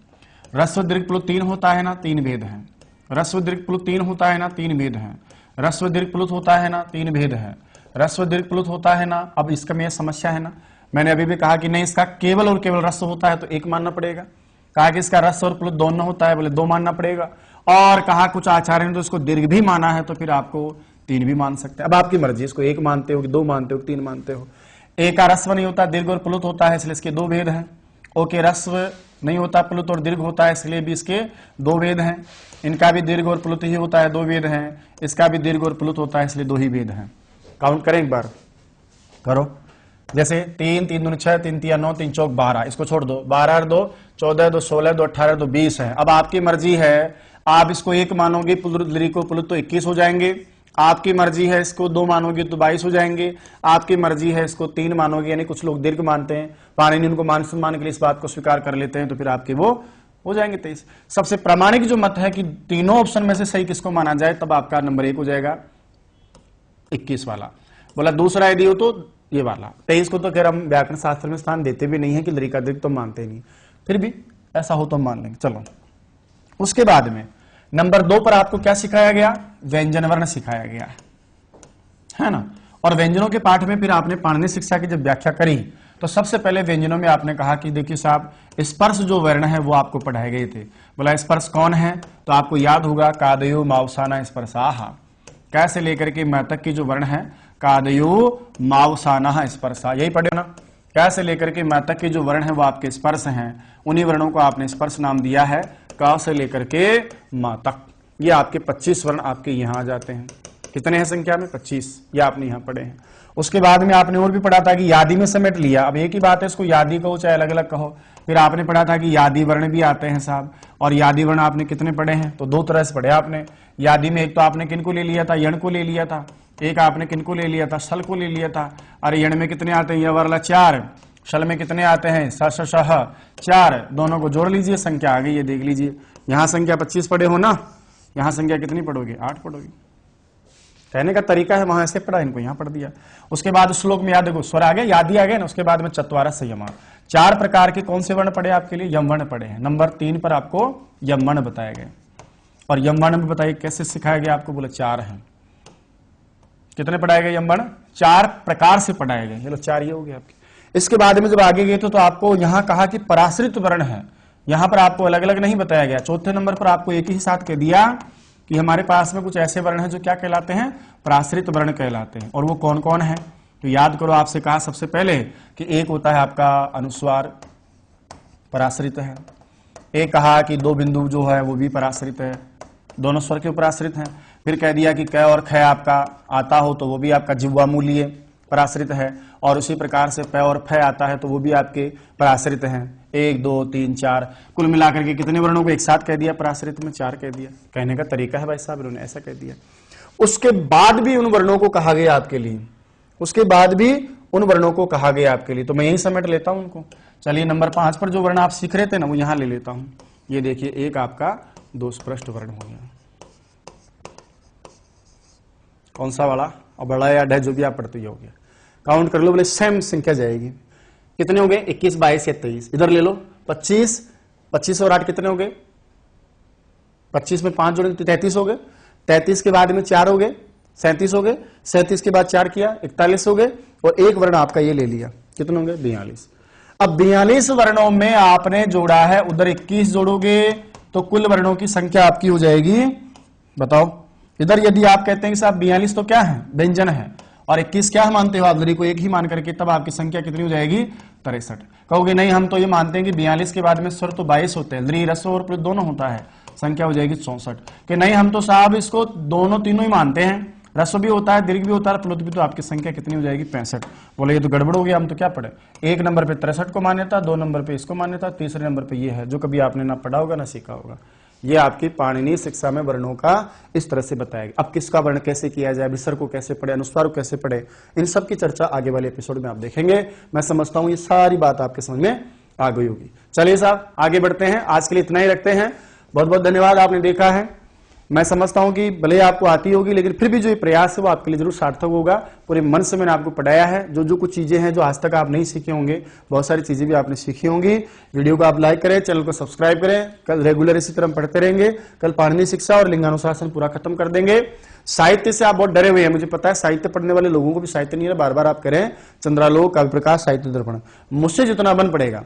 ह्रस्व दीर्घ प्लुत 3 होता है ना, 3 भेद हैं। ह्रस्व दीर्घ प्लुत 3 होता है ना, 3 भेद हैं। ह्रस्व दीर्घ प्लुत होता है ना, 3 भेद है। ह्रस्व दीर्घ प्लुत होता है ना, अब इसका में समस्या है ना, मैंने अभी भी कहा कि नहीं इसका केवल और केवल ह्रस्व होता है तो 1 मानना पड़ेगा। कहा कि इसका ह्रस्व और प्लुत दोनों होता है, बोले 2 मानना पड़ेगा। और कहा कुछ आचार्य ने तो इसको दीर्घ भी माना है, तो फिर आपको 3 भी मान सकते हैं। अब आपकी मर्जी, इसको 1 मानते हो कि 2 मानते हो कि 3 मानते हो। ए का ह्रस्व नहीं होता, दीर्घ और प्लुत होता है, इसलिए इसके 2 भेद हैं। ओ के ह्रस्व नहीं होता, प्लुत और दीर्घ होता है, इसलिए भी इसके 2 भेद हैं। इनका भी दीर्घ और प्लुत ही होता है, 2 भेद हैं। इसका भी दीर्घ और प्लुत होता है, इसलिए 2 ही भेद हैं। काउंट करें एक बार, करो। जैसे 3, 3 दूनी 6, 3 तिया 9, 3 चौक 12, इसको छोड़ दो। 12 2 14, 2 16, 2 18, 2 20 है। अब आपकी मर्जी है, आप इसको 1 मानोगे प्लुत को प्लुत तो 21 हो जाएंगे। आपकी मर्जी है इसको 2 मानोगे तो 22 हो जाएंगे। आपकी मर्जी है इसको 3 मानोगे, यानी कुछ लोग दीर्घ मानते हैं, पाणिनि उनको मान सम्मान के लिए इस बात को स्वीकार कर लेते हैं, तो फिर आपके वो हो जाएंगे 23। सबसे प्रामाणिक जो मत है कि तीनों ऑप्शन में से सही किसको माना जाए, तब आपका नंबर 1 हो जाएगा 21 वाला। बोला दूसरा यदि हो तो ये वाला 23 को तो खैर हम व्याकरण शास्त्र में स्थान देते भी नहीं है कि लृ का दीर्घ तो मानते ही नहीं, फिर भी ऐसा हो तो हम मान लेंगे। चलो उसके बाद में नंबर 2 पर आपको क्या सिखाया गया? व्यंजन वर्ण सिखाया गया है ना। और व्यंजनों के पाठ में फिर आपने पाणिनि शिक्षा की जब व्याख्या करी तो सबसे पहले व्यंजनों में आपने कहा कि देखिए साहब, स्पर्श जो वर्ण है वो आपको पढ़ाए गए थे। बोला स्पर्श कौन है, तो आपको याद होगा कादयो मावसाना स्पर्शाह, कै से लेकर के मैं तक की जो वर्ण है कादयो मावसाना स्पर्शा, यही पढ़े ना। कै से लेकर के मैं तक के जो वर्ण है वो आपके स्पर्श हैं, उन्हीं वर्णों को आपने स्पर्श नाम दिया है। क से लेकर के मा तक, ये आपके 25 वर्ण आपके यहाँ आ जाते हैं। कितने हैं संख्या में? 25, ये आपने यहाँ पढ़े हैं। उसके बाद में आपने और भी पढ़ा था कि यादी में समेट लिया। अब एक ही बात है, इसको यादी कहो चाहे अलग अलग कहो। फिर आपने पढ़ा था कि यादी वर्ण भी आते हैं साहब, और यादी वर्ण आपने कितने पढ़े हैं? तो दो तरह से पढ़े आपने। यादी में एक तो आपने किनको ले लिया था? यण को ले लिया था। एक आपने किनको ले लिया था? शल को ले लिया था। अरे यण में कितने आते हैं? यह वाला 4। शल में कितने आते हैं? स 4। दोनों को जोड़ लीजिए, संख्या आ गई है, देख लीजिए। यहां संख्या 25 पढ़े हो ना, यहां संख्या कितनी पढ़ोगे? 8 पढ़ोगे। कहने का तरीका है, वहां ऐसे पढ़ा, इनको यहां पढ़ दिया। उसके बाद श्लोक में याद देखो, स्वर आ गया, यादी आ गया ना। उसके बाद में चत्वारा संयमा, 4 प्रकार के कौन से वर्ण पढ़े आपके लिए? यम वर्ण पढ़े हैं। नंबर 3 पर आपको यम वर्ण बताए गए, और यम वर्ण में बताइए कैसे सिखाया गया आपको? बोले 4 हैं। कितने पढ़ाए गए यम वर्ण? 4 प्रकार से पढ़ाए गए। चलो 4 ये हो गया आपके। इसके बाद में जब आगे गए तो आपको यहां कहा कि पराश्रित वर्ण है। यहां पर आपको अलग अलग नहीं बताया गया। चौथे नंबर पर आपको एक ही साथ कह दिया कि हमारे पास में कुछ ऐसे वर्ण हैं जो क्या कहलाते हैं? पराश्रित वर्ण कहलाते हैं। और वो कौन कौन है? तो याद करो, आपसे कहा सबसे पहले कि एक होता है आपका अनुस्वार, पराश्रित है। एक कहा कि 2 बिंदु जो है वो भी पराश्रित है, दोनों स्वर के ऊपर आश्रित हैं। फिर कह दिया कि क और ख आपका आता हो तो वो भी आपका जिह्वा मूल्य पराश्रित है, और उसी प्रकार से प और फ आता है तो वो भी आपके पराश्रित हैं। 1 2 3 4 कुल मिलाकर के कितने वर्णों को एक साथ कह दिया? पराश्रित में 4 कह दिया। कहने का तरीका है भाई साहब, इन्होंने ऐसा कह दिया। उसके बाद भी उन वर्णों को कहा गया आपके लिए, उसके बाद भी उन वर्णों को कहा गया आपके लिए, तो मैं यही समेट लेता हूं उनको। चलिए नंबर 5 पर जो वर्ण आप सीख रहे थे ना, वो यहां ले लेता हूं। ये देखिए, एक आपका 2 स्पष्ट वर्ण हो गया। कौन सा वाला? और बड़ा या ढह जो भी आप पढ़ते हो गया। काउंट कर लो, बोले सेम संख्या जाएगी। कितने हो गए? 21 22 या 23। इधर ले लो 25, 25 और 8 कितने हो गए? 25 में 5 जोड़े 33 हो गए। 33 के बाद में 4 हो गए, 37 हो गए। 37 के बाद 4 किया, 41 हो गए। और एक वर्ण आपका ये ले लिया, कितने होंगे? 42। अब 42 वर्णों में आपने जोड़ा है, उधर 21 जोड़ोगे तो कुल वर्णों की संख्या आपकी हो जाएगी, बताओ। इधर यदि आप कहते हैं कि साहब 42 तो क्या है? व्यंजन है, और 21 क्या मानते हो आप? को एक ही मान करके, तब आपकी संख्या कितनी हो जाएगी? 63। कहोगे नहीं, हम तो ये मानते हैं कि 42 के बाद में स्वर तो 22 होते हैं, रस्व और प्लुत दोनों होता है, संख्या हो जाएगी 64। कि नहीं, हम तो साहब इसको दोनों तीनों ही मानते हैं, रस्व भी होता है, दीर्घ भी होता है, प्लुत भी। तो आपकी संख्या कितनी हो जाएगी? 65। बोले ये तो गड़बड़ हो गया, हम तो क्या पढ़े? 1 नंबर पे 63 को मान्यता, 2 नंबर पे इसको मान्यता, तीसरे नंबर पे ये है जो कभी आपने ना पढ़ा होगा ना सीखा होगा। ये आपकी पाणिनि शिक्षा में वर्णों का इस तरह से बताया गया। अब किसका वर्ण कैसे किया जाए, विसर्ग को कैसे पढ़े, अनुस्वार को कैसे पढ़े, इन सब की चर्चा आगे वाले एपिसोड में आप देखेंगे। मैं समझता हूं ये सारी बात आपके समझ में आ गई होगी। चलिए साहब आगे बढ़ते हैं, आज के लिए इतना ही रखते हैं। बहुत बहुत धन्यवाद, आपने देखा है। मैं समझता हूं कि भले आपको आती होगी, लेकिन फिर भी जो ये प्रयास है वो आपके लिए जरूर सार्थक होगा। पूरे मन से मैंने आपको पढ़ाया है। जो जो कुछ चीजें हैं जो आज तक आप नहीं सीखे होंगे, बहुत सारी चीजें भी आपने सीखी होंगी। वीडियो को आप लाइक करें, चैनल को सब्सक्राइब करें। कल रेगुलर इसी तरह पढ़ते रहेंगे। कल पाणिनि शिक्षा और लिंगानुशासन पूरा खत्म कर देंगे। साहित्य से आप बहुत डरे हुए हैं, मुझे पता है। साहित्य पढ़ने वाले लोगों को भी साहित्य नहीं है, बार बार आप करें चंद्रालोक, काव्य प्रकाश, साहित्य दर्पण। मुझसे जितना बन पड़ेगा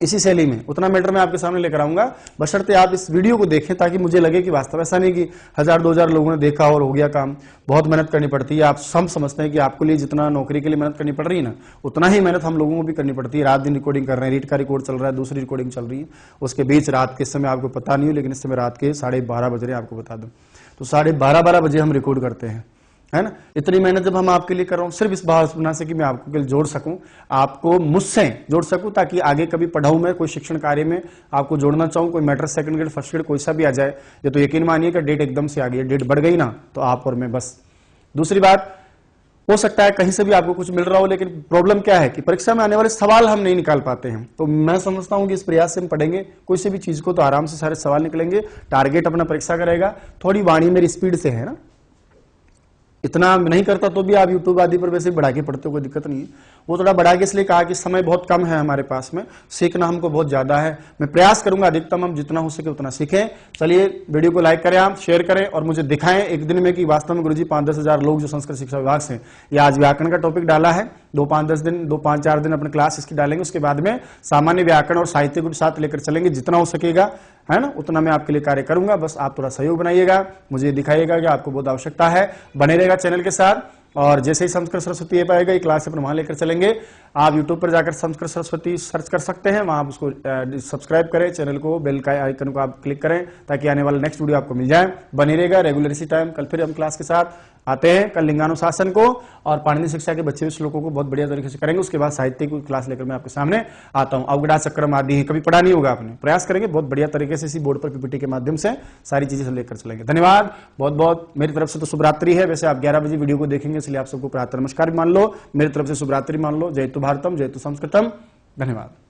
इसी शैली में उतना मैटर मैं आपके सामने लेकर आऊंगा, बशर्ते आप इस वीडियो को देखें, ताकि मुझे लगे कि वास्तव ऐसा नहीं कि 1000-2000 लोगों ने देखा और हो गया काम। बहुत मेहनत करनी पड़ती है। आप सब समझते हैं कि आपके लिए जितना नौकरी के लिए मेहनत करनी पड़ रही है ना, उतना ही मेहनत हम लोगों को भी करनी पड़ती है। रात दिन रिकॉर्डिंग कर रहे हैं, रीड का रिकॉर्ड चल रहा है, दूसरी रिकॉर्डिंग चल रही है, उसके बीच रात के समय आपको पता नहीं हो, लेकिन इस समय रात के 12:30 बज रहे हैं, आपको बता दूं। तो 12:30 बजे हम रिकॉर्ड करते हैं, है ना। इतनी मेहनत जब हम आपके लिए कर रहा हूं, सिर्फ इस भावना से कि मैं आपको कल जोड़ सकूं, आपको मुझसे जोड़ सकूं, ताकि आगे कभी पढ़ाऊं मैं कोई शिक्षण कार्य में आपको जोड़ना चाहूं, कोई matter second grade first grade कोई सा भी आ जाए, ये तो यकीन मानिए कि डेट एकदम से आ गई है, डेट बढ़ गई ना तो आप और मैं बस। दूसरी बात, हो सकता है कहीं से भी आपको कुछ मिल रहा हो, लेकिन प्रॉब्लम क्या है कि परीक्षा में आने वाले सवाल हम नहीं निकाल पाते हैं। तो मैं समझता हूं कि इस प्रयास से हम पढ़ेंगे कोई से भी चीज को तो आराम से सारे सवाल निकलेंगे। टारगेट अपना परीक्षा करेगा। थोड़ी वाणी मेरी स्पीड से है ना, इतना नहीं करता तो भी आप यूट्यूब आदि पर वैसे बढ़ा के पढ़ते हो, कोई दिक्कत नहीं है। वो थोड़ा बढ़ा के इसलिए कहा कि समय बहुत कम है हमारे पास में, सीखना हमको बहुत ज्यादा है। मैं प्रयास करूंगा अधिकतम हम जितना हो सके उतना सीखें। चलिए वीडियो को लाइक करें, आप शेयर करें और मुझे दिखाएं एक दिन में कि वास्तव में गुरुजी 5-10 हजार लोग जो संस्कृत शिक्षा विभाग से ये आज व्याकरण का टॉपिक डाला है, 2-5-4 दिन अपने क्लास इसकी डालेंगे, उसके बाद में सामान्य व्याकरण और साहित्य को साथ लेकर चलेंगे, जितना हो सकेगा है ना उतना मैं आपके लिए कार्य करूंगा। बस आप थोड़ा सहयोग बनाइएगा, मुझे दिखाइएगा कि आपको बहुत आवश्यकता है, बने रहेगा चैनल के साथ। और जैसे ही संस्कृत सरस्वती ऐप आएगा ये क्लास अपन वहां लेकर चलेंगे। आप यूट्यूब पर जाकर संस्कृत सरस्वती सर्च कर सकते हैं, वहां आप उसको सब्सक्राइब करें, चैनल को बेल का आइकन को आप क्लिक करें ताकि आने वाला नेक्स्ट वीडियो आपको मिल जाए। बने रहेगा रेगुलर इसी टाइम। कल फिर हम क्लास के साथ आते हैं, कल लिंगानुशासन को और पाणिनि शिक्षा के बच्चे श्लोकों को बहुत बढ़िया तरीके से करेंगे। उसके बाद साहित्य की क्लास लेकर मैं आपके सामने आता हूं। अवगड़ा चक्रम आदि कभी पढ़ा नहीं होगा आपने, प्रयास करेंगे बहुत बढ़िया तरीके से इसी बोर्ड पर पीपीटी के माध्यम से सारी चीजें लेकर चलेंगे। धन्यवाद बहुत बहुत। मेरी तरफ से तो शुभरात्रि है, वैसे आप 11 बजे वीडियो को देखेंगे इसलिए आप सबको प्रातः नमस्कार मान लो, मेरी तरफ से शुभरात्रि मान लो। जय तु भारतम, जय तु संस्कृतम। धन्यवाद।